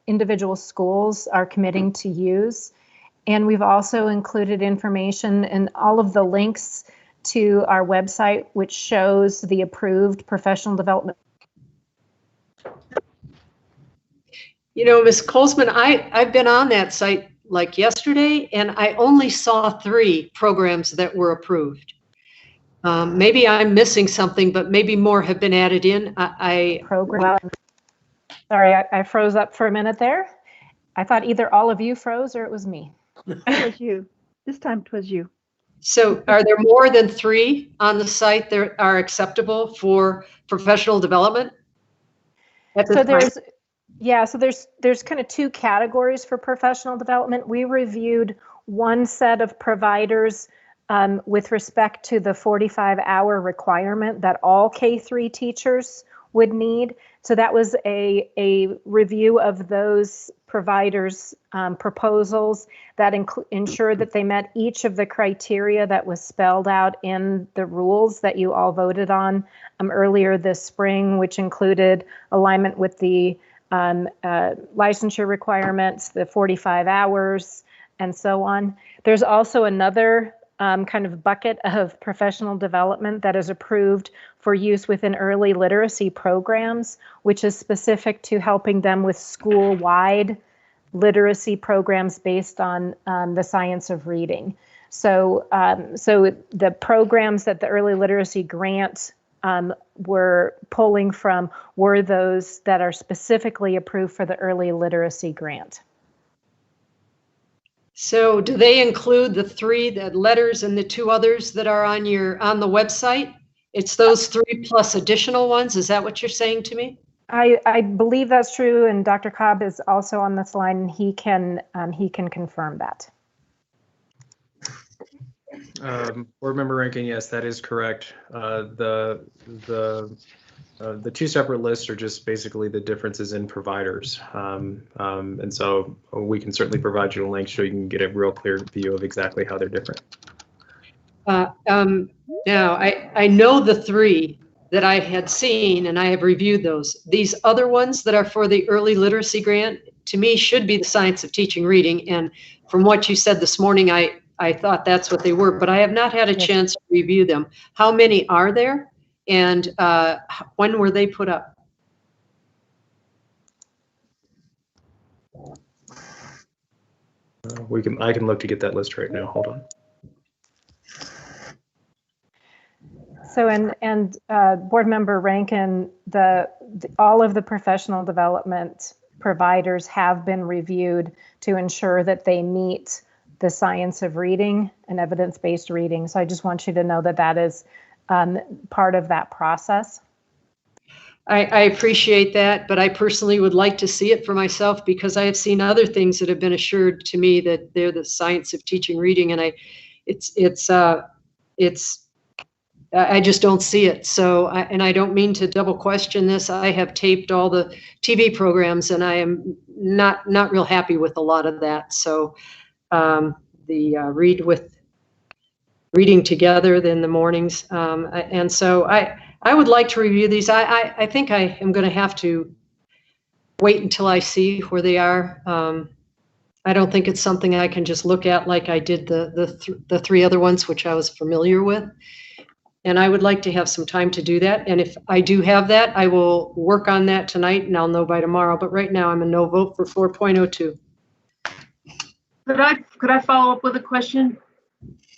individual schools are committing to use. And we've also included information in all of the links to our website, which shows the approved professional development. You know, Ms. Colsman, I've been on that site like yesterday, and I only saw 3 programs that were approved. Maybe I'm missing something, but maybe more have been added in. Sorry, I froze up for a minute there. I thought either all of you froze or it was me. It was you. This time it was you. So are there more than 3 on the site that are acceptable for professional development? So there's kind of 2 categories for professional development. We reviewed one set of providers with respect to the 45-hour requirement that all K-3 teachers would need. So that was a review of those providers' proposals that ensured that they met each of the criteria that was spelled out in the rules that you all voted on earlier this spring, which included alignment with the licensure requirements, the 45 hours, and so on. There's also another kind of bucket of professional development that is approved for use within early literacy programs, which is specific to helping them with school-wide literacy programs based on the science of reading. So, so the programs that the early literacy grant were pulling from were those that are specifically approved for the early literacy grant. So do they include the 3 letters and the 2 others that are on the website? It's those 3 plus additional ones. Is that what you're saying to me? I believe that's true, and Dr. Cobb is also on this line, and he can confirm that. Board Member Rankin, yes, that is correct. The 2 separate lists are just basically the differences in providers. And so we can certainly provide you a link so you can get a real clear view of exactly how they're different. Now, I know the 3 that I had seen, and I have reviewed those. These other ones that are for the early literacy grant, to me, should be the science of teaching reading. And from what you said this morning, I thought that's what they were, but I have not had a chance to review them. How many are there? And when were they put up? I can look to get that list right now. Hold on. So, Board Member Rankin, all of the professional development providers have been reviewed to ensure that they meet the science of reading and evidence-based reading. So I just want you to know that that is part of that process. I appreciate that, but I personally would like to see it for myself because I have seen other things that have been assured to me that they're the science of teaching reading, and I just don't see it. So, and I don't mean to double question this. I have taped all the TV programs, and I am not real happy with a lot of that. So, reading together in the mornings, and so I would like to review these. I think I am going to have to wait until I see where they are. I don't think it's something I can just look at like I did the three other ones, which I was familiar with. And I would like to have some time to do that. And if I do have that, I will work on that tonight and I'll know by tomorrow. But right now I'm a no vote for 4.02. Could I follow up with a question?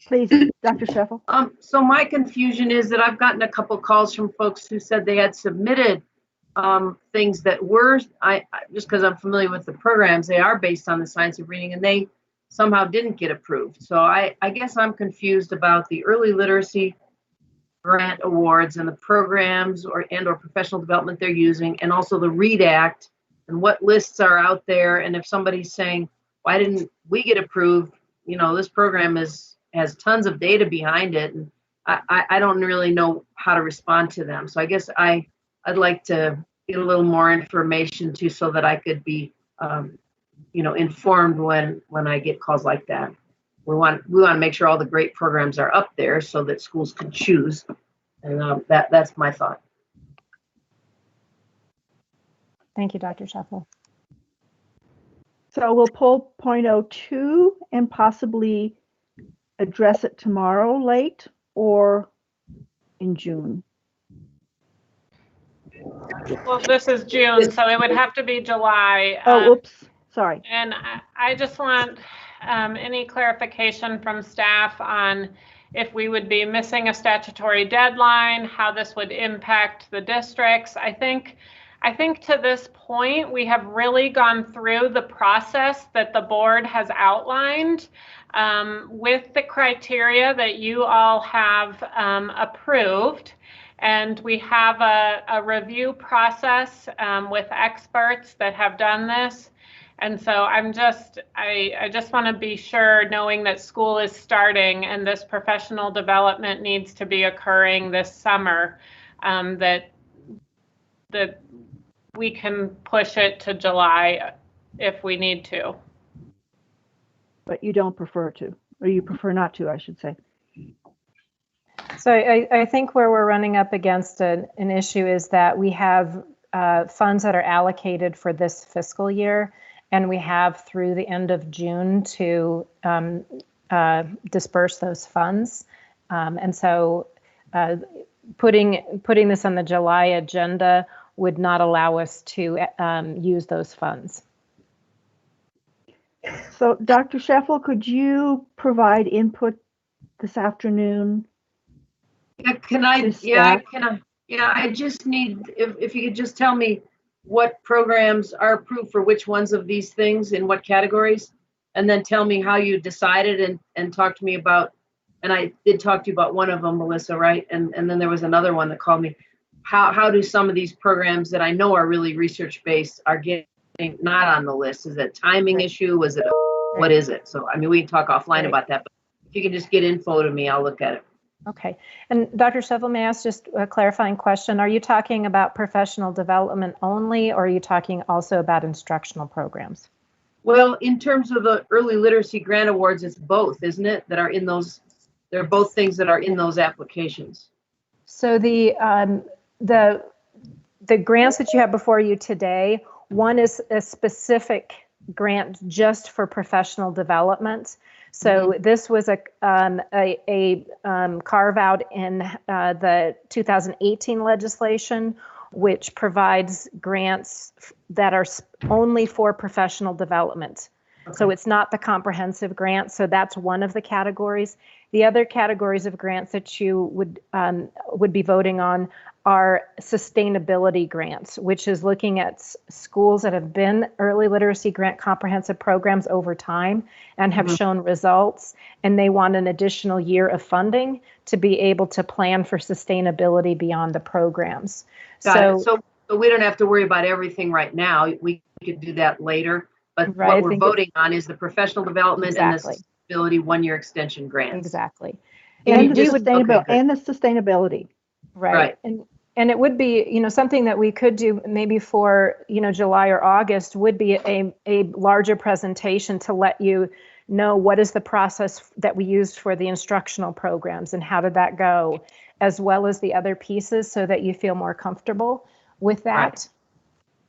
Please, Dr. Sheffel. So my confusion is that I've gotten a couple calls from folks who said they had submitted things that were, just because I'm familiar with the programs, they are based on the science of reading, and they somehow didn't get approved. So I guess I'm confused about the early literacy grant awards and the programs or professional development they're using, and also the READ Act and what lists are out there. And if somebody's saying, why didn't we get approved? You know, this program has tons of data behind it, and I don't really know how to respond to them. So I guess I'd like to get a little more information too, so that I could be, informed when I get calls like that. We want to make sure all the great programs are up there so that schools can choose, and that's my thought. Thank you, Dr. Sheffel. So we'll pull 0.02 and possibly address it tomorrow late or in June. Well, this is June, so it would have to be July. Oh, oops, sorry. And I just want any clarification from staff on if we would be missing a statutory deadline, how this would impact the districts. I think to this point, we have really gone through the process that the board has outlined with the criteria that you all have approved. And we have a review process with experts that have done this. And so I just want to be sure, knowing that school is starting and this professional development needs to be occurring this summer, that we can push it to July if we need to. But you don't prefer to, or you prefer not to, I should say. So I think where we're running up against an issue is that we have funds that are allocated for this fiscal year, and we have through the end of June to disperse those funds. And so putting this on the July agenda would not allow us to use those funds. So Dr. Sheffel, could you provide input this afternoon? Yeah, I just need, if you could just tell me what programs are approved for which ones of these things in what categories, and then tell me how you decided and talk to me about, and I did talk to you about one of them, Melissa, right? And then there was another one that called me. How do some of these programs that I know are really research-based are getting not on the list? Is it a timing issue? Was it what is it? So, I mean, we can talk offline about that, but if you can just get info to me, I'll look at it. Okay. And Dr. Sheffel, may I ask just a clarifying question? Are you talking about professional development only, or are you talking also about instructional programs? Well, in terms of the early literacy grant awards, it's both, isn't it? That are in those, they're both things that are in those applications. So the grants that you have before you today, one is a specific grant just for professional development. So this was a carve out in the 2018 legislation, which provides grants that are only for professional development. So it's not the comprehensive grant. So that's one of the categories. The other categories of grants that you would be voting on are sustainability grants, which is looking at schools that have been early literacy grant comprehensive programs over time and have shown results, and they want an additional year of funding to be able to plan for sustainability beyond the programs. So we don't have to worry about everything right now. We could do that later. But what we're voting on is the professional development and the sustainability one-year extension grants. Exactly. And the sustainability. Right. And it would be, something that we could do maybe for, July or August would be a larger presentation to let you know what is the process that we used for the instructional programs and how did that go, as well as the other pieces, so that you feel more comfortable with that. Right.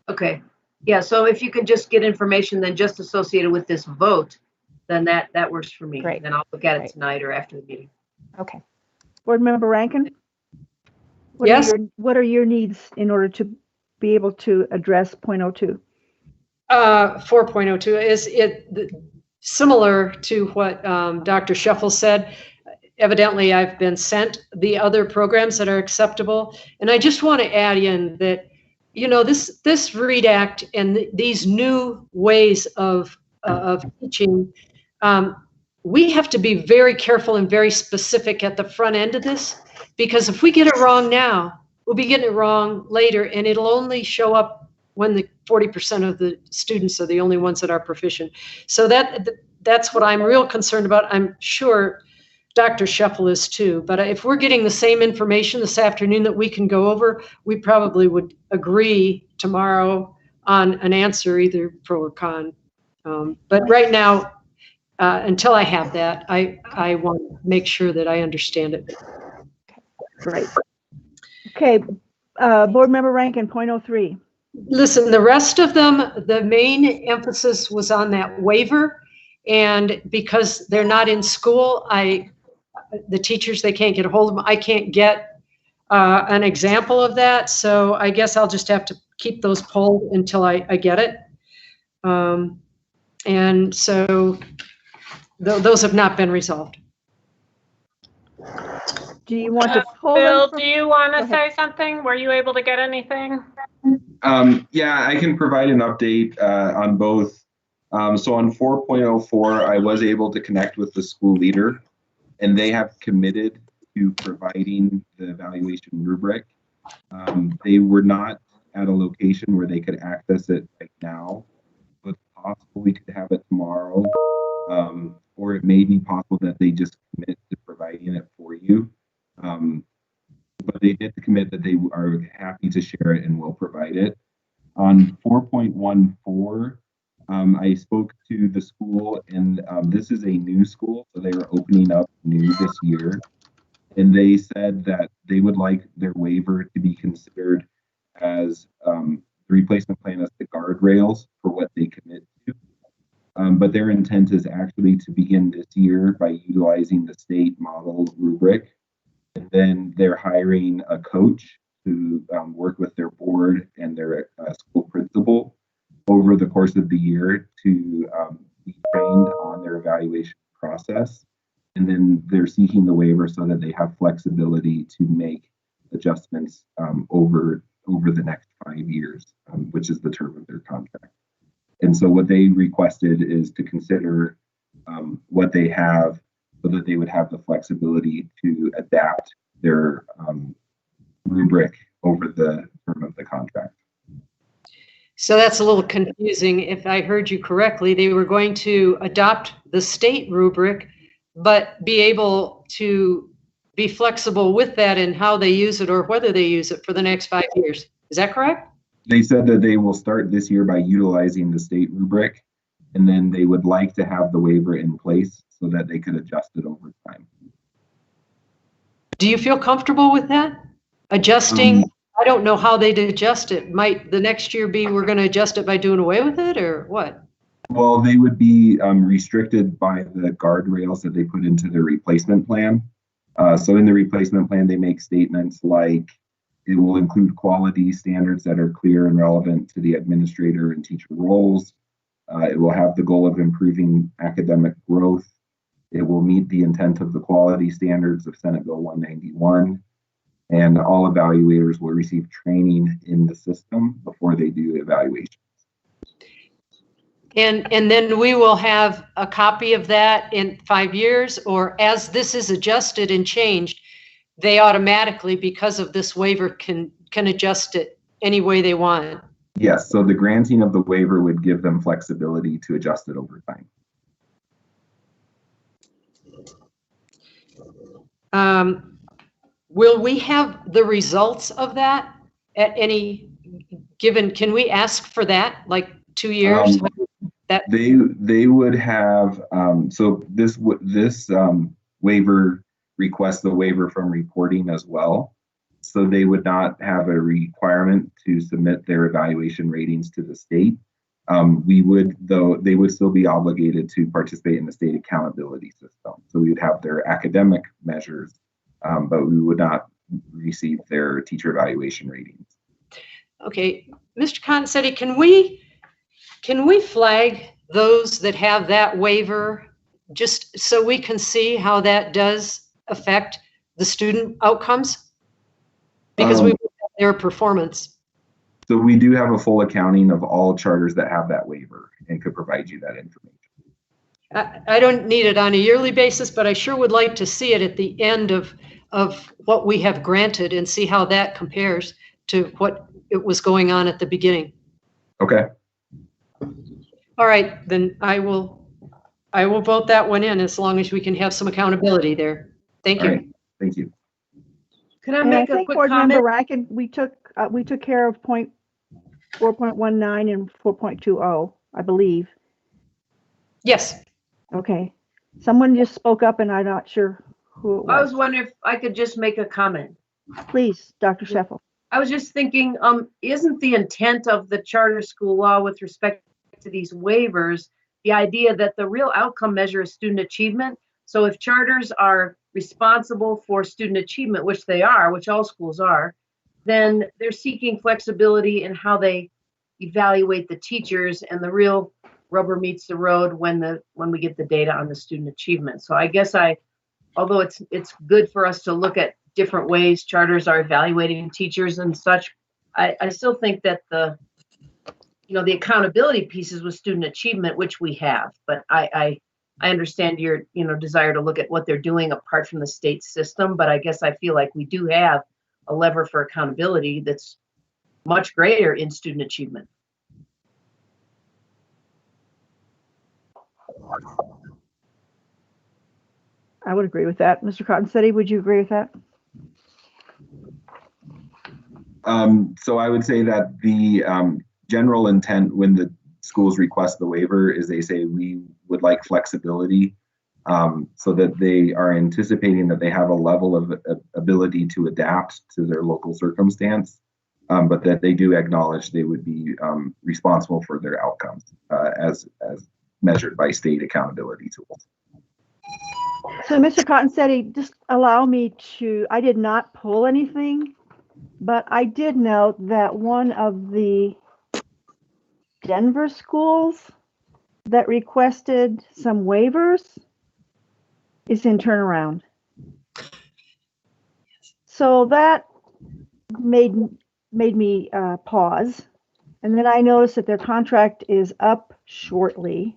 Okay. Yeah. So if you could just get information then just associated with this vote, then that works for me. Great. Then I'll look at it tonight or after the meeting. Okay. Board Member Rankin? Yes. What are your needs in order to be able to address 0.02? 4.02 is similar to what Dr. Scheffel said. Evidently, I've been sent the other programs that are acceptable. And I just want to add in that, this READ Act and these new ways of teaching, we have to be very careful and very specific at the front end of this, because if we get it wrong now, we'll be getting it wrong later, and it'll only show up when the 40% of the students are the only ones that are proficient. So that's what I'm real concerned about. I'm sure Dr. Scheffel is too, but if we're getting the same information this afternoon that we can go over, we probably would agree tomorrow on an answer, either pro or con. But right now, until I have that, I want to make sure that I understand it. Great. Okay, Board Member Rankin, 0.03. Listen, the rest of them, the main emphasis was on that waiver, and because they're not in school, the teachers, they can't get a hold of them. I can't get an example of that, so I guess I'll just have to keep those pulled until I get it. And so those have not been resolved. Do you want to pull Bill, do you want to say something? Were you able to get anything? Yeah, I can provide an update on both. So on 4.04, I was able to connect with the school leader, and they have committed to providing the evaluation rubric. They were not at a location where they could access it right now. It's possible we could have it tomorrow, or it may be possible that they just commit to providing it for you. But they did commit that they are happy to share it and will provide it. On 4.14, I spoke to the school, and this is a new school, so they are opening up new this year. And they said that they would like their waiver to be considered as the replacement plan as the guardrails for what they commit to. But their intent is actually to begin this year by utilizing the state model rubric. And then they're hiring a coach to work with their board and their school principal over the course of the year to be trained on their evaluation process. And then they're seeking the waiver so that they have flexibility to make adjustments over the next 5 years, which is the term of their contract. And so what they requested is to consider what they have so that they would have the flexibility to adapt their rubric over the term of the contract. So that's a little confusing. If I heard you correctly, they were going to adopt the state rubric, but be able to be flexible with that in how they use it or whether they use it for the next 5 years. Is that correct? They said that they will start this year by utilizing the state rubric, and then they would like to have the waiver in place so that they could adjust it over time. Do you feel comfortable with that? Adjusting? I don't know how they'd adjust it. Might the next year be we're going to adjust it by doing away with it, or what? Well, they would be restricted by the guardrails that they put into their replacement plan. So in the replacement plan, they make statements like it will include quality standards that are clear and relevant to the administrator and teacher roles. It will have the goal of improving academic growth. It will meet the intent of the quality standards of Senate Bill 191. And all evaluators will receive training in the system before they do evaluation. And then we will have a copy of that in 5 years, or as this is adjusted and changed, they automatically, because of this waiver, can adjust it any way they want. Yes, so the granting of the waiver would give them flexibility to adjust it over time. Will we have the results of that at any given? Can we ask for that, like 2 years? They would have, so this waiver requests the waiver from reporting as well. So they would not have a requirement to submit their evaluation ratings to the state. We would, though, they would still be obligated to participate in the state accountability system. So we would have their academic measures, but we would not receive their teacher evaluation ratings. Okay, Mr. Concetti, can we flag those that have that waiver just so we can see how that does affect the student outcomes? Because we look at their performance. So we do have a full accounting of all charters that have that waiver and could provide you that information. I don't need it on a yearly basis, but I sure would like to see it at the end of what we have granted and see how that compares to what it was going on at the beginning. Okay. All right, then I will vote that one in as long as we can have some accountability there. Thank you. All right. Thank you. Can I make a quick Board comment? Member Rankin, we took care of point 4.19 and 4.20, I believe. Yes. Okay. Someone just spoke up and I'm not sure who it was. I was wondering if I could just make a comment. Please, Dr. Sheffel. I was just thinking, isn't the intent of the charter school law with respect to these waivers the idea that the real outcome measure is student achievement? So if charters are responsible for student achievement, which they are, which all schools are, then they're seeking flexibility in how they evaluate the teachers, and the real rubber meets the road when we get the data on the student achievement. So I guess although it's good for us to look at different ways charters are evaluating teachers and such, I still think that the accountability pieces with student achievement, which we have, but I understand your desire to look at what they're doing apart from the state system, but I guess I feel like we do have a lever for accountability that's much greater in student achievement. I would agree with that. Mr. Cottonsteady, would you agree with that? So I would say that the general intent when the schools request the waiver is they say we would like flexibility, so that they are anticipating that they have a level of ability to adapt to their local circumstance, but that they do acknowledge they would be responsible for their outcomes as measured by state accountability tools. So Mr. Cottonsteady, just allow me to, I did not pull anything, but I did note that one of the Denver schools that requested some waivers is in turnaround. So that made me pause. And then I noticed that their contract is up shortly.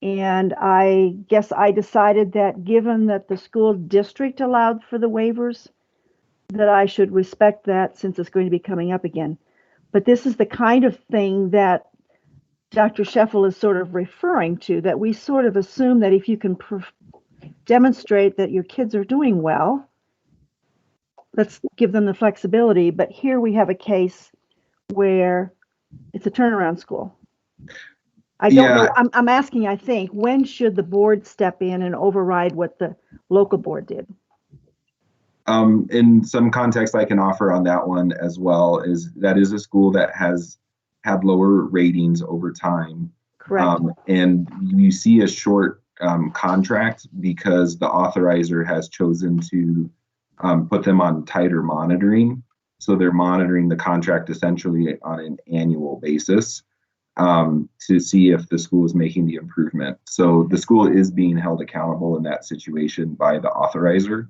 And I guess I decided that given that the school district allowed for the waivers, that I should respect that since it's going to be coming up again. But this is the kind of thing that Dr. Sheffel is sort of referring to, that we sort of assume that if you can demonstrate that your kids are doing well, let's give them the flexibility. But here we have a case where it's a turnaround school. I don't know. I'm asking, I think, when should the board step in and override what the local board did? In some context I can offer on that one as well is that is a school that has had lower ratings over time. Correct. And you see a short contract because the authorizer has chosen to put them on tighter monitoring. So they're monitoring the contract essentially on an annual basis. to see if the school is making the improvement. So the school is being held accountable in that situation by the authorizer.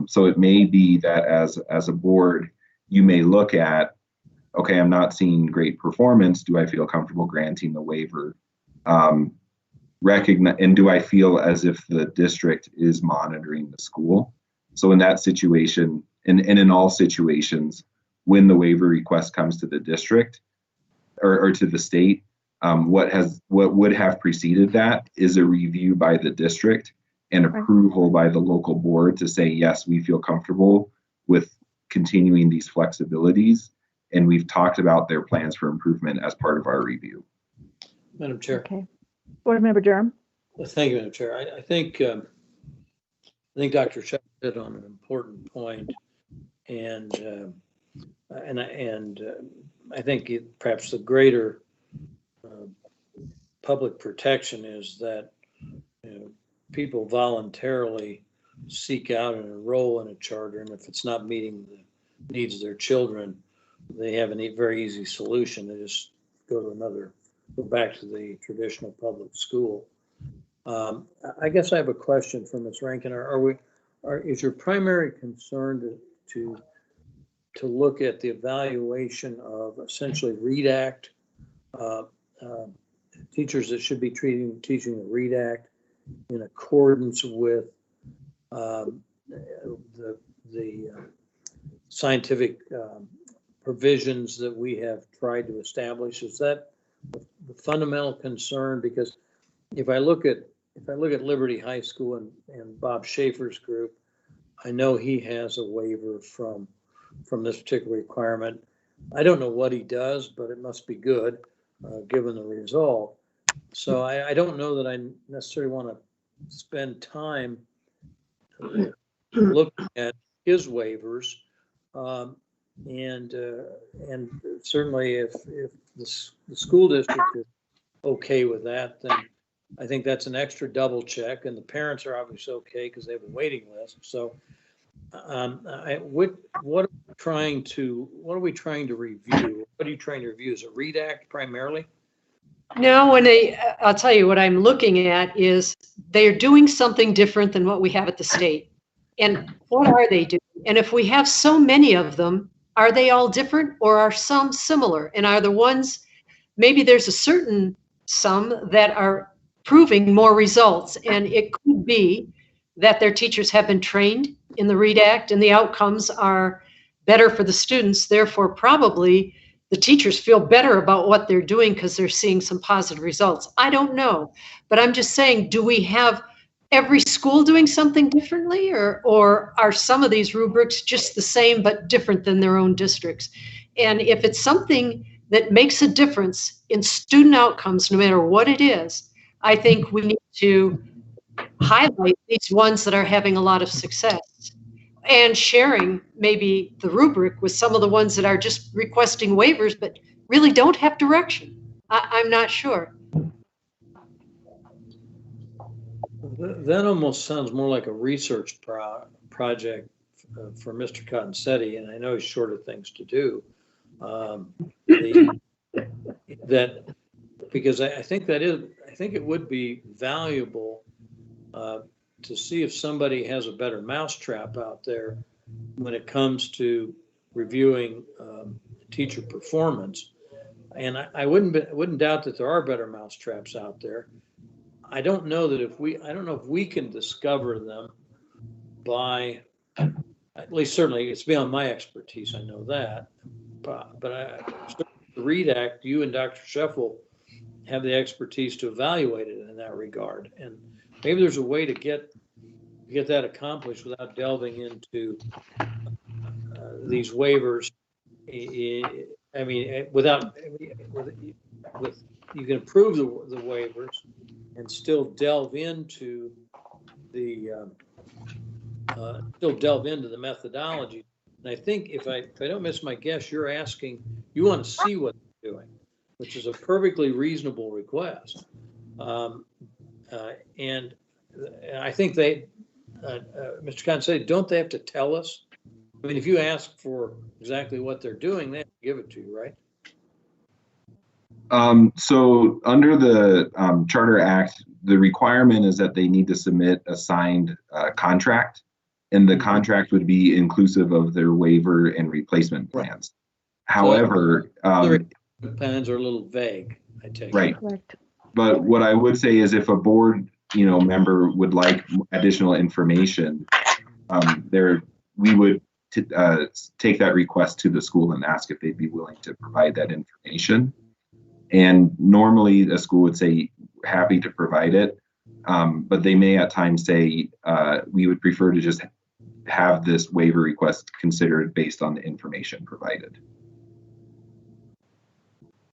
So it may be that as a board, you may look at, okay, I'm not seeing great performance. Do I feel comfortable granting the waiver? And do I feel as if the district is monitoring the school? So in that situation, and in all situations, when the waiver request comes to the district or to the state, what would have preceded that is a review by the district and approval by the local board to say, yes, we feel comfortable with continuing these flexibilities. And we've talked about their plans for improvement as part of our review. Madam Chair. Okay. Board Member Durham. Well, thank you, Madam Chair. I think Dr. Sheff hit on an important point, and I think perhaps the greater public protection is that people voluntarily seek out and enroll in a charter, and if it's not meeting the needs of their children, they have a very easy solution. They just go back to the traditional public school. I guess I have a question for Ms. Rankin. Is your primary concern to look at the evaluation of essentially READ Act, teachers that should be teaching the READ Act in accordance with the scientific provisions that we have tried to establish? Is that the fundamental concern? Because if I look at Liberty High School and Bob Schaefer's group, I know he has a waiver from this particular requirement. I don't know what he does, but it must be good given the result. So I don't know that I necessarily want to spend time looking at his waivers. And certainly if the school district is okay with that, then I think that's an extra double check, and the parents are obviously okay because they have a waiting list. So what are we trying to review? What are you trying to review? Is it READ Act primarily? No, I'll tell you what I'm looking at is they're doing something different than what we have at the state. And what are they doing? And if we have so many of them, are they all different or are some similar? And are the ones, maybe there's a certain some that are proving more results. And it could be that their teachers have been trained in the READ Act and the outcomes are better for the students. Therefore, probably the teachers feel better about what they're doing because they're seeing some positive results. I don't know, but I'm just saying, do we have every school doing something differently, or are some of these rubrics just the same but different than their own districts? And if it's something that makes a difference in student outcomes, no matter what it is, I think we need to highlight these ones that are having a lot of success and sharing maybe the rubric with some of the ones that are just requesting waivers but really don't have direction. I'm not sure. That almost sounds more like a research project for Mr. Cottonsetti, and I know he's short of things to do. Because I think it would be valuable to see if somebody has a better mousetrap out there when it comes to reviewing teacher performance. And I wouldn't doubt that there are better mousetraps out there. I don't know if we can discover them by, at least certainly it's beyond my expertise, I know that, but the READ Act, you and Dr. Sheff have the expertise to evaluate it in that regard. And maybe there's a way to get that accomplished without delving into these waivers. I mean, you can approve the waivers and still delve into the methodology. And I think if I don't miss my guess, you want to see what they're doing, which is a perfectly reasonable request. And I think Mr. Khan said, don't they have to tell us? I mean, if you ask for exactly what they're doing, they have to give it to you, right? So under the Charter Act, the requirement is that they need to submit a signed contract, and the contract would be inclusive of their waiver and replacement plans. However, the plans are a little vague, I take it. right. But what I would say is if a board, member would like additional information, we would take that request to the school and ask if they'd be willing to provide that information. And normally a school would say happy to provide it, but they may at times say we would prefer to just have this waiver request considered based on the information provided.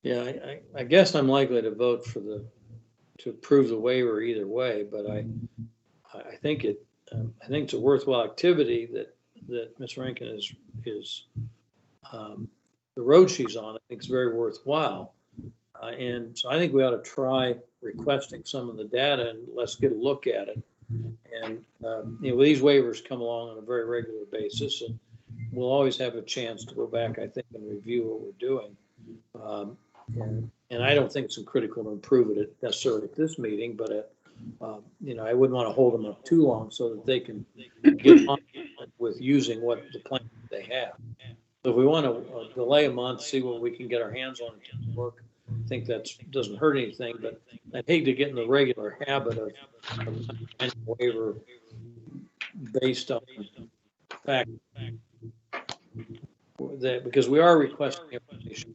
Yeah, I guess I'm likely to vote to approve the waiver either way, but I think it's a worthwhile activity that Ms. Rankin is the road she's on. I think it's very worthwhile. And so I think we ought to try requesting some of the data and let's get a look at it. And these waivers come along on a very regular basis, and we'll always have a chance to go back, I think, and review what we're doing. And I don't think it's critical to improve it necessarily at this meeting, but I wouldn't want to hold them up too long so that they can get on with using what the plan they have. So if we want to delay a month, see what we can get our hands on to work, I think that doesn't hurt anything. But I'd hate to get in the regular habit of waiver based on the fact that because we are requesting information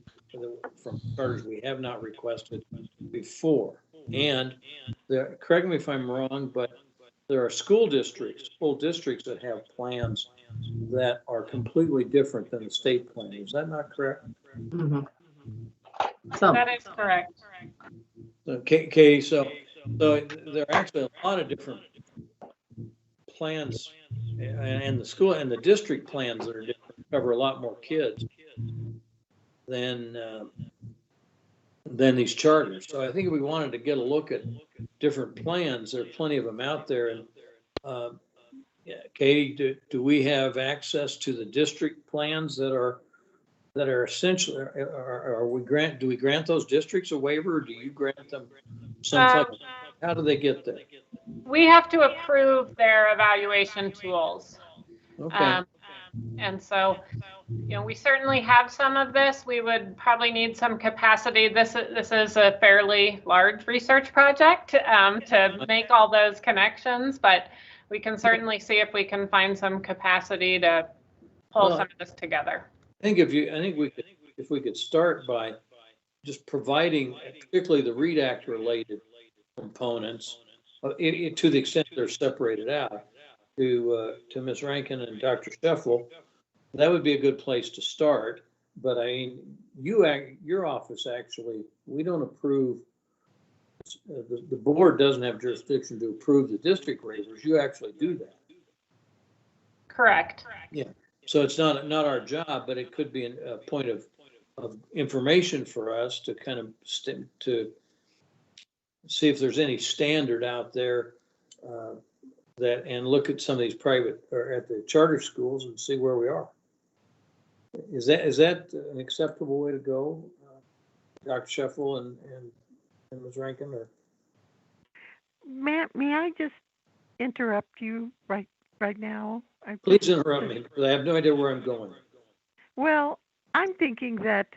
from charters we have not requested before. And correct me if I'm wrong, but there are school districts that have plans that are completely different than the state plan. Is that not correct? Mm-hmm. That is correct. Okay, so there are actually a lot of different plans, and the school and the district plans that are different cover a lot more kids than these charters. So I think if we wanted to get a look at different plans, there are plenty of them out there. And Katie, do we have access to the district plans that are essentially? Do we grant those districts a waiver, or do you grant them some type? How do they get there? We have to approve their evaluation tools. Okay. And so, we certainly have some of this. We would probably need some capacity. This is a fairly large research project to make all those connections, but we can certainly see if we can find some capacity to pull some of this together. I think if we could start by just providing, particularly the READ Act related components, to the extent they're separated out, to Ms. Rankin and Dr. Sheffel, that would be a good place to start. But I mean, your office actually, we don't approve. The board doesn't have jurisdiction to approve the district waivers. You actually do that. Correct. Yeah. So it's not our job, but it could be a point of information for us to kind of to see if there's any standard out there and look at some of these private or at the charter schools and see where we are. Is that an acceptable way to go, Dr. Sheffel and Ms. Rankin? Or May I just interrupt you right now? Please interrupt me, because I have no idea where I'm going. Well, I'm thinking that,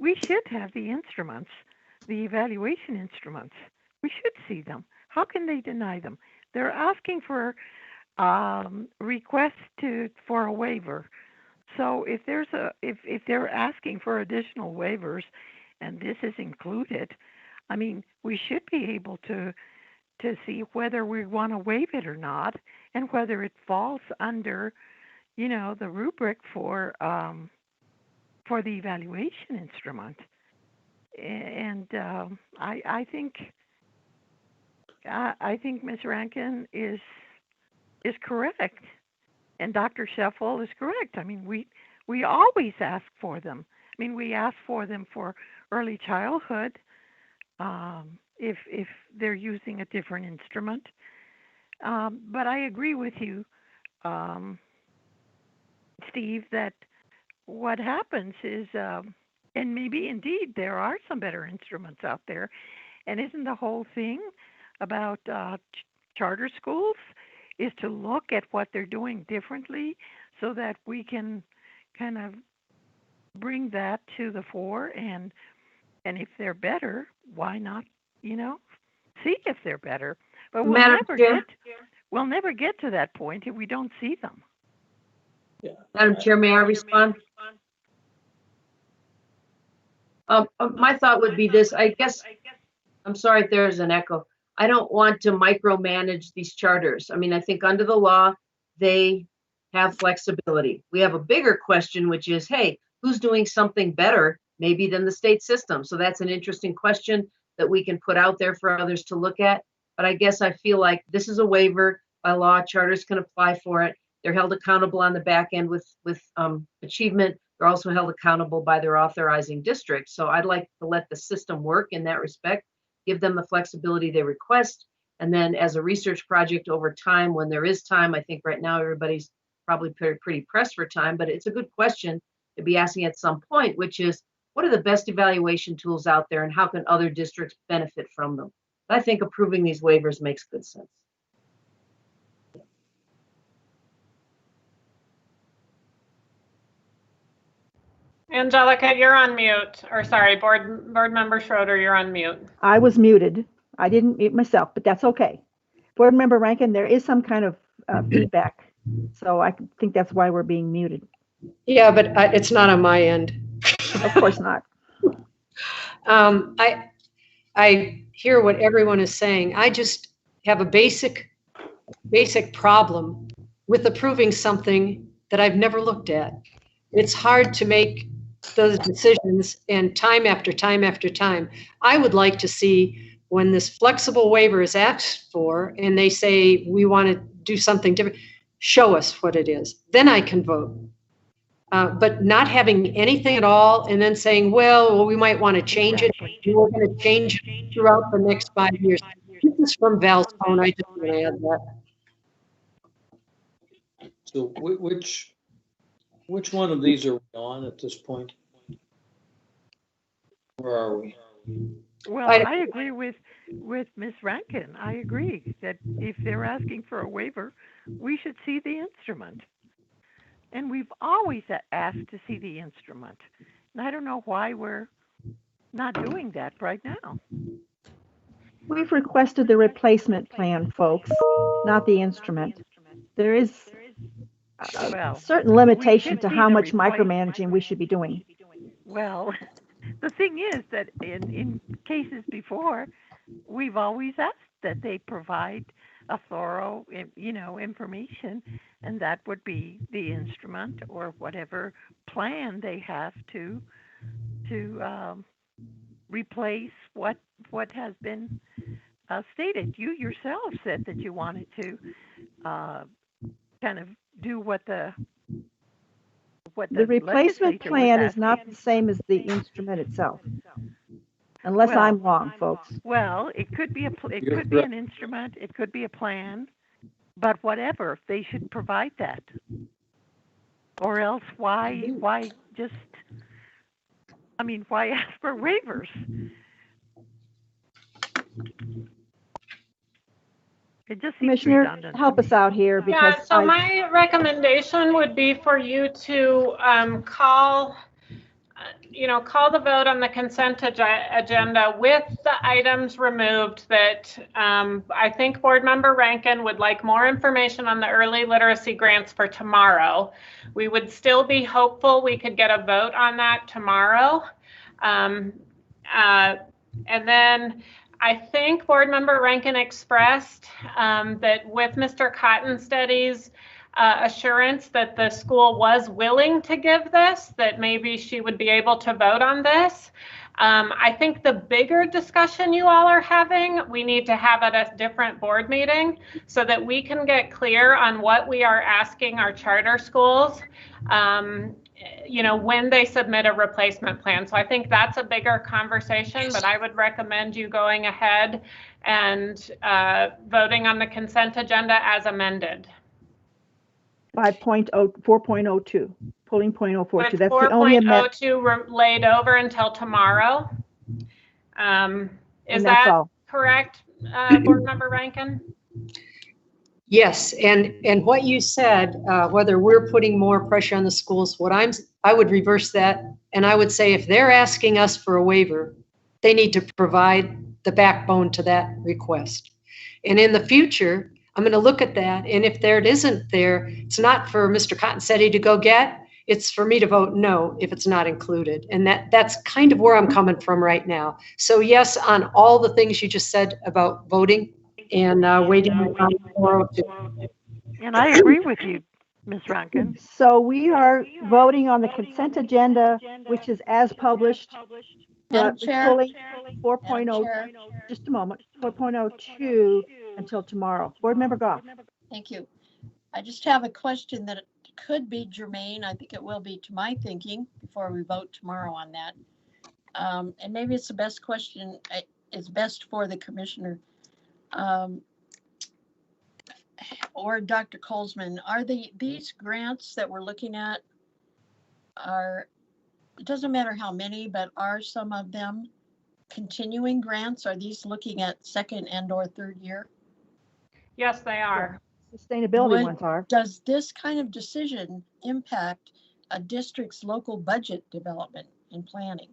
we should have the instruments, the evaluation instruments. We should see them. How can they deny them? They're asking for requests for a waiver. So if they're asking for additional waivers, and this is included, we should be able to see whether we want to waive it or not, and whether it falls under, the rubric for the evaluation instrument. And I think Ms. Rankin is correct, and Dr. Sheffel is correct. We always ask for them. We ask for them for early childhood if they're using a different instrument. But I agree with you, Steve, that what happens is And maybe indeed there are some better instruments out there. And isn't the whole thing about charter schools is to look at what they're doing differently so that we can kind of bring that to the fore, and if they're better, why not, see if they're better. But we'll never get to that point if we don't see them. Yeah. Madam Chair, may I respond? My thought would be this, I guess, I'm sorry if there's an echo. I don't want to micromanage these charters. I mean, I think under the law, they have flexibility. We have a bigger question, which is, hey, who's doing something better maybe than the state system? So that's an interesting question that we can put out there for others to look at. But I guess I feel like this is a waiver by law. Charters can apply for it. They're held accountable on the back end with achievement. They're also held accountable by their authorizing district. So I'd like to let the system work in that respect, give them the flexibility they request. And then as a research project over time, when there is time, I think right now everybody's probably pretty pressed for time, but it's a good question to be asking at some point, which is, what are the best evaluation tools out there and how can other districts benefit from them? I think approving these waivers makes good sense. Angelica, you're on mute. Or sorry, board member Schroeder, you're on mute. I was muted. I didn't mute myself, but that's okay. Board member Rankin, there is some kind of feedback. So I think that's why we're being muted. Yeah, but it's not on my end. Of course not. I hear what everyone is saying. I just have a basic problem with approving something that I've never looked at. It's hard to make those decisions, and time after time after time. I would like to see when this flexible waiver is asked for and they say we want to do something different, show us what it is. Then I can vote. But not having anything at all and then saying, well, we might want to change it. We're going to change it throughout the next 5 years. This is from Val's phone. I just want to add that. So which one of these are we on at this point? Where are we? Well, I agree with Ms. Rankin. I agree that if they're asking for a waiver, we should see the instrument. And we've always asked to see the instrument. And I don't know why we're not doing that right now. We've requested the replacement plan, folks, not the instrument. There is a certain limitation to how much micromanaging we should be doing. Well, the thing is that in cases before, we've always asked that they provide a thorough, information, and that would be the instrument or whatever plan they have to replace what has been stated. You yourself said that you wanted to kind of do what the replacement plan is not the same as the instrument itself. Unless I'm wrong, folks. Well, it could be an instrument, it could be a plan, but whatever, they should provide that. Or else why ask for waivers? It just seems Commissioner, redundant. help us out here because my recommendation would be for you to call the vote on the consent agenda with the items removed that I think Board Member Rankin would like more information on the early literacy grants for tomorrow. We would still be hopeful we could get a vote on that tomorrow. And then I think Board Member Rankin expressed that with Mr. Cottonsteady's assurance that the school was willing to give this, that maybe she would be able to vote on this. I think the bigger discussion you all are having, we need to have at a different board meeting so that we can get clear on what we are asking our charter schools, when they submit a replacement plan. So I think that's a bigger conversation, but I would recommend you going ahead and voting on the consent agenda as amended. 4.02. pulling .042. With That's the only amendment. 4.02 laid over until tomorrow. Is And that's that all. correct, Board Member Rankin? Yes, and what you said, whether we're putting more pressure on the schools, I would reverse that, and I would say if they're asking us for a waiver, they need to provide the backbone to that request. And in the future, I'm going to look at that, and if there it isn't there, it's not for Mr. Cottonsetti to go get, it's for me to vote no if it's not included. And that's kind of where I'm coming from right now. So yes, on all the things you just said about voting and waiting on 402. And I agree with you, Ms. Rankin. So we are voting on the consent agenda, which is as published. Madam but Chair. pulling 4.0, just a moment, 4.02 until tomorrow. Board Member Goff. Thank you. I just have a question that could be germane. I think it will be to my thinking before we vote tomorrow on that. And maybe it's the best question. It's best for the commissioner. Or Dr. Colesman, are these grants that we're looking at it doesn't matter how many, but are some of them continuing grants? Are these looking at second and or third year? Yes, they are. Sustainability ones are. Does this kind of decision impact a district's local budget development and planning?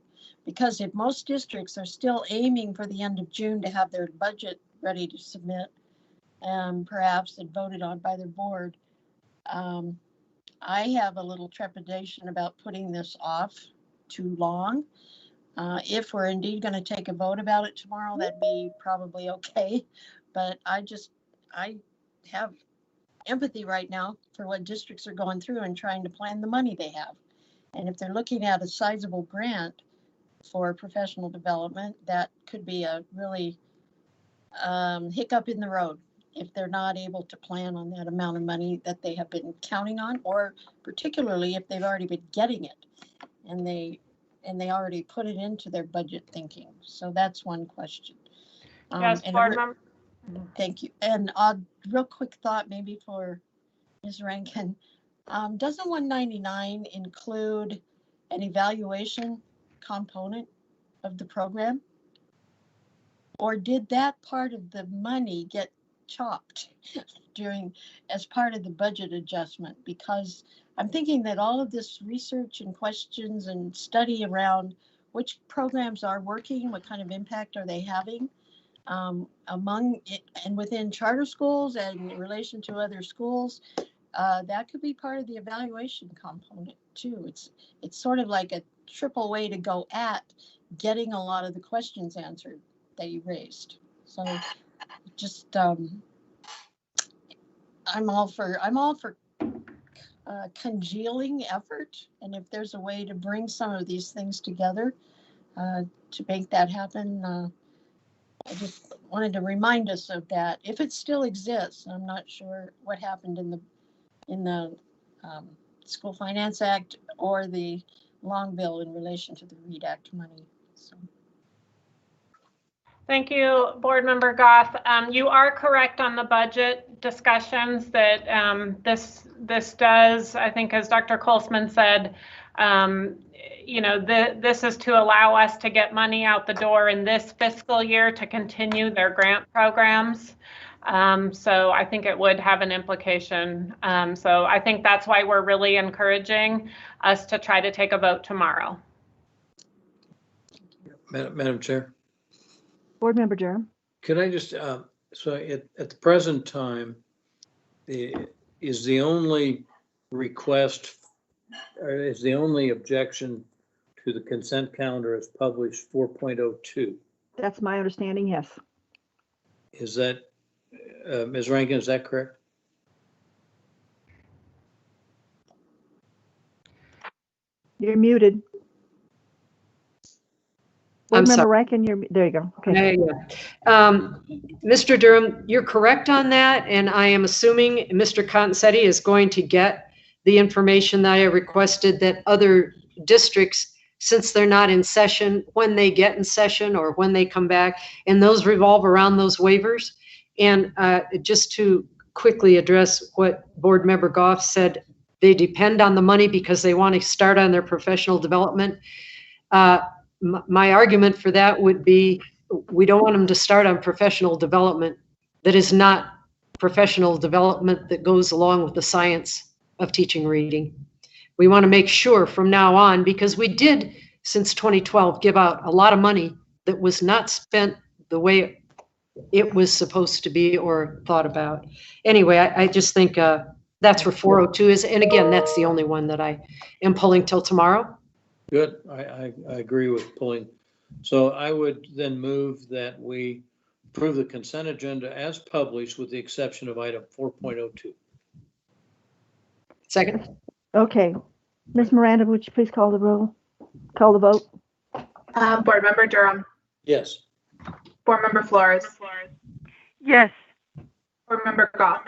Because if most districts are still aiming for the end of June to have their budget ready to submit, and perhaps it voted on by their board, I have a little trepidation about putting this off too long. If we're indeed going to take a vote about it tomorrow, that'd be probably okay. But I have empathy right now for what districts are going through and trying to plan the money they have. And if they're looking at a sizable grant for professional development, that could be a really hiccup in the road if they're not able to plan on that amount of money that they have been counting on, or particularly if they've already been getting it and they already put it into their budget thinking. So that's one question. Yes, Board Member. Thank you. And a real quick thought maybe for Ms. Rankin. Doesn't 199 include an evaluation component of the program? Or did that part of the money get chopped as part of the budget adjustment? Because I'm thinking that all of this research and questions and study around which programs are working, what kind of impact are they having among it and within charter schools and in relation to other schools, that could be part of the evaluation component too. It's sort of like a triple way to go at getting a lot of the questions answered that you raised. So just I'm all for congealing effort, and if there's a way to bring some of these things together to make that happen, I just wanted to remind us of that. If it still exists, I'm not sure what happened in the School Finance Act or the Long Bill in relation to the READ Act money. So. Thank you, Board Member Goff. You are correct on the budget discussions that this does, I think, as Dr. Colesman said, this is to allow us to get money out the door in this fiscal year to continue their grant programs. So I think it would have an implication. So I think that's why we're really encouraging us to try to take a vote tomorrow. Madam Chair. Board Member Durham. Could I just, so at the present time, is the only request, or is the only objection to the consent calendar as published 4.02? That's my understanding, yes. Is that, Ms. Rankin, is that correct? You're muted. Board I'm Member sorry. Rankin, there you go. Okay. There you go. Mr. Durham, you're correct on that, and I am assuming Mr. Cottonsetti is going to get the information that I requested that other districts, since they're not in session, when they get in session or when they come back, and those revolve around those waivers. And just to quickly address what Board Member Goff said They depend on the money because they want to start on their professional development. My argument for that would be, we don't want them to start on professional development that is not professional development that goes along with the science of teaching reading. We want to make sure from now on, because we did since 2012 give out a lot of money that was not spent the way it was supposed to be or thought about. Anyway, I just think that's where 402 is. And again, that's the only one that I am pulling till tomorrow. Good. I agree with pulling. So I would then move that we approve the consent agenda as published with the exception of item 4.02. Second. Okay. Ms. Miranda, would you please call the roll? Call the vote. Board Member Durham. Yes. Board Member Flores. Yes. Board Member Goff.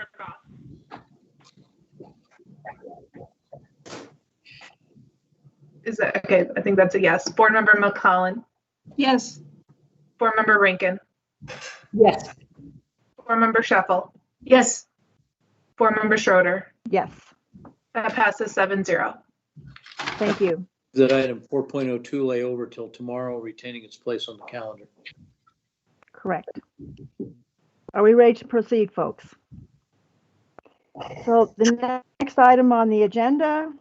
Is that okay? I think that's a yes. Board Member McClellan. Yes. Board Member Rankin. Yes. Board Member Sheffel. Yes. Board Member Schroeder. Yes. That passes 7-0. Thank you. That item 4.02 lay over till tomorrow, retaining its place on the calendar. Correct. Are we ready to proceed, folks? So the next item on the agenda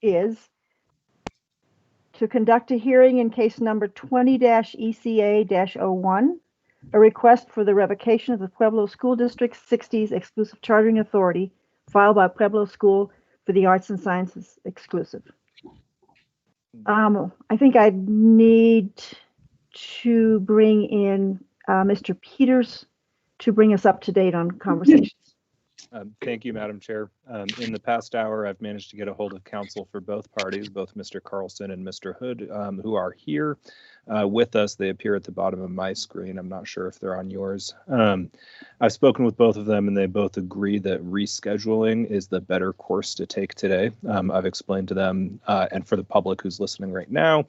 is to conduct a hearing in case number 20-ECA-01, a request for the revocation of the Pueblo School District 60's exclusive chartering authority filed by Pueblo School for the Arts and Sciences exclusive. I think I need to bring in Mr. Peters to bring us up to date on conversations. Thank you, Madam Chair. In the past hour, I've managed to get a hold of counsel for both parties, both Mr. Carlson and Mr. Hood, who are here with us. They appear at the bottom of my screen. I'm not sure if they're on yours. I've spoken with both of them, and they both agree that rescheduling is the better course to take today. I've explained to them, and for the public who's listening right now,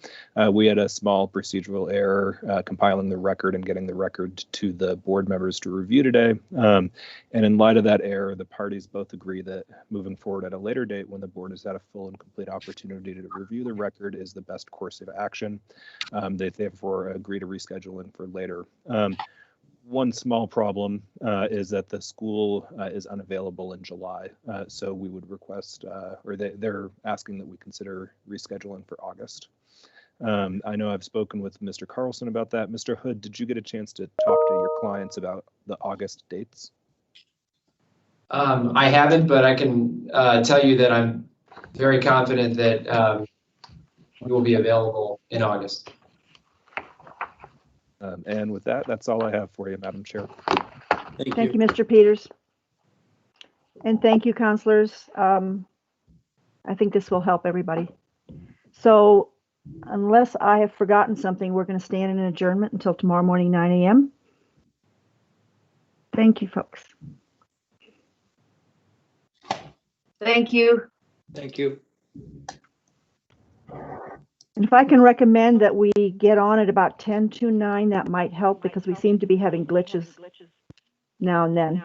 we had a small procedural error compiling the record and getting the record to the board members to review today. And in light of that error, the parties both agree that moving forward at a later date when the board has had a full and complete opportunity to review the record is the best course of action. They therefore agree to rescheduling for later. One small problem is that the school is unavailable in July. So we would request, or they're asking that we consider rescheduling for August. I know I've spoken with Mr. Carlson about that. Mr. Hood, did you get a chance to talk to your clients about the August dates? I haven't, but I can tell you that I'm very confident that we will be available in August. And with that, that's all I have for you, Madam Chair. Thank you, Mr. Peters. And thank you, counselors. I think this will help everybody. So unless I have forgotten something, we're going to stand in an adjournment until tomorrow morning, 9 a.m. Thank you, folks. Thank you. Thank you. And if I can recommend that we get on at about 10 to 9, that might help because we seem to be having glitches now and then.